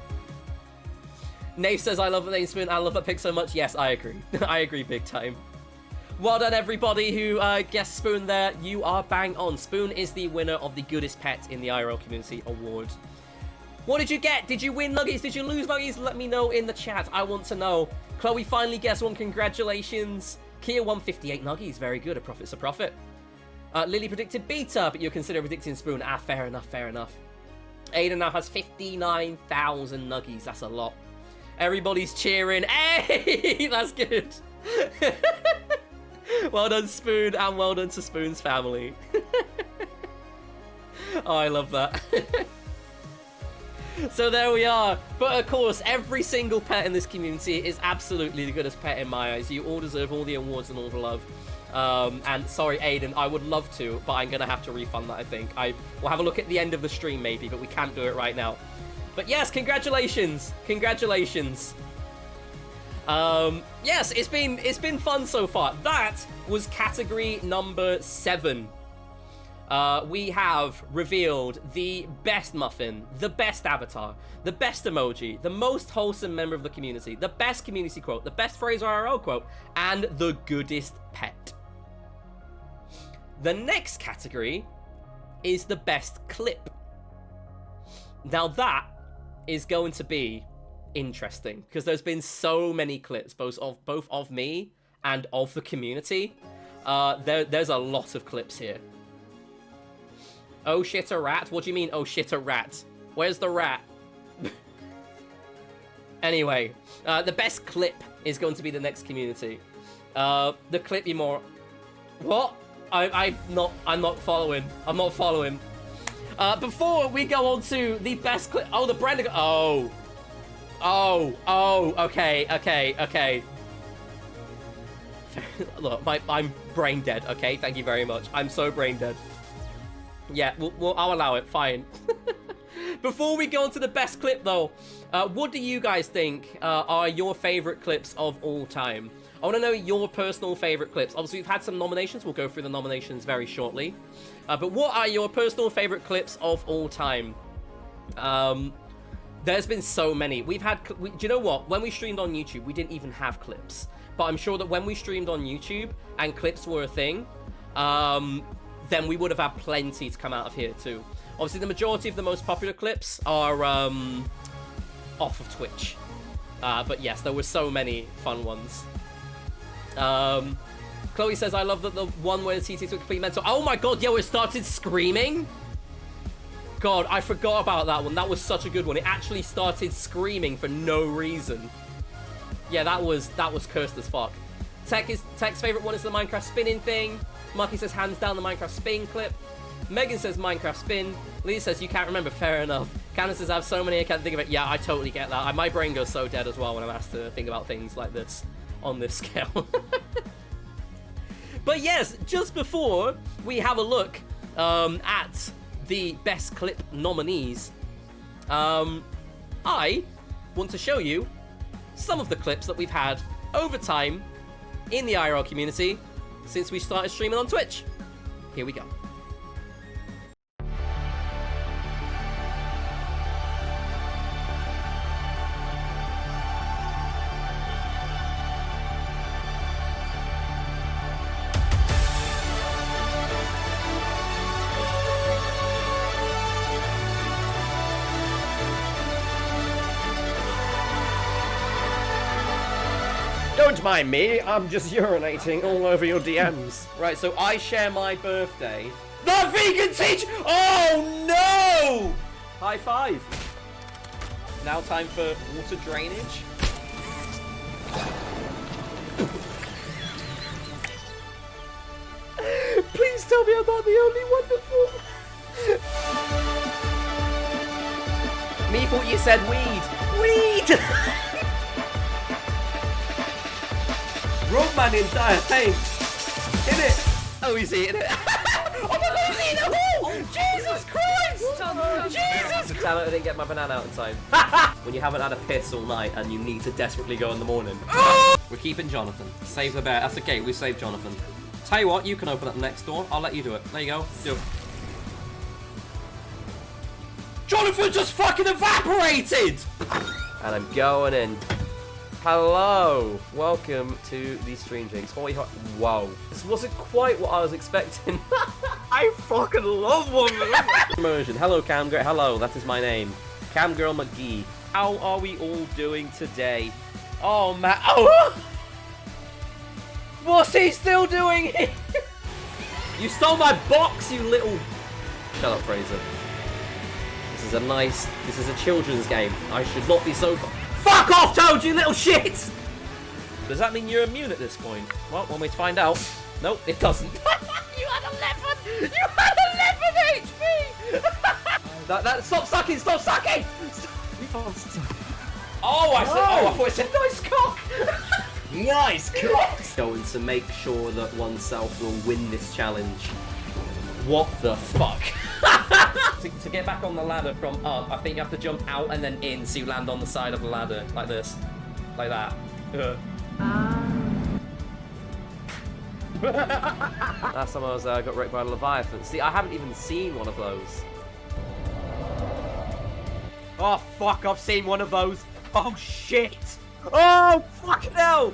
Nave says, I love the name Spoon, I love that pick so much. Yes, I agree. I agree big time. Well done, everybody who guessed Spoon there. You are bang on. Spoon is the winner of the Goodest Pet in the IRL Community Award. What did you get? Did you win nuggies? Did you lose nuggies? Let me know in the chat. I want to know. Chloe finally guessed one. Congratulations. Kia won 58 nuggies. Very good. A profit's a profit. Lily predicted beta, but you're considering predicting Spoon. Ah, fair enough, fair enough. Aiden now has 59,000 nuggies. That's a lot. Everybody's cheering. Hey, that's good. Well done, Spoon, and well done to Spoon's family. Oh, I love that. So there we are. But of course, every single pet in this community is absolutely the Goodest Pet in my eyes. You all deserve all the awards and all the love. And sorry, Aiden, I would love to, but I'm going to have to refund that, I think. We'll have a look at the end of the stream, maybe, but we can't do it right now. But yes, congratulations. Congratulations. Yes, it's been fun so far. That was category number 7. We have revealed the best Muffin, the best avatar, the best emoji, the most wholesome member of the community, the best community quote, the best FraserIRL quote, and the Goodest Pet. The next category is the best clip. Now that is going to be interesting because there's been so many clips, both of me and of the community. There's a lot of clips here. Oh shit, a rat? What do you mean, oh shit, a rat? Where's the rat? Anyway, the best clip is going to be the next community. The clip you more... What? I'm not following. I'm not following. Before we go on to the best clip... Oh, the brand... Oh, okay. Look, I'm brain dead, okay? Thank you very much. I'm so brain dead. Yeah, I'll allow it, fine. Before we go on to the best clip, though, what do you guys think are your favorite clips of all time? I want to know your personal favorite clips. Obviously, we've had some nominations. We'll go through the nominations very shortly. But what are your personal favorite clips of all time? There's been so many. Do you know what? When we streamed on YouTube, we didn't even have clips. But I'm sure that when we streamed on YouTube and clips were a thing, then we would have had plenty to come out of here too. Obviously, the majority of the most popular clips are off of Twitch. But yes, there were so many fun ones. Chloe says, I love that the one where the TT took complete mental. Oh my god, yo, it started screaming? God, I forgot about that one. That was such a good one. It actually started screaming for no reason. Yeah, that was cursed as fuck. Tech's favorite one is the Minecraft spinning thing. Marky says, hands down, the Minecraft spin clip. Megan says, Minecraft spin. Lee says, you can't remember. Fair enough. Candace says, I have so many, I can't think of it. Yeah, I totally get that. My brain goes so dead as well when I'm asked to think about things like this on this scale. But yes, just before we have a look at the best clip nominees, I want to show you some of the clips that we've had over time in the IRL community since we started streaming on Twitch. Here we go. Don't mind me, I'm just urinating all over your DMs. Right, so I share my birthday. The vegan teach! Oh no! High five. Now time for water drainage. Please tell me I'm not the only one before. Me thought you said weed. Weed! Roadman in dire pain. Hit it. Oh, he's eating it. Oh my god, he's eating the whole! Jesus Christ! Jesus Christ! Damn it, I didn't get my banana out in time. When you haven't had a piss all night and you need to desperately go in the morning. We're keeping Jonathan. Save the bear. That's okay, we saved Jonathan. Tell you what, you can open up the next door. I'll let you do it. There you go. Do it. Jonathan just fucking evaporated! And I'm going in. Hello. Welcome to the Stream Jinx. Whoa. This wasn't quite what I was expecting. I fucking love one. Immersion. Hello, Camgirl. Hello, that is my name. Camgirl McGee. How are we all doing today? Oh, man. Oh! What's he still doing here? You stole my box, you little... Shut up, Fraser. This is a children's game. I should not be so... Fuck off, Toad, you little shit! Does that mean you're immune at this point? Well, one way to find out. Nope, it doesn't. You had 11! You had 11 HP! Stop sucking! Stop sucking! Oh, I thought it said nice cock! Nice cock! Going to make sure that oneself will win this challenge. What the fuck? to get back on the ladder from up, I think you have to jump out and then in so you land on the side of the ladder. Like this. Like that. Last time I was got wrecked by a Leviathan. See, I haven't even seen one of those. Oh fuck, I've seen one of those. Oh shit! Oh fuck no!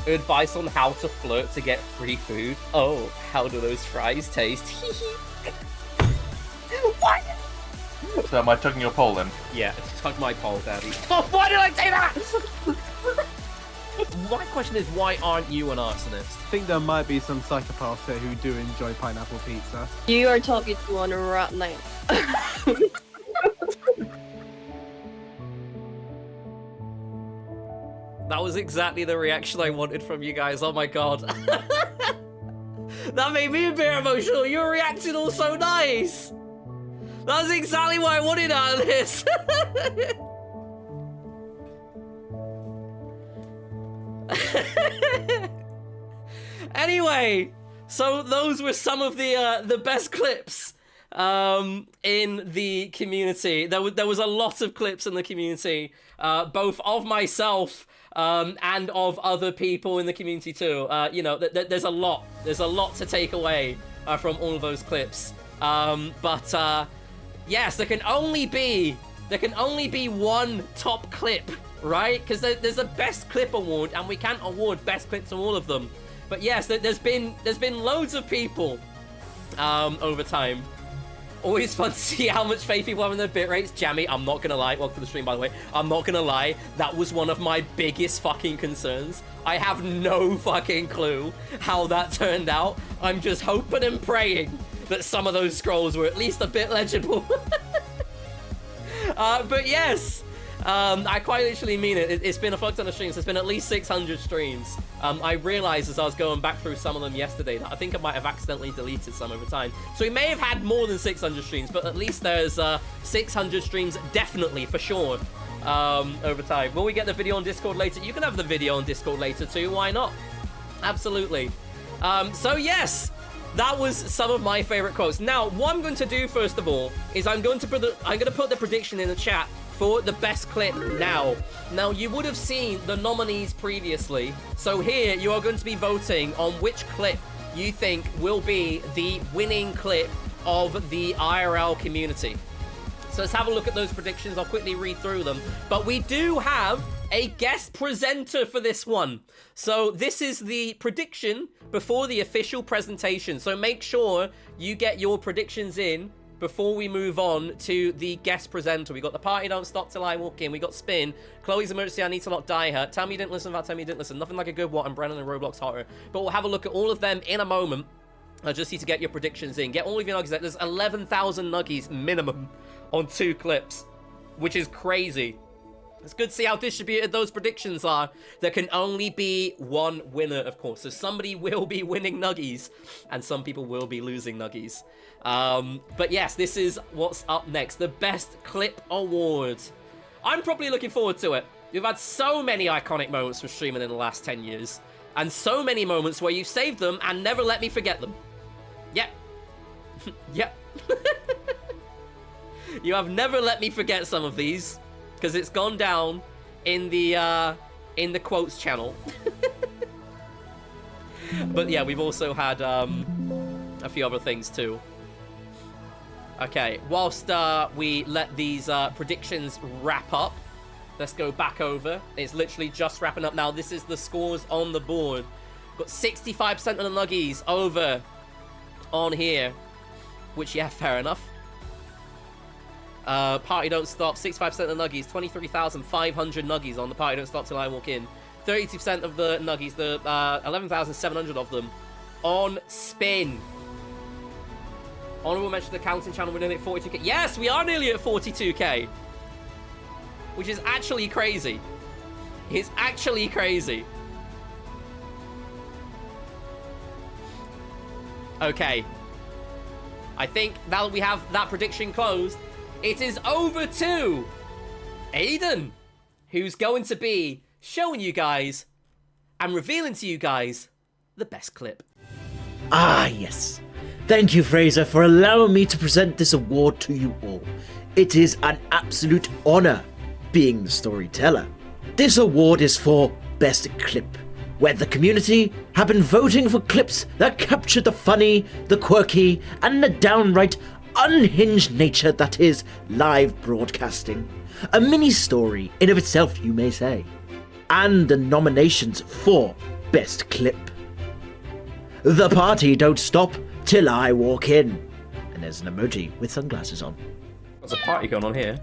Advice on how to flirt to get free food. Oh, how do those fries taste? What? So am I tugging your pole then? Yeah, tug my pole, Daddy. Oh, why did I say that? My question is, why aren't you an arsonist? I think there might be some psychopaths here who do enjoy pineapple pizza. You are talking to one right now. That was exactly the reaction I wanted from you guys. Oh my god. That made me a bit emotional. Your reaction all so nice. That was exactly what I wanted out of this. Anyway, so those were some of the best clips in the community. There was a lot of clips in the community, both of myself and of other people in the community too. You know, there's a lot to take away from all of those clips. But yes, there can only be one top clip, right? Because there's a best clip award, and we can't award best clips on all of them. But yes, there's been loads of people over time. Always fun to see how much faith people have in their bit rates. Jammy, I'm not gonna lie. Welcome to the stream, by the way. I'm not gonna lie. That was one of my biggest fucking concerns. I have no fucking clue how that turned out. I'm just hoping and praying that some of those scrolls were at least a bit legible. But yes, I quite literally mean it. It's been a fuck ton of streams. It's been at least 600 streams. I realized as I was going back through some of them yesterday that I think I might have accidentally deleted some over time. So we may have had more than 600 streams, but at least there's 600 streams definitely, for sure, over time. Will we get the video on Discord later? You can have the video on Discord later too. Why not? Absolutely. So yes, that was some of my favorite quotes. Now, what I'm going to do first of all is I'm going to put the prediction in the chat for the best clip now. Now, you would have seen the nominees previously, so here you are going to be voting on which clip you think will be the winning clip of the IRL community. So let's have a look at those predictions. I'll quickly read through them. But we do have a guest presenter for this one. So this is the prediction before the official presentation. So make sure you get your predictions in before we move on to the guest presenter. We got the party don't stop till I walk in. We got Spin, Chloe's emergency I need to not die her. Tell me you didn't listen, tell me you didn't listen. Nothing like a good what, and Brennan and Roblox Horror. But we'll have a look at all of them in a moment. I just need to get your predictions in. Get all of your nuggies out. There's 11,000 nuggies minimum on 2 clips, which is crazy. It's good to see how distributed those predictions are. There can only be one winner, of course. So somebody will be winning nuggies, and some people will be losing nuggies. But yes, this is what's up next. The Best Clip Awards. I'm probably looking forward to it. We've had so many iconic moments from streaming in the last 10 years. And so many moments where you've saved them and never let me forget them. Yep. Yep. You have never let me forget some of these, because it's gone down in the quotes channel. But yeah, we've also had a few other things too. Okay, whilst we let these predictions wrap up, let's go back over. It's literally just wrapping up now. This is the scores on the board. Got 65% of the nuggies over on here, which, yeah, fair enough. Party Don't Stop, 65% of the nuggies, 23,500 nuggies on the Party Don't Stop Till I Walk In. 32% of the nuggies, the 11,700 of them, on Spin. Honorable mention to the counting channel, we're nearly at 42k. Yes, we are nearly at 42k. Which is actually crazy. It's actually crazy. Okay. I think now that we have that prediction closed, it is over to Aiden, who's going to be showing you guys and revealing to you guys the best clip. Ah, yes. Thank you, Fraser, for allowing me to present this award to you all. It is an absolute honor being the storyteller. This award is for Best Clip, where the community have been voting for clips that capture the funny, the quirky, and the downright unhinged nature that is live broadcasting. A mini story in of itself, you may say. And the nominations for Best Clip: The Party Don't Stop Till I Walk In. And there's an emoji with sunglasses on. There's a party going on here.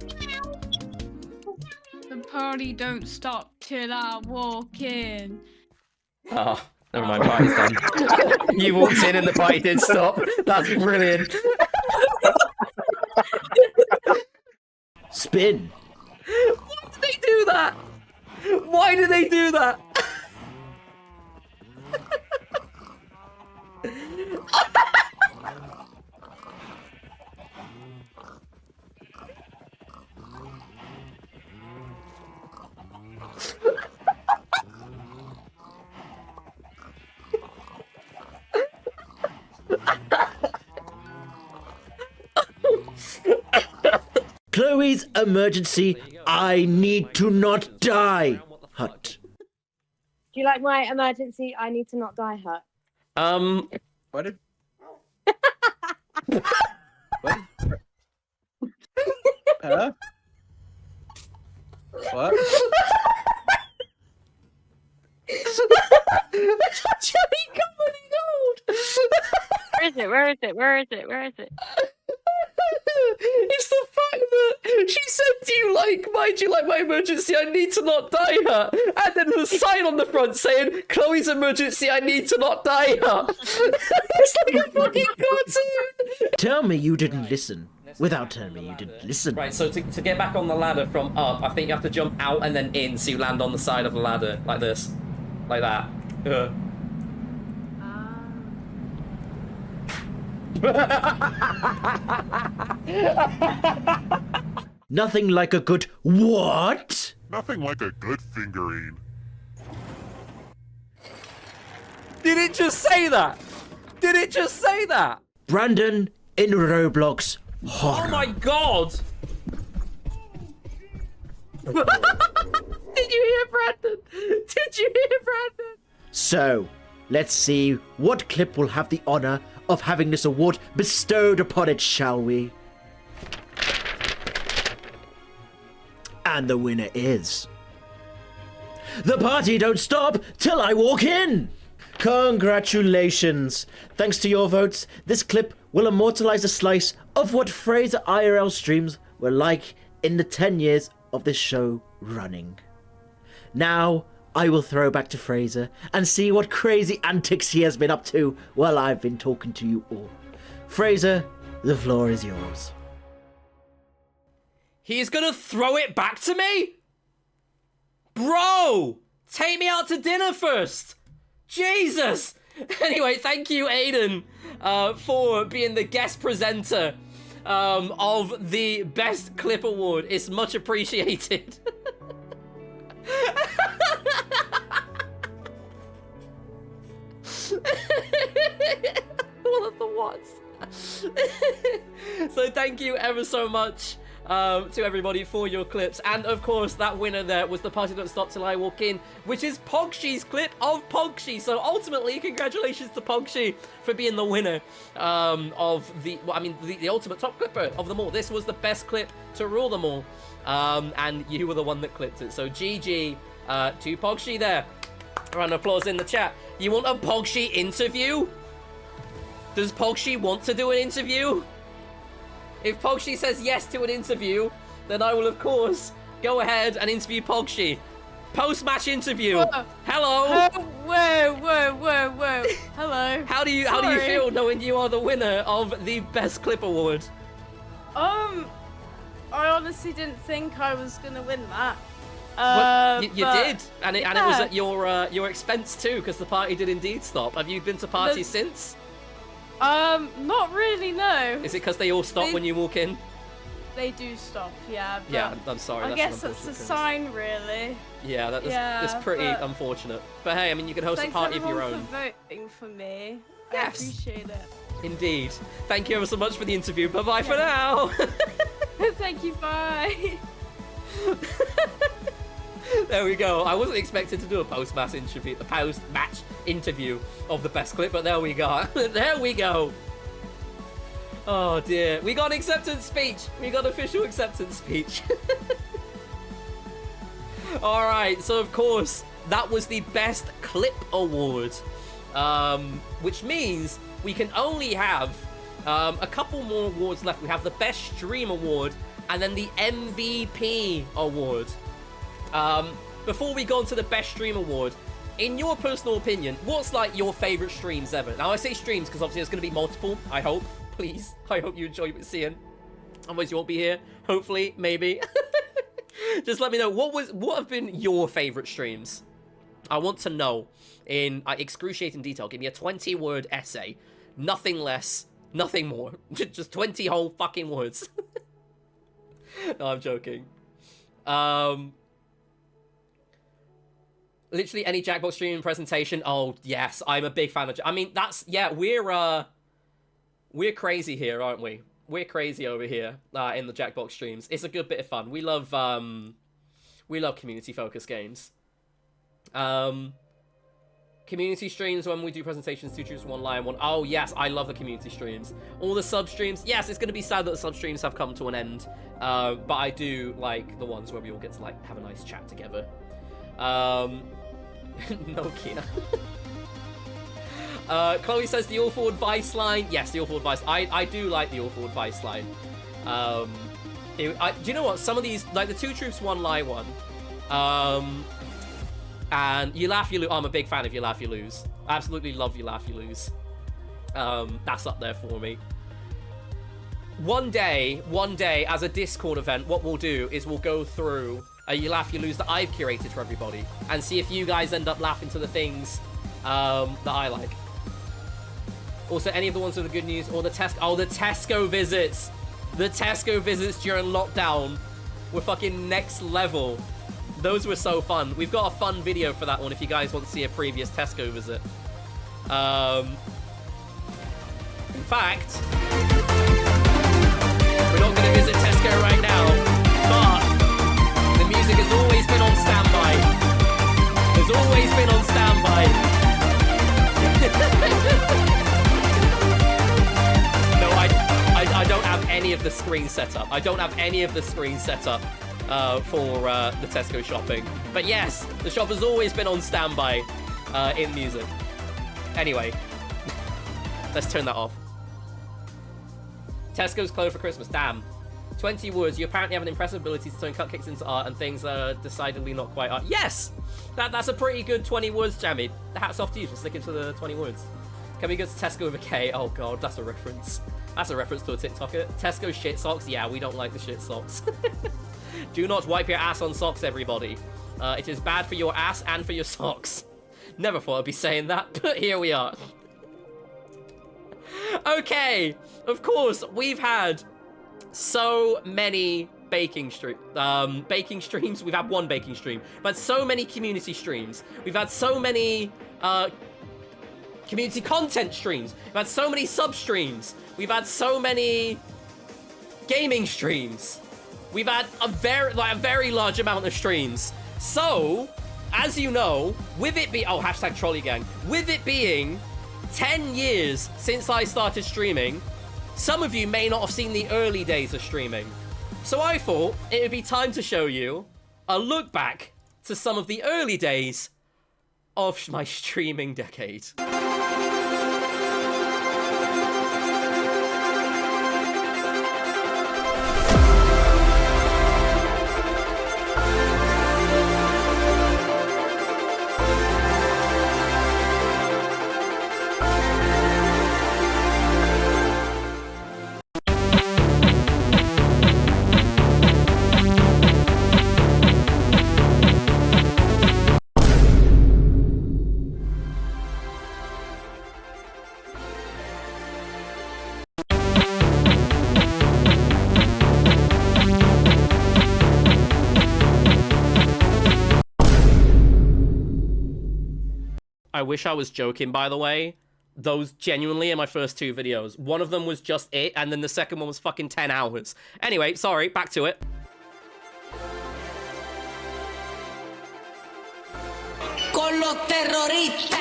The party don't stop till I walk in. Oh, never mind, party's done. You walked in and the party did stop. That's brilliant. Spin. Why did they do that? Why did they do that? Chloe's emergency I need to not die hut. Do you like my emergency I need to not die hut? What did... what? Huh? What? Where is it? Where is it? Where is it? Where is it? It's the fact that she said, do you like my emergency, I need to not die her? And then there's a sign on the front saying, Chloe's emergency, I need to not die her. It's like a fucking cartoon. Tell me you didn't listen without telling me you didn't listen. Right, so to get back on the ladder from up, I think you have to jump out and then in, so you land on the side of the ladder, like this. Like that. Nothing like a good what? Nothing like a good fingering. Did it just say that? Did it just say that? Brandon in Roblox horror. Oh my god! Did you hear Brandon? Did you hear Brandon? So, let's see what clip will have the honor of having this award bestowed upon it, shall we? And the winner is... The party don't stop till I walk in! Congratulations! Thanks to your votes, this clip will immortalize a slice of what Fraser IRL streams were like in the 10 years of this show running. Now, I will throw back to Fraser and see what crazy antics he has been up to while I've been talking to you all. Fraser, the floor is yours. He's gonna throw it back to me? Bro! Take me out to dinner first! Jesus! Anyway, thank you, Aiden, for being the guest presenter of the Best Clip Award. It's much appreciated. One of the what's. So thank you ever so much to everybody for your clips. And of course, that winner there was The Party Don't Stop Till I Walk In, which is Pogshi's clip of Pogshi. So ultimately, congratulations to Pogshi for being the winner of the ultimate top clipper of them all. This was the best clip to rule them all. And you were the one that clipped it. So GG to Pogshi there. Round of applause in the chat. You want a Pogshi interview? Does Pogshi want to do an interview? If Pogshi says yes to an interview, then I will, of course, go ahead and interview Pogshi. Post-match interview. Whoa. Hello. Whoa. Hello. How do you feel knowing you are the winner of the Best Clip Award? I honestly didn't think I was gonna win that. Well, you did, and it was at your expense too, because the party did indeed stop. Have you been to parties since? Not really, no. Is it because they all stop when you walk in? They do stop, yeah. But Yeah, I'm sorry. I that's guess an that's a unfortunate sign, really. Yeah, that's Yeah, pretty but- unfortunate. But hey, I mean, you can host a party of your Thanks own. everyone for voting for me. Yes. I appreciate it. Indeed. Thank you ever so much for the interview. Bye-bye for now. Thank you, bye. There we go. I wasn't expected to do a post-match interview of the best clip, but there we go. There we go. Oh dear. We got acceptance speech. We got official acceptance speech. Alright, so of course, that was the Best Clip Award. Which means we can only have a couple more awards left. We have the Best Stream Award and then the MVP Award. Before we go on to the Best Stream Award, in your personal opinion, what's like your favorite streams ever? Now I say streams because obviously there's going to be multiple, I hope. Please, I hope you enjoy seeing. Otherwise you won't be here. Hopefully, maybe. Just let me know, what have been your favorite streams? I want to know in excruciating detail. Give me a 20-word essay. Nothing less, nothing more. Just 20 whole fucking words. No, I'm joking. Literally any Jackbox streaming presentation. Oh, yes, I'm a big fan of... I mean, that's... Yeah, we're crazy here, aren't we? We're crazy over here in the Jackbox streams. It's a good bit of fun. We love community-focused games. Community streams when we do presentations, 2 troops, 1 lion, 1... Oh, yes, I love the community streams. All the sub-streams. Yes, it's going to be sad that the sub-streams have come to an end. But I do like the ones where we all get to, like, have a nice chat together. No, Kina. Chloe says the awful advice line. Yes, the awful advice. I do like the awful advice line. Do you know what? Some of these, like the 2 troops, 1 lie, 1. And you laugh, you lose. I'm a big fan of you laugh, you lose. I absolutely love you laugh, you lose. That's up there for me. one day, as a Discord event, what we'll do is we'll go through You Laugh, You Lose that I've curated for everybody and see if you guys end up laughing to the things that I like. Also, any of the ones with the good news or the Tesco visits. The Tesco visits during lockdown were fucking next level. Those were so fun. We've got a fun video for that one if you guys want to see a previous Tesco visit. In fact, we're not going to visit Tesco right now, but the music has always been on standby. Has always been on standby. No, I don't have any of the screen set up. I don't have any of the screen set up for the Tesco shopping. But yes, the shop has always been on standby in music. Anyway, let's turn that off. Tesco's closed for Christmas. Damn. 20 words. You apparently have an impressive ability to turn cupcakes into art and things that are decidedly not quite art. Yes! That's a pretty good 20 words, Jammy. Hats off to you for sticking to the 20 words. Can we go to Tesco with a K? Oh god, that's a reference. That's a reference to a TikToker. Tesco shit socks? Yeah, we don't like the shit socks. Do not wipe your ass on socks, everybody. It is bad for your ass and for your socks. Never thought I'd be saying that, but here we are. Okay, of course, we've had so many baking streams. We've had one baking stream, but so many community streams. We've had so many community content streams. We've had so many sub streams. We've had so many gaming streams. We've had a very large amount of streams. So, as you know, with it be hashtag trolley gang. With it being 10 years since I started streaming, some of you may not have seen the early days of streaming. So I thought it would be time to show you a look back to some of the early days of my streaming decade. I wish I was joking, by the way. Those genuinely are my first two videos. One of them was just it, and then the second one was fucking 10 hours. Anyway, sorry, back to it. Con los terroristas.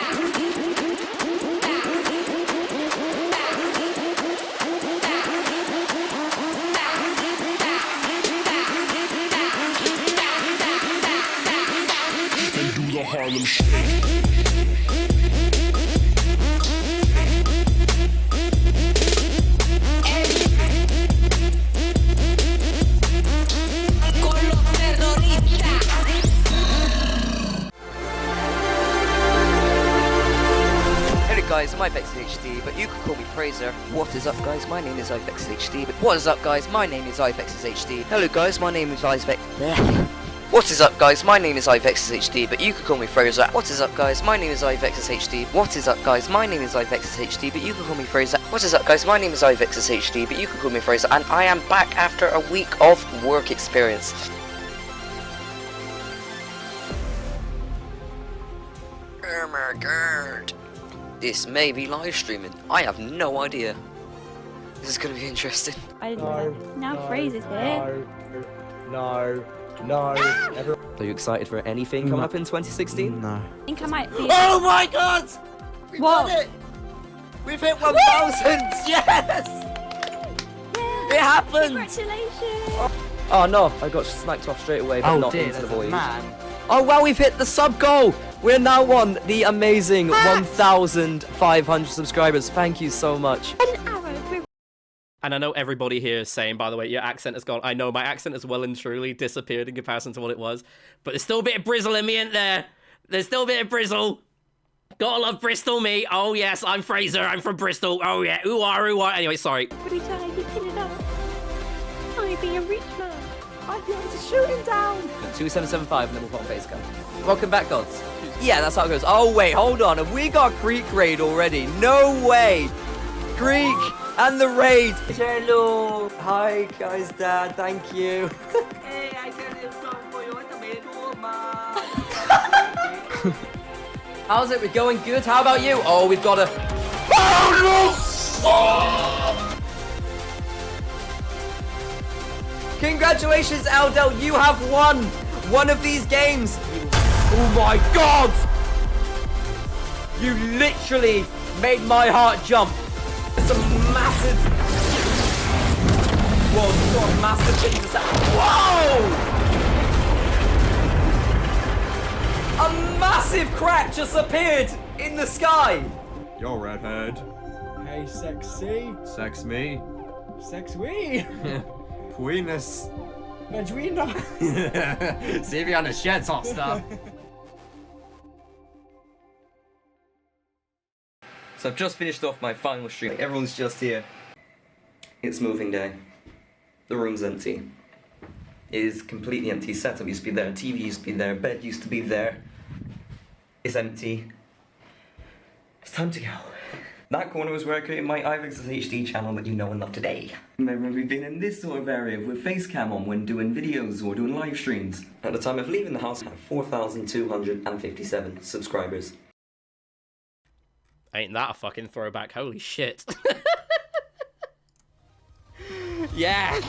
The Harlem Shake. Guys, I'm IVexHD, but you can call me Fraser. What is up, guys? My name is IVexHD. But what is up, guys? My name is IVexHD. Hello, guys. My name is Ivex. What is up, guys? My name is IVexHD, but you can call me Fraser. What is up, guys? My name is IVexHD. What is up, guys? My name is IVexHD, but you can call me Fraser. What is up, guys? My name is IVexHD, but you can call me Fraser, and I am back after a week of work experience. Oh my god. This may be live streaming. I have no idea. This is going to be interesting. I didn't know that. Now Fraser's here. No. Are you excited for anything coming up in 2016? No. I think I might be. Oh my god! We've What? done it! We've hit 1,000! Yes! It happened! Congratulations! Oh no, I got sniped off straight away, but not into the void. Man. Oh wow, we've hit the sub goal! We're now on the amazing 1,500 subscribers. Thank you so much. And I know everybody here is saying, by the way, your accent has gone. I know my accent has well and truly disappeared in comparison to what it was. But there's still a bit of Brizzle in me, isn't there? There's still a bit of Brizzle. Gotta love Bristol me. Oh yes, I'm Fraser. I'm from Bristol. Oh yeah. Ooh ah, ooh ah. Anyway, sorry. Every time you pin it up. me a reach man. I'd be able to shoot him down. 2775 and then we'll put on face cam. Welcome back, gods. Yeah, that's how it goes. Oh, wait, hold on. Have we got Creek Raid already? No way. Creek and the raid. Hello. Hi, guys, Dad. Thank you. Hey, I can do something for you. How's it? We're going good. How about you? Oh, we've got a... Congratulations, Eldel. You have won one of these games. Oh my god! You literally made my heart jump. It's a massive... Whoa, what a massive thing to say. Whoa! A massive crack just appeared in the sky. Yo, redhead. Hey, sexy. Sex me. Sex we. Penis. Vagina. See if you're on the shed top stuff. So I've just finished off my final stream. Everyone's just here. It's moving day. The room's empty. It is completely empty. Setup used to be there, TV used to be there, bed used to be there. It's empty. It's time to go. That corner was where I created my IVEX HD channel that you know and love today. Remember, we've been in this sort of area with face cam on when doing videos or doing live streams. At the time of leaving the house, I had 4,257 subscribers. Ain't that a fucking throwback? Holy shit. Yeah,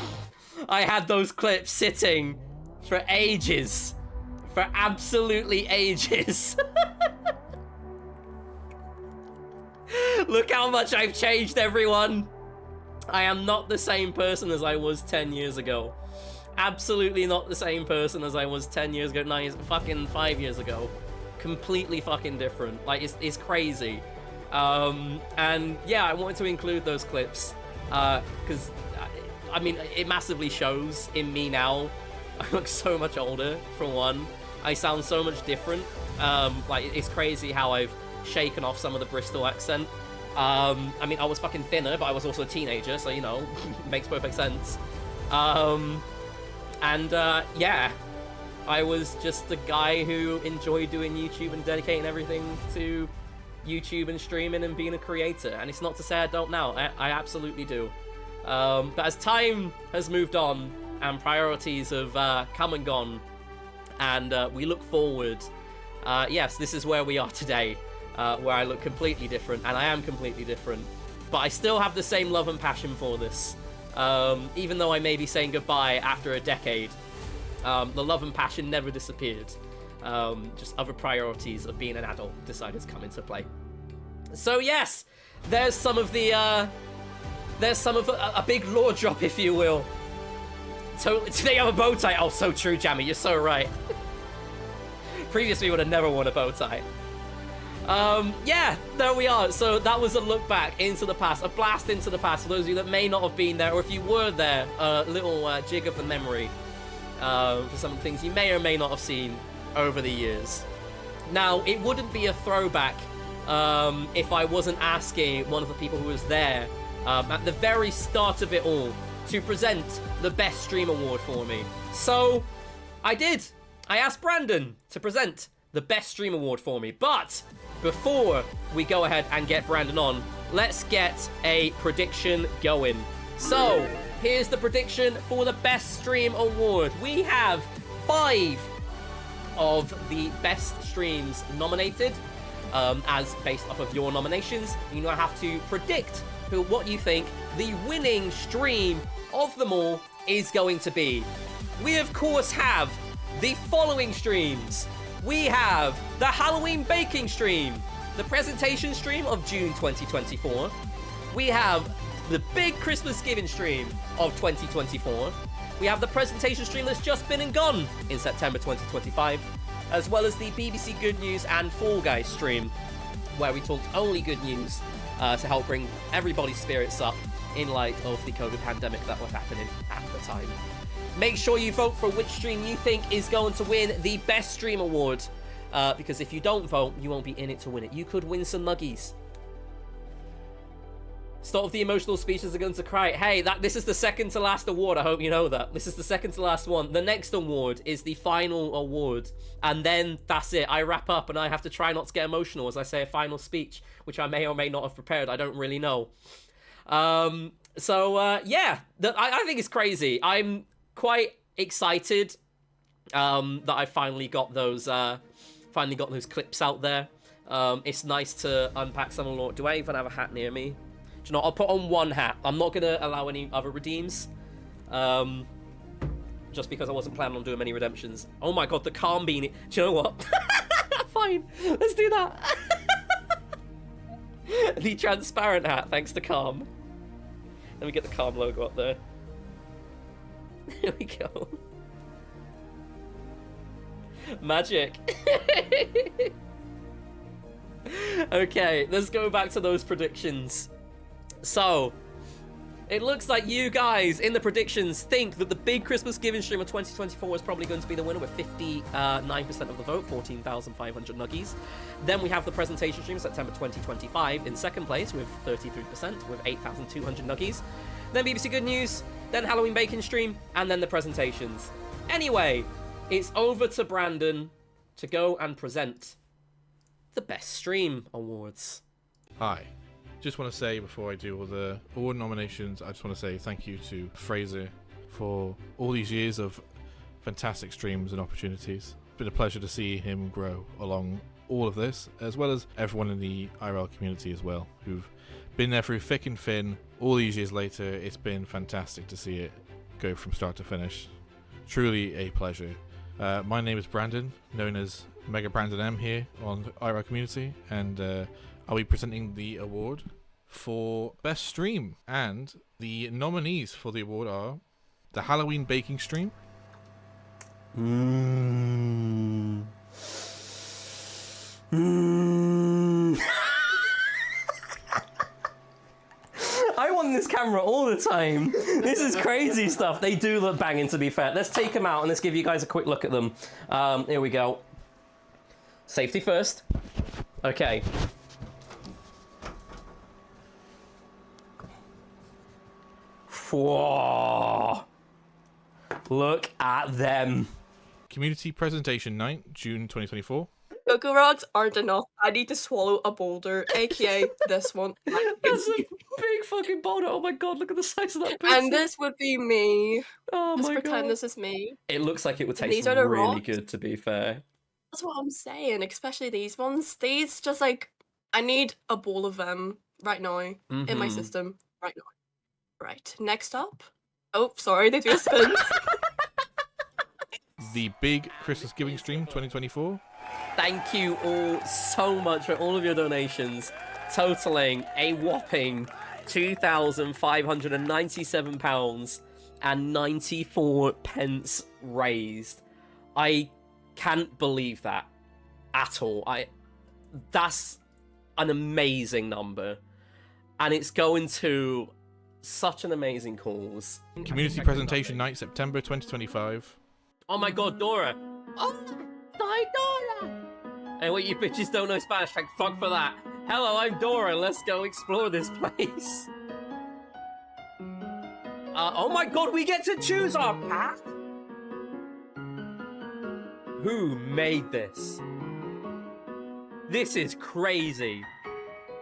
I had those clips sitting for ages. For absolutely ages. Look how much I've changed, everyone. I am not the same person as I was 10 years ago. Absolutely not the same person as I was 10 years ago, fucking 5 years ago. Completely fucking different. Like, it's crazy. And yeah, I wanted to include those clips because I mean, it massively shows in me now. I look so much older, for one. I sound so much different. Like, it's crazy how I've shaken off some of the Bristol accent. I mean, I was fucking thinner, but I was also a teenager, so, you know, makes perfect sense. Yeah, I was just the guy who enjoyed doing YouTube and dedicating everything to YouTube and streaming and being a creator. And it's not to say I don't now. I absolutely do. But as time has moved on and priorities have come and gone, and we look forward, yes, this is where we are today, where I look completely different, and I am completely different, but I still have the same love and passion for this. Even though I may be saying goodbye after a decade, the love and passion never disappeared. Just other priorities of being an adult decided to come into play. So yes, there's some of the a big lore drop, if you will. Totally. Today I have a bow tie. Oh, so true, Jammy. You're so right. Previously, would have never worn a bow tie. Yeah, there we are. So that was a look back into the past, a blast into the past. For those of you that may not have been there, or if you were there, a little jig of the memory for some things you may or may not have seen over the years. Now, it wouldn't be a throwback if I wasn't asking one of the people who was there at the very start of it all to present the Best Stream Award for me. So, I did. I asked Brandon to present the Best Stream Award for me. But before we go ahead and get Brandon on, let's get a prediction going. So, here's the prediction for the Best Stream Award. We have 5 of the best streams nominated, as based off of your nominations. You now have to predict what you think the winning stream of them all is going to be. We of course have the following streams. We have the Halloween baking stream, the presentation stream of June 2024. We have the big Christmas giving stream of 2024. We have the presentation stream that's just been and gone in September 2025, as well as the BBC Good News and Fall Guys stream, where we talked only good news to help bring everybody's spirits up in light of the COVID pandemic that was happening at the time. Make sure you vote for which stream you think is going to win the Best Stream Award, because if you don't vote, you won't be in it to win it. You could win some nuggies. Start of the emotional speeches are going to cry. Hey, this is the second to last award. I hope you know that. This is the second to last one. The next award is the final award. And then that's it. I wrap up and I have to try not to get emotional as I say a final speech, which I may or may not have prepared. I don't really know. Yeah, I think it's crazy. I'm quite excited that I finally got those clips out there. It's nice to unpack some of them. Do I even have a hat near me? Do you know, I'll put on one hat. I'm not gonna allow any other redeems. Just because I wasn't planning on doing many redemptions. Oh my god, the calm beanie. Do you know what? Fine, let's do that. The transparent hat, thanks to Calm. Let me get the Calm logo up there. Here we go. Magic. Okay, let's go back to those predictions. So, it looks like you guys in the predictions think that the big Christmas giving stream of 2024 is probably going to be the winner with 59% of the vote, 14,500 nuggies. Then we have the presentation stream September 2025 in second place with 33% with 8,200 nuggies. Then BBC Good News, then Halloween Baking stream, and then the presentations. Anyway, it's over to Brandon to go and present the Best Stream Awards. Hi. Just want to say before I do all the award nominations, I just want to say thank you to Fraser for all these years of fantastic streams and opportunities. It's been a pleasure to see him grow along all of this, as well as everyone in the IRL community as well, who've been there through thick and thin. All these years later, it's been fantastic to see it go from start to finish. Truly a pleasure. My name is Brandon, known as Mega Brandon M here on IRL Community, and I'll be presenting the award for Best Stream. And the nominees for the award are the Halloween Baking Stream. I want this camera all the time. This is crazy stuff. They do look banging, to be fair. Let's take them out and let's give you guys a quick look at them. Here we go. Safety first. Okay. Whoa. Look at them. Community Presentation Night, June 2024. Cocoa rods aren't enough. I need to swallow a boulder, aka this one. That's a big fucking boulder. Oh my god, look at the size of that person. And this would be me. Oh Just my pretend god. this is me. It looks like it would And taste these are the really rocks. good, to be fair. That's what I'm saying, especially these ones. These just like, I need a bowl of them right now in my Mhm. system right now. Right, next up. Oh, sorry, they do a spin. The Big Christmas Giving Stream 2024. Thank you all so much for all of your donations, totaling a whopping £2,597 and 94 pence raised. I can't believe that at all. That's an amazing number, and it's going to such an amazing cause. Community Presentation Night, September 2025. Oh my god, Dora! Oh, hi, Dora! Hey, what, you bitches don't know Spanish? Thank fuck for that. Hello, I'm Dora. Let's go explore this place. Oh my god, we get to choose our path? Who made this? This is crazy.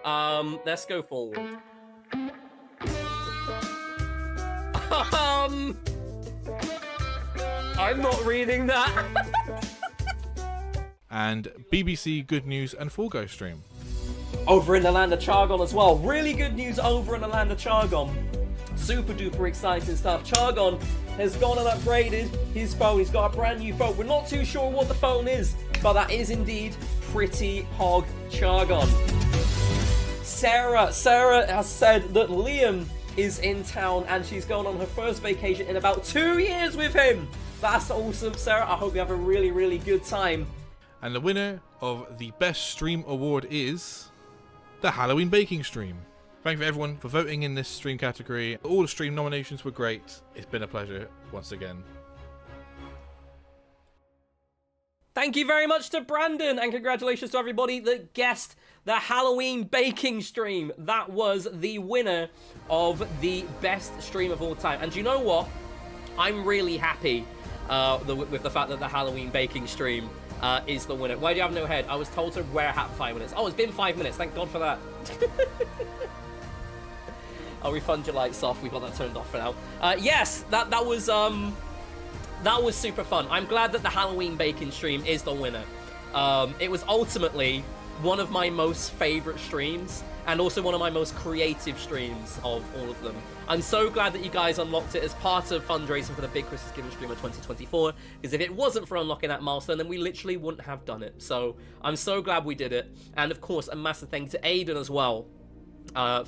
Let's go forward. I'm not reading that. And BBC Good News and Fall Guy stream. Over in the land of Chargon as well. Really good news over in the land of Chargon. Super duper exciting stuff. Chargon has gone and upgraded his phone. He's got a brand new phone. We're not too sure what the phone is, but that is indeed Pretty Hog Chargon. Sarah has said that Liam is in town and she's going on her first vacation in about 2 years with him. That's awesome, Sarah. I hope you have a really, really good time. And the winner of the Best Stream Award is the Halloween Baking Stream. Thank you for everyone for voting in this stream category. All the stream nominations were great. It's been a pleasure once again. Thank you very much to Brandon, and congratulations to everybody that guessed the Halloween baking stream. That was the winner of the best stream of all time. And do you know what? I'm really happy with the fact that the Halloween baking stream is the winner. Why do you have no head? I was told to wear a hat for 5 minutes. Oh, it's been 5 minutes. Thank God for that. I'll refund your lights off. We've got that turned off for now. Yes, that was super fun. I'm glad that the Halloween baking stream is the winner. It was ultimately one of my most favorite streams, and also one of my most creative streams of all of them. I'm so glad that you guys unlocked it as part of fundraising for the big Christmas giving stream of 2024, because if it wasn't for unlocking that milestone, then we literally wouldn't have done it. So I'm so glad we did it. And of course, a massive thank you to Aiden as well,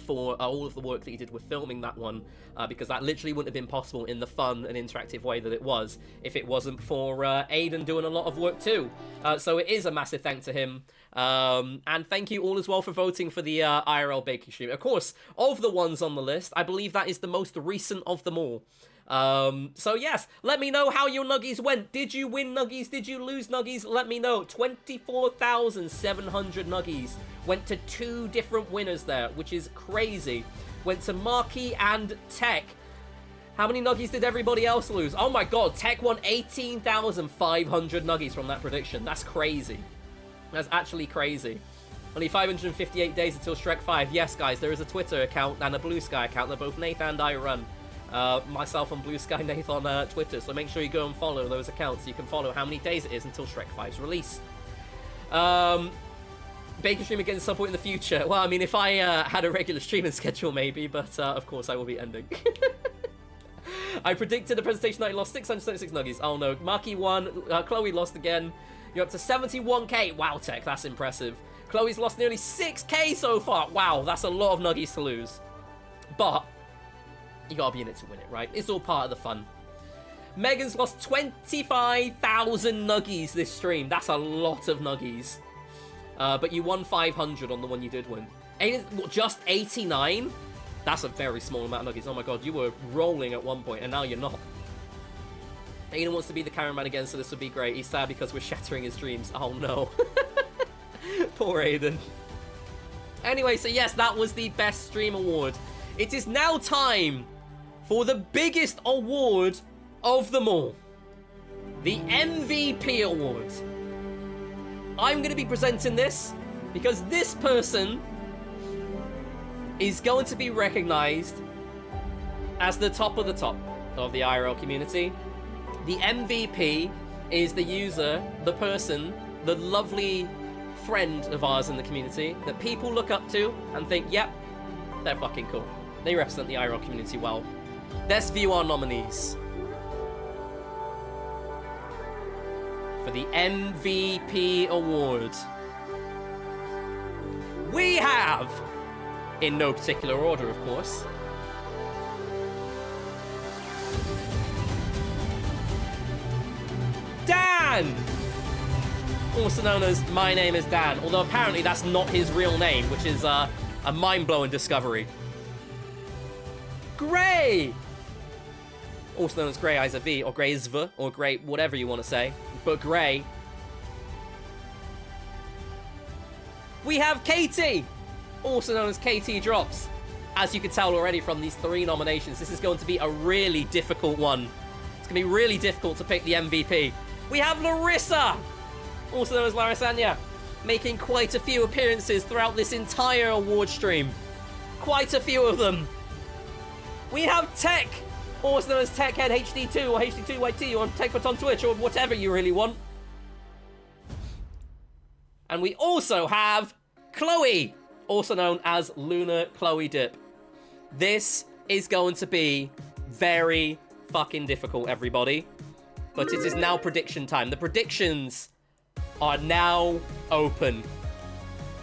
for all of the work that he did with filming that one, because that literally wouldn't have been possible in the fun and interactive way that it was if it wasn't for Aiden doing a lot of work too. So it is a massive thank to him. And thank you all as well for voting for the IRL baking stream. Of course, of the ones on the list, I believe that is the most recent of them all. So yes, let me know how your nuggies went. Did you win nuggies? Did you lose nuggies? Let me know. 24,700 nuggies went to 2 different winners there, which is crazy. Went to Marky and Tech. How many nuggies did everybody else lose? Oh my god, Tech won 18,500 nuggies from that prediction. That's crazy. That's actually crazy. Only 558 days until Shrek 5. Yes, guys, there is a Twitter account and a Blue Sky account that both Nath and I run. Myself on Blue Sky, Nath on Twitter, so make sure you go and follow those accounts so you can follow how many days it is until Shrek 5's release. Baking stream again at some point in the future. Well, I mean, if I had a regular streaming schedule, maybe, but of course I will be ending. I predicted the presentation night lost 676 nuggies. Oh no, Marky won, Chloe lost again. You're up to 71k. Wow, Tech, that's impressive. Chloe's lost nearly 6k so far. Wow, that's a lot of nuggies to lose. But you gotta be in it to win it, right? It's all part of the fun. Megan's lost 25,000 nuggies this stream. That's a lot of nuggies. But you won 500 on the one you did win. What, just 89? That's a very small amount of nuggies. Oh my god, you were rolling at one point, and now you're not. Aiden wants to be the cameraman again, so this would be great. He's sad because we're shattering his dreams. Oh no. Poor Aiden. Anyway, so yes, that was the Best Stream Award. It is now time for the biggest award of them all. The MVP Award. I'm going to be presenting this because this person is going to be recognized as the top of the IRL community. The MVP is the user, the person, the lovely friend of ours in the community that people look up to and think, yep, they're fucking cool. They represent the IRL community well. Let's view our nominees. For the MVP Award, we have, in no particular order of course, Dan! Also known as My Name is Dan, although apparently that's not his real name, which is a mind-blowing discovery. Gray! Also known as Grey Eyes V, or Greyzv, or Grey, whatever you want to say, but Grey. We have Katie! Also known as KT Drops. As you can tell already from these 3 nominations, this is going to be a really difficult one. It's going to be really difficult to pick the MVP. We have Larissa! Also known as Larisanya, making quite a few appearances throughout this entire award stream. Quite a few of them. We have Tech, also known as TechHead HD2 or HD2YT on TechBot on Twitch or whatever you really want. And we also have Chloe, also known as Lunar Chloe Dip. This is going to be very fucking difficult, everybody. But it is now prediction time. The predictions are now open.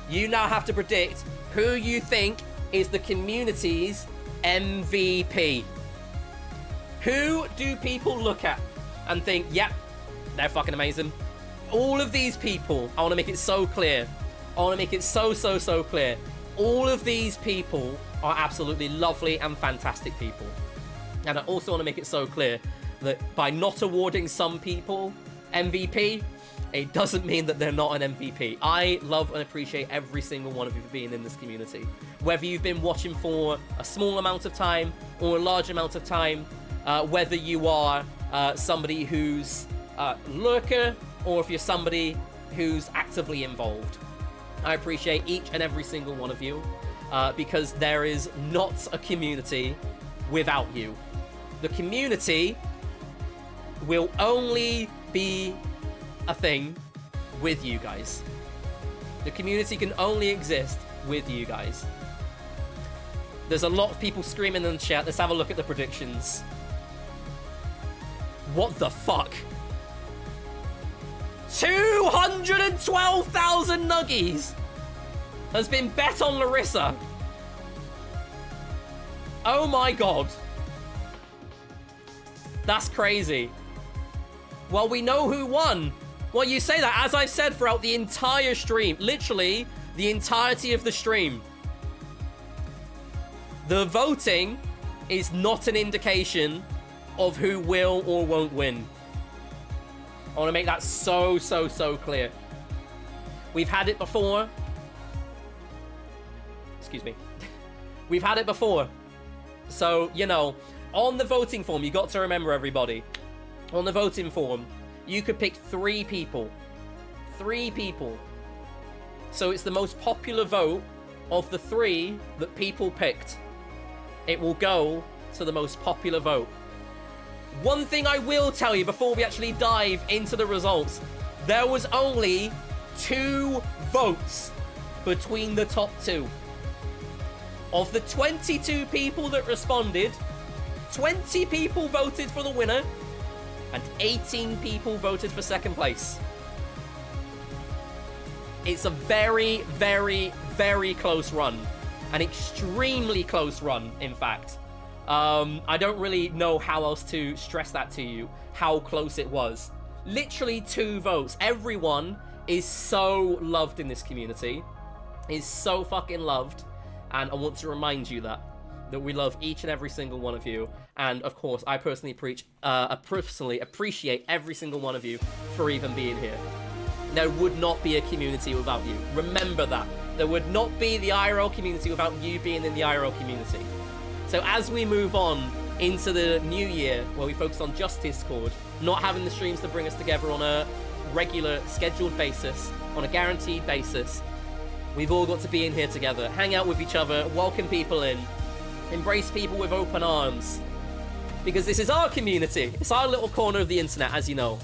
You now have to predict who you think is the community's MVP. Who do people look at and think, yep, they're fucking amazing? All of these people, I want to make it so clear. I want to make it so clear. All of these people are absolutely lovely and fantastic people. And I also want to make it so clear that by not awarding some people MVP, it doesn't mean that they're not an MVP. I love and appreciate every single one of you for being in this community. Whether you've been watching for a small amount of time or a large amount of time, whether you are somebody who's a lurker or if you're somebody who's actively involved. I appreciate each and every single one of you because there is not a community without you. The community will only be a thing with you guys. The community can only exist with you guys. There's a lot of people screaming in the chat. Let's have a look at the predictions. What the fuck? 212,000 nuggies has been bet on Larissa. Oh my god. That's crazy. Well, we know who won. Well, you say that, as I've said throughout the entire stream, literally the entirety of the stream. The voting is not an indication of who will or won't win. I want to make that so clear. We've had it before. Excuse me. We've had it before. So, you know, on the voting form, you got to remember, everybody. On the voting form, you could pick 3 people. 3 people. So it's the most popular vote of the 3 that people picked. It will go to the most popular vote. One thing I will tell you before we actually dive into the results, there was only 2 votes between the top 2. Of the 22 people that responded, 20 people voted for the winner and 18 people voted for second place. It's a very close run. An extremely close run, in fact. I don't really know how else to stress that to you, how close it was. Literally 2 votes. Everyone is so loved in this community. Is so fucking loved. And I want to remind you that we love each and every single one of you. And of course, I personally appreciate every single one of you for even being here. There would not be a community without you. Remember that. There would not be the IRL community without you being in the IRL community. So as we move on into the new year, where we focus on just Discord, not having the streams to bring us together on a regular, scheduled basis, on a guaranteed basis, we've all got to be in here together, hang out with each other, welcome people in, embrace people with open arms. Because this is our community. It's our little corner of the internet, as you know.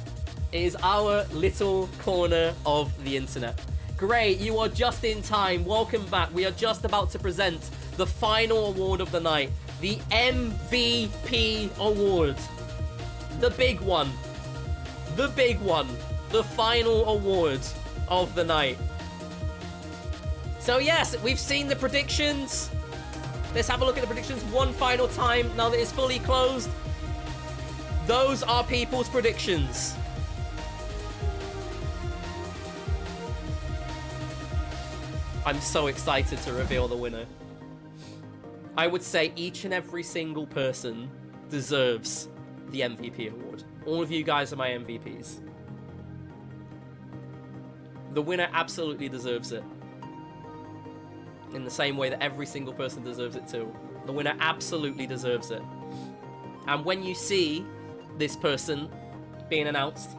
It is our little corner of the internet. Great, you are just in time. Welcome back. We are just about to present the final award of the night. The MVP Award. The big one. The big one. The final award of the night. So yes, we've seen the predictions. Let's have a look at the predictions one final time now that it's fully closed. Those are people's predictions. I'm so excited to reveal the winner. I would say each and every single person deserves the MVP award. All of you guys are my MVPs. The winner absolutely deserves it. In the same way that every single person deserves it too. The winner absolutely deserves it. And when you see this person being announced,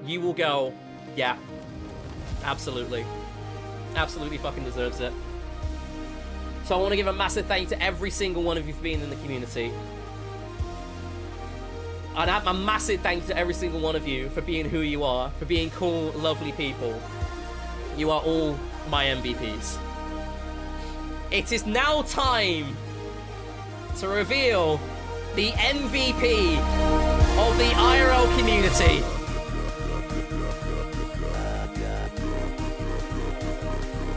you will go, yeah, absolutely. Absolutely fucking deserves it. So I want to give a massive thank you to every single one of you for being in the community. And a massive thank you to every single one of you for being who you are, for being cool, lovely people. You are all my MVPs. It is now time to reveal the MVP of the IRL community.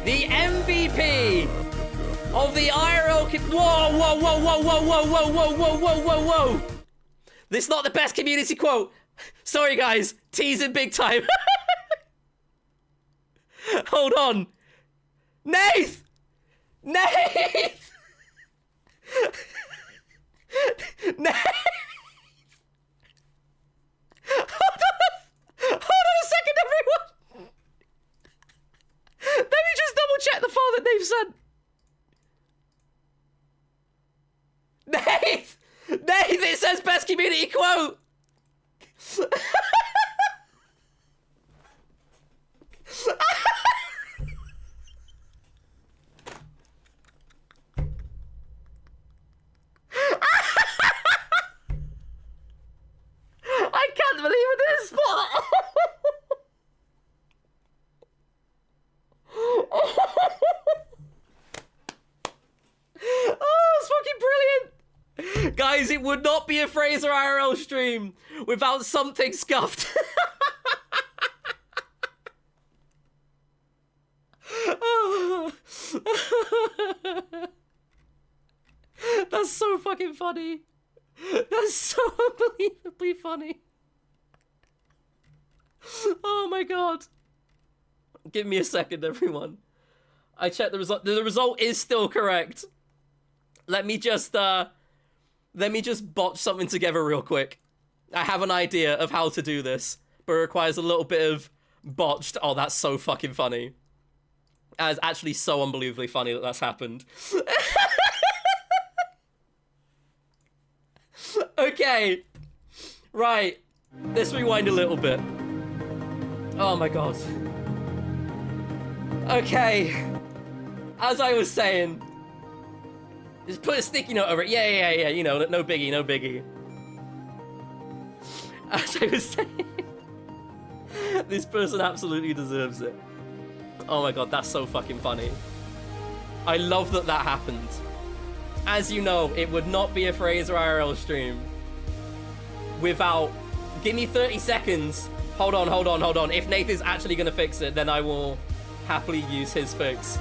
The MVP of the IRL Whoa. This is not the best community quote. Sorry, guys. Teasing big time. Hold on. Nath! Nath! Nath! Hold on a second, everyone! that Nave said. Nave! Nave, it says best community quote! I can't believe it is! Oh, it's fucking brilliant! Guys, it would not be a Fraser IRL stream without something scuffed. That's so fucking funny. That's so unbelievably funny. Oh my god. Give me a second, everyone. I checked the result. The result is still correct. Let me just botch something together real quick. I have an idea of how to do this, but it requires a little bit of botched. Oh, that's so fucking funny. That is actually so unbelievably funny that that's happened. Okay. Right. Let's rewind a little bit. Oh my god. Okay. As I was saying, just put a sticky note over it. Yeah. You know, no biggie, no biggie. As I was saying, this person absolutely deserves it. Oh my god, that's so fucking funny. I love that that happened. As you know, it would not be a Fraser IRL stream without... Give me 30 seconds. Hold on. If Nathan is actually going to fix it, then I will happily use his fix.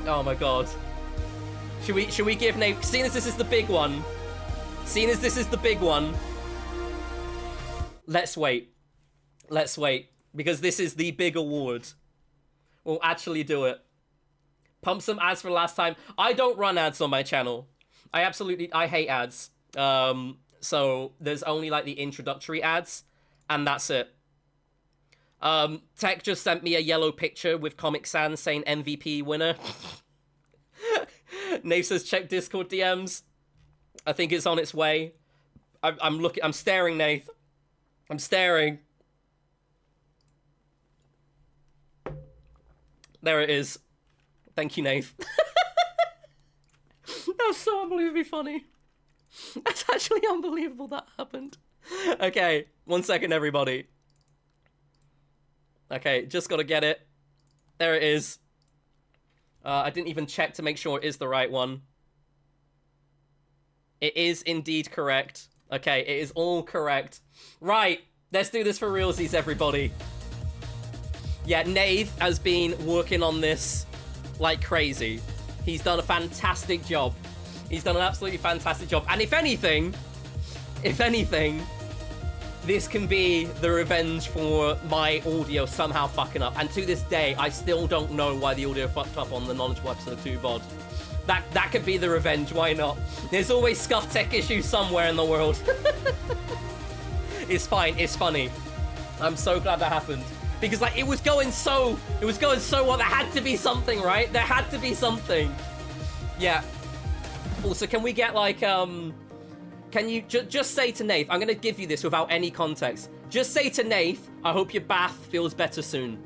Oh my god. Should we give Nate... Seeing as this is the big one. Let's wait. Because this is the big award. We'll actually do it. Pump some ads for last time. I don't run ads on my channel. I hate ads. So there's only like the introductory ads, and that's it. Tech just sent me a yellow picture with Comic Sans saying MVP winner. Nave says check Discord DMs. I think it's on its way. I'm staring, Nave. I'm staring. There it is. Thank you, Nave. That was so unbelievably funny. That's actually unbelievable that happened. Okay, 1 second, everybody. Okay, just gotta get it. There it is. I didn't even check to make sure it is the right one. It is indeed correct. Okay, it is all correct. Right, let's do this for realsies, everybody. Yeah, Nave has been working on this like crazy. He's done a fantastic job. He's done an absolutely fantastic job. And if anything, this can be the revenge for my audio somehow fucking up. And to this day, I still don't know why the audio fucked up on the Knowledgeable episode 2 VOD. That could be the revenge, why not? There's always scuff tech issues somewhere in the world. It's fine, it's funny. I'm so glad that happened. Because like it was going so well, there had to be something, right? There had to be something. Yeah. Also, can we get like, can you just say to Nath, I'm gonna give you this without any context. Just say to Nath, I hope your bath feels better soon.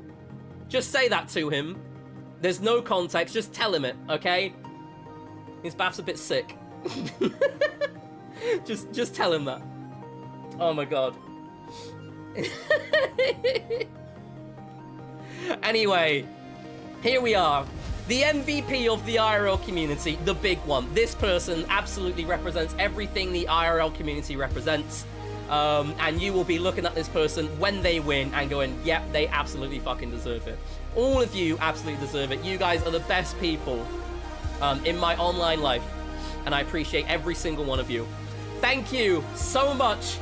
Just say that to him. There's no context, just tell him it, okay? His bath's a bit sick. just tell him that. Oh my god. Anyway, here we are. The MVP of the IRL community, the big one. This person absolutely represents everything the IRL community represents. And you will be looking at this person when they win and going, yep, they absolutely fucking deserve it. All of you absolutely deserve it. You guys are the best people in my online life. And I appreciate every single one of you. Thank you so much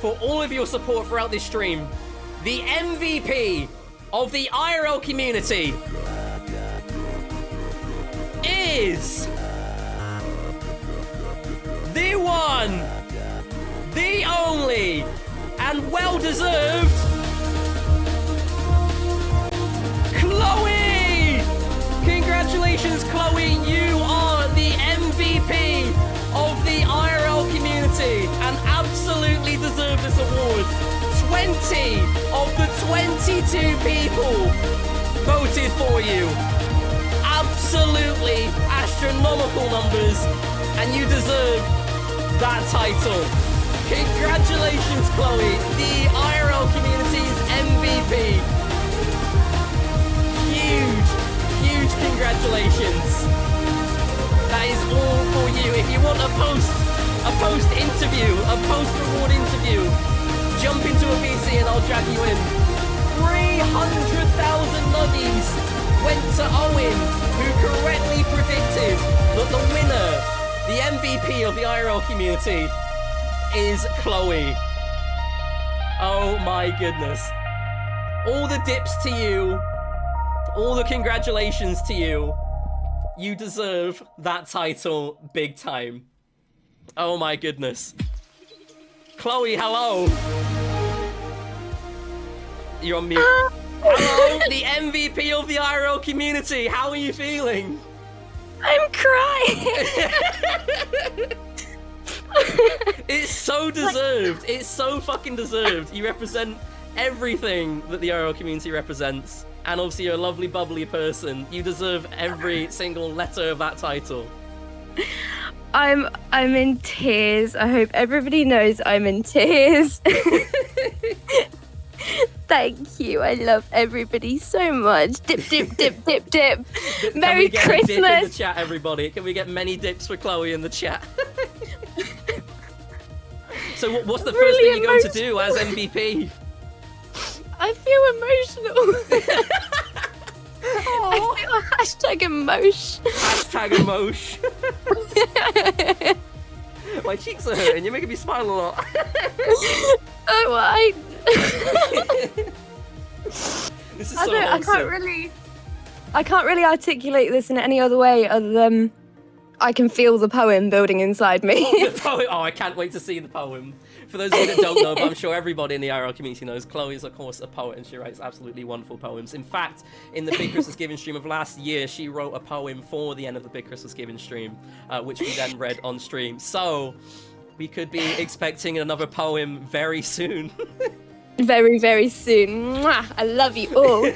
for all of your support throughout this stream. The MVP of the IRL community is the one, the only, and well-deserved 22 people voted for you. Absolutely astronomical numbers, and you deserve that title. Congratulations, Chloe, the IRL community's MVP. Huge congratulations. That is all for you. If you want a post interview, a post reward interview, jump into a VC and I'll drag you in. 300,000 nuggies went to Owen, who correctly predicted that the winner, the MVP of the IRL community, is Chloe. Oh my goodness. All the dips to you. All the congratulations to you. You deserve that title big time. Oh my goodness. Chloe, hello. You're on mute. Hello, the MVP of the IRL community. How are you feeling? I'm crying. It's so deserved. It's so fucking deserved. You represent everything that the IRL community represents. And obviously you're a lovely, bubbly person. You deserve every single letter of that title. I'm in tears. I hope everybody knows I'm in tears. Thank you. I love everybody so much. Dip, dip, dip, dip, dip. Merry Christmas. Christmas. Dip in the chat, everybody. Can we get many dips for Chloe in the chat? So what's the first thing you're going to do as MVP? I feel emotional. I feel hashtag emotion. Hashtag emotion. My cheeks are hurting. You're making me smile a lot. Oh, This is so awesome. I can't really articulate this in any other way other than I can feel the poem building inside me. The poem. Oh, I can't wait to see the poem. For those of you that don't know, but I'm sure everybody in the IRL community knows, Chloe is, of course, a poet, and she writes absolutely wonderful poems. In fact, in the Big Christmas Giving stream of last year, she wrote a poem for the end of the Big Christmas Giving stream, which we then read on stream. So, we could be expecting another poem very soon. Very, very soon. Mwah, I love you all.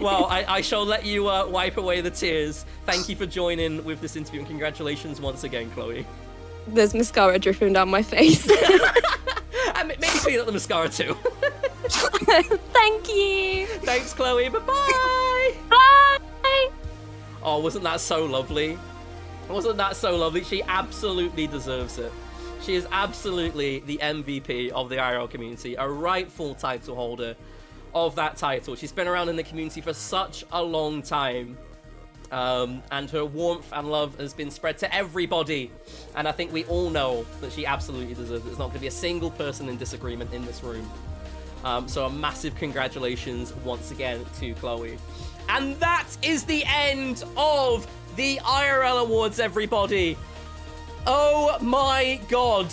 Well, I shall let you wipe away the tears. Thank you for joining with this interview, and congratulations once again, Chloe. There's mascara dripping down my face. And maybe clean up the mascara too. Thank you. Thanks, Chloe. Bye-bye. Bye. Oh, wasn't that so lovely? Wasn't that so lovely? She absolutely deserves it. She is absolutely the MVP of the IRL community, a rightful title holder of that title. She's been around in the community for such a long time. And her warmth and love has been spread to everybody. And I think we all know that she absolutely deserves it. There's not going to be a single person in disagreement in this room. So a massive congratulations once again to Chloe. And that is the end of the IRL Awards, everybody. Oh my god.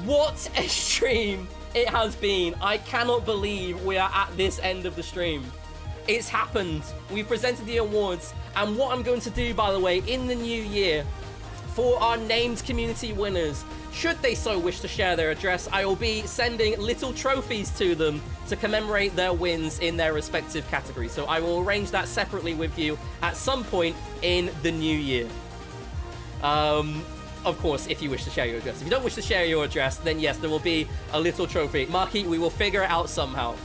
What a stream it has been. I cannot believe we are at this end of the stream. It's happened. We've presented the awards. And what I'm going to do, by the way, in the new year, for our named community winners, should they so wish to share their address, I will be sending little trophies to them to commemorate their wins in their respective categories. So I will arrange that separately with you at some point in the new year. Of course, if you wish to share your address. If you don't wish to share your address, then yes, there will be a little trophy. Marky, we will figure it out somehow.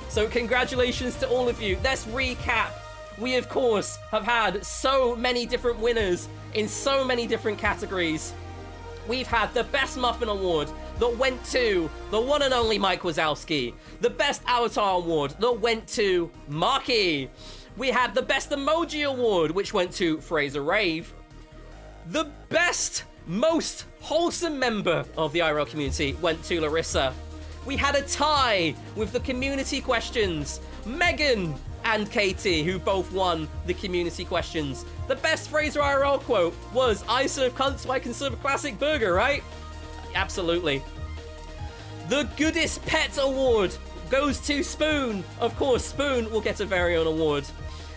So congratulations to all of you. Let's recap. We, of course, have had so many different winners in so many different categories. We've had the Best Muffin Award that went to the one and only Mike Wazowski. The Best Avatar Award that went to Marky. We had the Best Emoji Award, which went to FraserIRL. The Best Most Wholesome Member of the IRL community went to Larissa. We had a tie with the community questions. Megan and Katie, who both won the community questions. The best FraserIRL quote was, "I serve cunts so I can serve a classic burger," right? Absolutely. The Goodest Pet Award goes to Spoon. Of course, Spoon will get a very own award.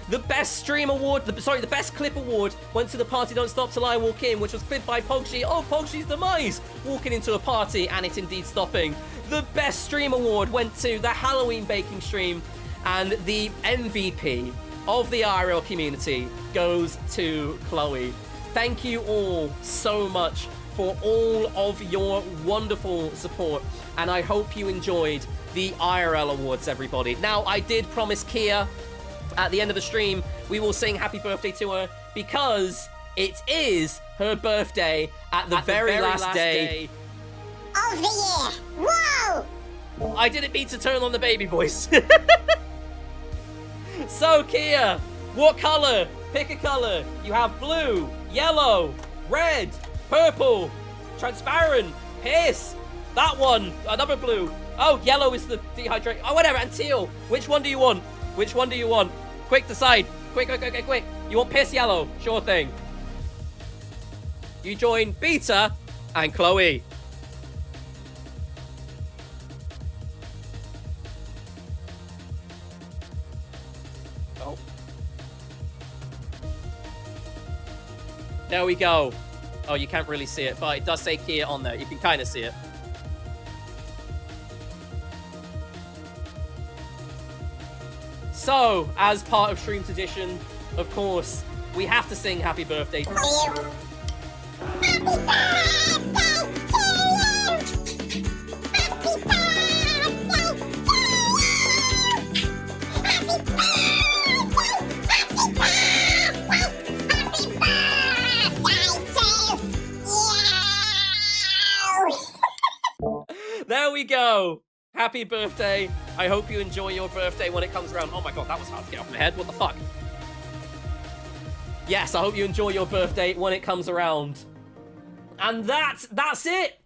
The Best Stream Award, the Best Clip Award went to the Party Don't Stop Till I Walk In, which was clipped by Pogsy. Oh, Pogsy's demise! Walking into a party and it indeed stopping. The Best Stream Award went to the Halloween baking stream, and the MVP of the IRL community goes to Chloe. Thank you all so much for all of your wonderful support, and I hope you enjoyed the IRL Awards, everybody. Now, I did promise Kia at the end of the stream we will sing happy birthday to her, because it is her birthday at the very last day of the year. Whoa! I didn't mean to turn on the baby voice. So, Kia, what color? Pick a color. You have blue, yellow, red, purple, transparent, piss. That one, another blue. Oh, yellow is the dehydrate. Oh, whatever, and teal. Which one do you want? Which one do you want? Quick, decide. Quick, quick, quick, quick, quick. You want piss yellow? Sure thing. You join Beta and Chloe. Oh. There we go. Oh, you can't really see it, but it does say Kia on there. You can kind of see it. So, as part of stream tradition, of course, we have to sing happy birthday to you. There we go. Happy birthday. I hope you enjoy your birthday when it comes around. Oh my god, that was hard to get off my head. What the fuck? Yes, I hope you enjoy your birthday when it comes around. And that's it.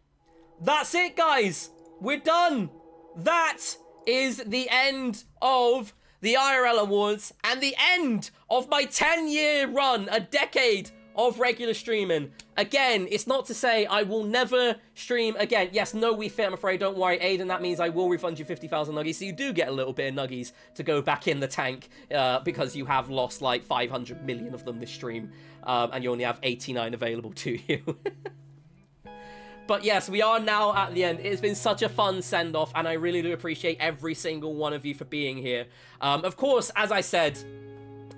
That's it, guys. We're done. That is the end of the IRL Awards and the end of my 10-year run, a decade of regular streaming. Again, it's not to say I will never stream again. Yes, no Wii Fit, I'm afraid. Don't worry, Aiden, that means I will refund you 50,000 nuggies, so you do get a little bit of nuggies to go back in the tank, because you have lost like 500 million of them this stream, and you only have 89 available to you. But yes, we are now at the end. It's been such a fun send-off, and I really do appreciate every single one of you for being here. Of course, as I said,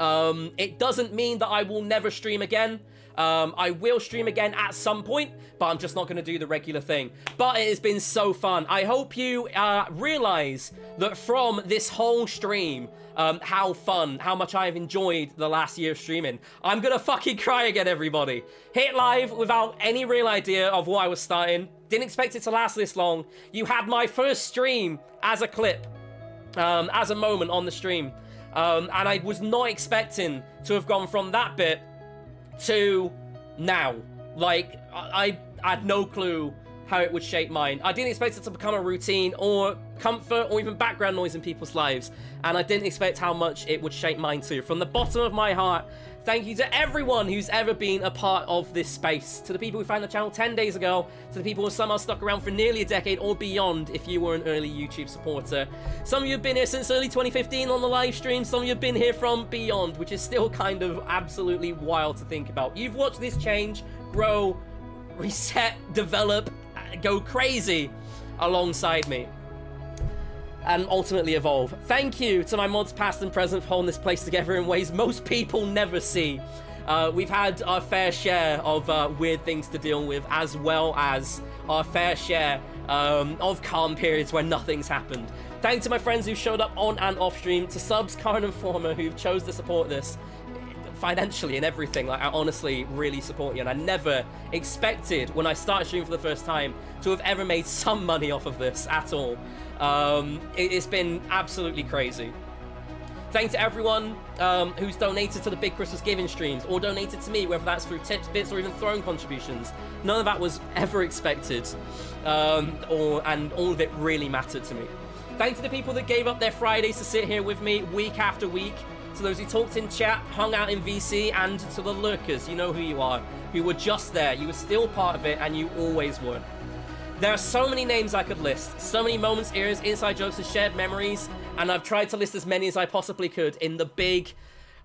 it doesn't mean that I will never stream again. I will stream again at some point, but I'm just not going to do the regular thing. But it has been so fun. I hope you realize that from this whole stream, how much I've enjoyed the last year of streaming. I'm going to fucking cry again, everybody. Hit live without any real idea of what I was starting. Didn't expect it to last this long. You had my first stream as a clip, as a moment on the stream. And I was not expecting to have gone from that bit to now. Like, I had no clue how it would shape mine. I didn't expect it to become a routine or comfort or even background noise in people's lives. And I didn't expect how much it would shape mine too. From the bottom of my heart, thank you to everyone who's ever been a part of this space. To the people who found the channel 10 days ago, to the people who somehow stuck around for nearly a decade or beyond if you were an early YouTube supporter. Some of you have been here since early 2015 on the live stream, some of you have been here from beyond, which is still kind of absolutely wild to think about. You've watched this change, grow, reset, develop, go crazy alongside me, and ultimately evolve. Thank you to my mods past and present for holding this place together in ways most people never see. We've had our fair share of weird things to deal with, as well as our fair share of calm periods where nothing's happened. Thanks to my friends who showed up on and off stream, to subs, current and former, who've chose to support this financially and everything. Like, I honestly really support you, and I never expected when I started streaming for the first time to have ever made some money off of this at all. It's been absolutely crazy. Thanks to everyone who's donated to the big Christmas giving streams, or donated to me, whether that's through tips, bits, or even throne contributions. None of that was ever expected, and all of it really mattered to me. Thanks to the people that gave up their Fridays to sit here with me week after week, to those who talked in chat, hung out in VC, and to the lurkers, you know who you are, who were just there, you were still part of it, and you always were. There are so many names I could list, so many moments, eras, inside jokes, and shared memories, and I've tried to list as many as I possibly could in the big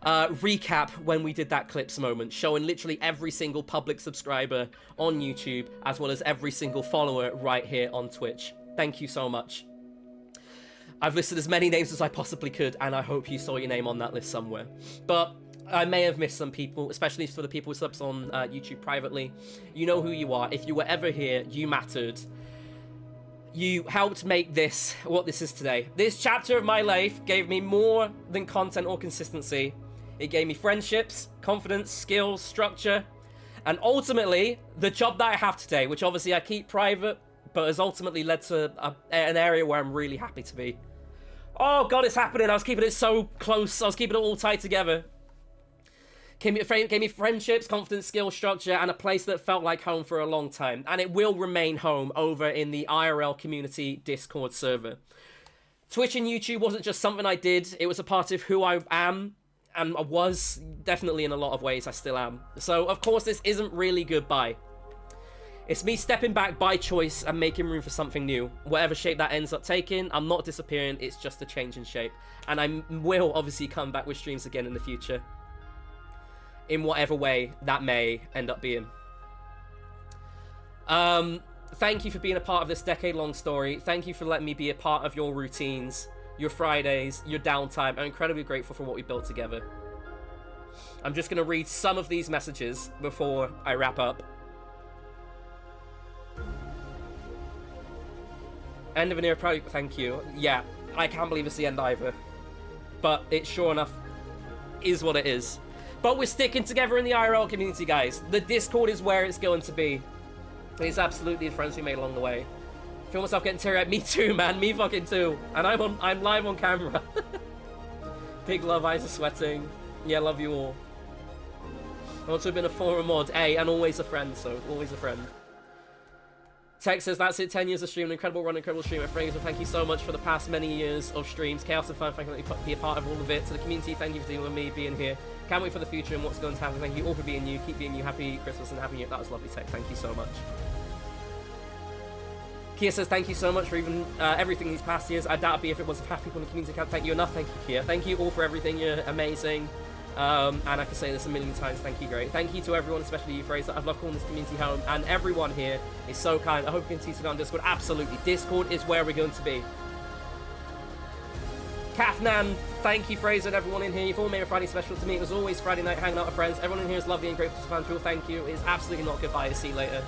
recap when we did that clips moment, showing literally every single public subscriber on YouTube, as well as every single follower right here on Twitch. Thank you so much. I've listed as many names as I possibly could, and I hope you saw your name on that list somewhere. But I may have missed some people, especially for the people who subs on YouTube privately. You know who you are. If you were ever here, you mattered. You helped make this what this is today. This chapter of my life gave me more than content or consistency. It gave me friendships, confidence, skills, structure, and ultimately the job that I have today, which obviously I keep private, but has ultimately led to an area where I'm really happy to be. Oh God, it's happening. I was keeping it so close. I was keeping it all tight together. Gave me friendships, confidence, skill, structure, and a place that felt like home for a long time. And it will remain home over in the IRL Community Discord server. Twitch and YouTube wasn't just something I did. It was a part of who I am, and I was, definitely in a lot of ways, I still am. So, of course, this isn't really goodbye. It's me stepping back by choice and making room for something new. Whatever shape that ends up taking, I'm not disappearing, it's just a change in shape. And I will obviously come back with streams again in the future. In whatever way that may end up being. Thank you for being a part of this decade-long story. Thank you for letting me be a part of your routines, your Fridays, your downtime. I'm incredibly grateful for what we built together. I'm just going to read some of these messages before I wrap up. End of an era, probably. Thank you. Yeah, I can't believe it's the end either. But it sure enough is what it is. But we're sticking together in the IRL community, guys. The Discord is where it's going to be. It's absolutely the friends we made along the way. I feel myself getting teary-eyed. Me too, man. Me fucking too. And I'm live on camera. Big love, eyes are sweating. Yeah, love you all. I've also been a forum mod, and always a friend, so always a friend. Tex says, that's it, 10 years of stream, an incredible run, incredible stream at Fraser. Thank you so much for the past many years of streams. Chaos and fun, thank you for letting me be a part of all of it. To the community, thank you for dealing with me, being here. Can't wait for the future and what's going to happen. Thank you all for being you. Keep being you. Happy Christmas and Happy New Year. That was lovely, Tex. Thank you so much. Kia says, thank you so much for even everything these past years. I doubt it'd be if it wasn't for happy people in the community. Can't thank you enough. Thank you, Kia. Thank you all for everything. You're amazing. And I can say this a million times, thank you, great. Thank you to everyone, especially you, Fraser. I've loved calling this community home, and everyone here is so kind. I hope you continue to go on Discord. Absolutely, Discord is where we're going to be. Kafnan, thank you, Fraser, and everyone in here. You've all made a Friday special to me. It was always Friday night hanging out with friends. Everyone in here is lovely and grateful to fan tool. Thank you. It's absolutely not goodbye. See you later.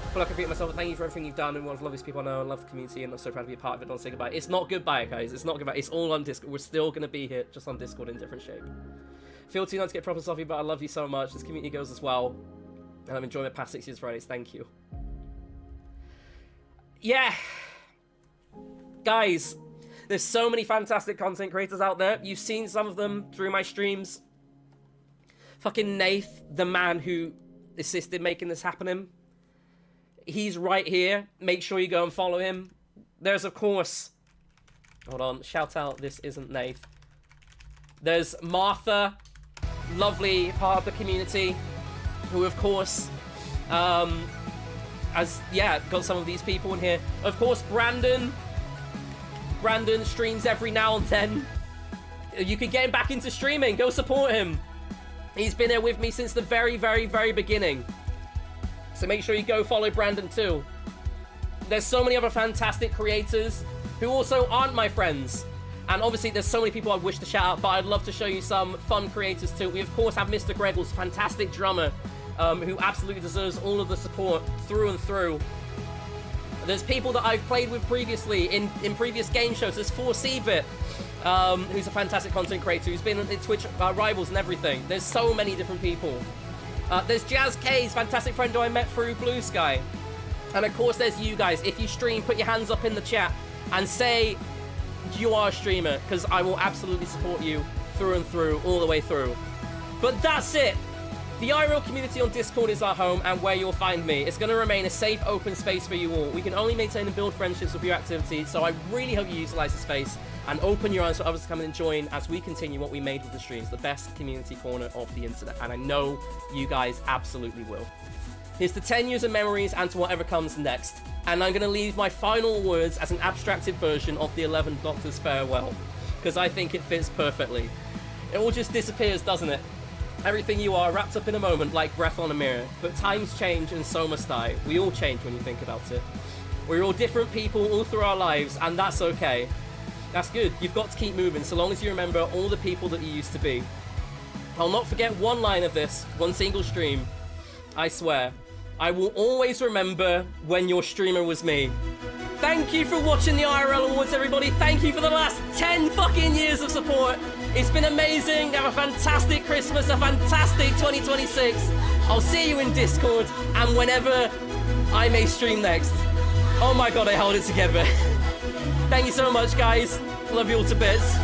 I feel like I repeat myself, but thank you for everything you've done and one of the loveliest people I know and love the community, and I'm so proud to be a part of it. Don't say goodbye. It's not goodbye, guys. It's not goodbye. It's all on Discord. We're still going to be here, just on Discord in different shape. Feel too nice to get proper stuff, but I love you so much. This community goes as well. And I've enjoyed my past 6 years Fridays. Thank you. Yeah. Guys, there's so many fantastic content creators out there. You've seen some of them through my streams. Fucking Nath, the man who assisted making this happening. He's right here. Make sure you go and follow him. There's, of course... Hold on. Shout out, this isn't Nath. There's Martha, lovely part of the community, who, of course, got some of these people in here. Of course, Brandon. Brandon streams every now and then. You can get him back into streaming. Go support him. He's been here with me since the very, very, very beginning. So make sure you go follow Brandon too. There's so many other fantastic creators who also aren't my friends. And obviously there's so many people I wish to shout out, but I'd love to show you some fun creators too. We of course have Mr. Greggles, fantastic drummer, who absolutely deserves all of the support through and through. There's people that I've played with previously in previous game shows. There's 4Cvit, who's a fantastic content creator, who's been in Twitch Rivals and everything. There's so many different people. There's Jazz K's fantastic friend who I met through Blue Sky. And of course there's you guys. If you stream, put your hands up in the chat and say you are a streamer, because I will absolutely support you through and through, all the way through. But that's it. The IRL community on Discord is our home and where you'll find me. It's going to remain a safe, open space for you all. We can only maintain and build friendships with your activity, so I really hope you utilize the space and open your eyes for others to come and join as we continue what we made with the streams, the best community corner of the internet. And I know you guys absolutely will. Here's to 10 years of memories and to whatever comes next. And I'm going to leave my final words as an abstracted version of the 11th Doctor's farewell, because I think it fits perfectly. It all just disappears, doesn't it? Everything you are wrapped up in a moment like breath on a mirror. But times change and so must I. We all change when you think about it. We're all different people all through our lives, and that's okay. That's good. You've got to keep moving so long as you remember all the people that you used to be. I'll not forget one line of this, one single stream. I swear. I will always remember when your streamer was me. Thank you for watching the IRL Awards, everybody. Thank you for the last 10 fucking years of support. It's been amazing. Have a fantastic Christmas, a fantastic 2026. I'll see you in Discord and whenever I may stream next. Oh my god, I held it together. Thank you so much, guys. Love you all to bits.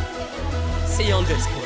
See you on Discord.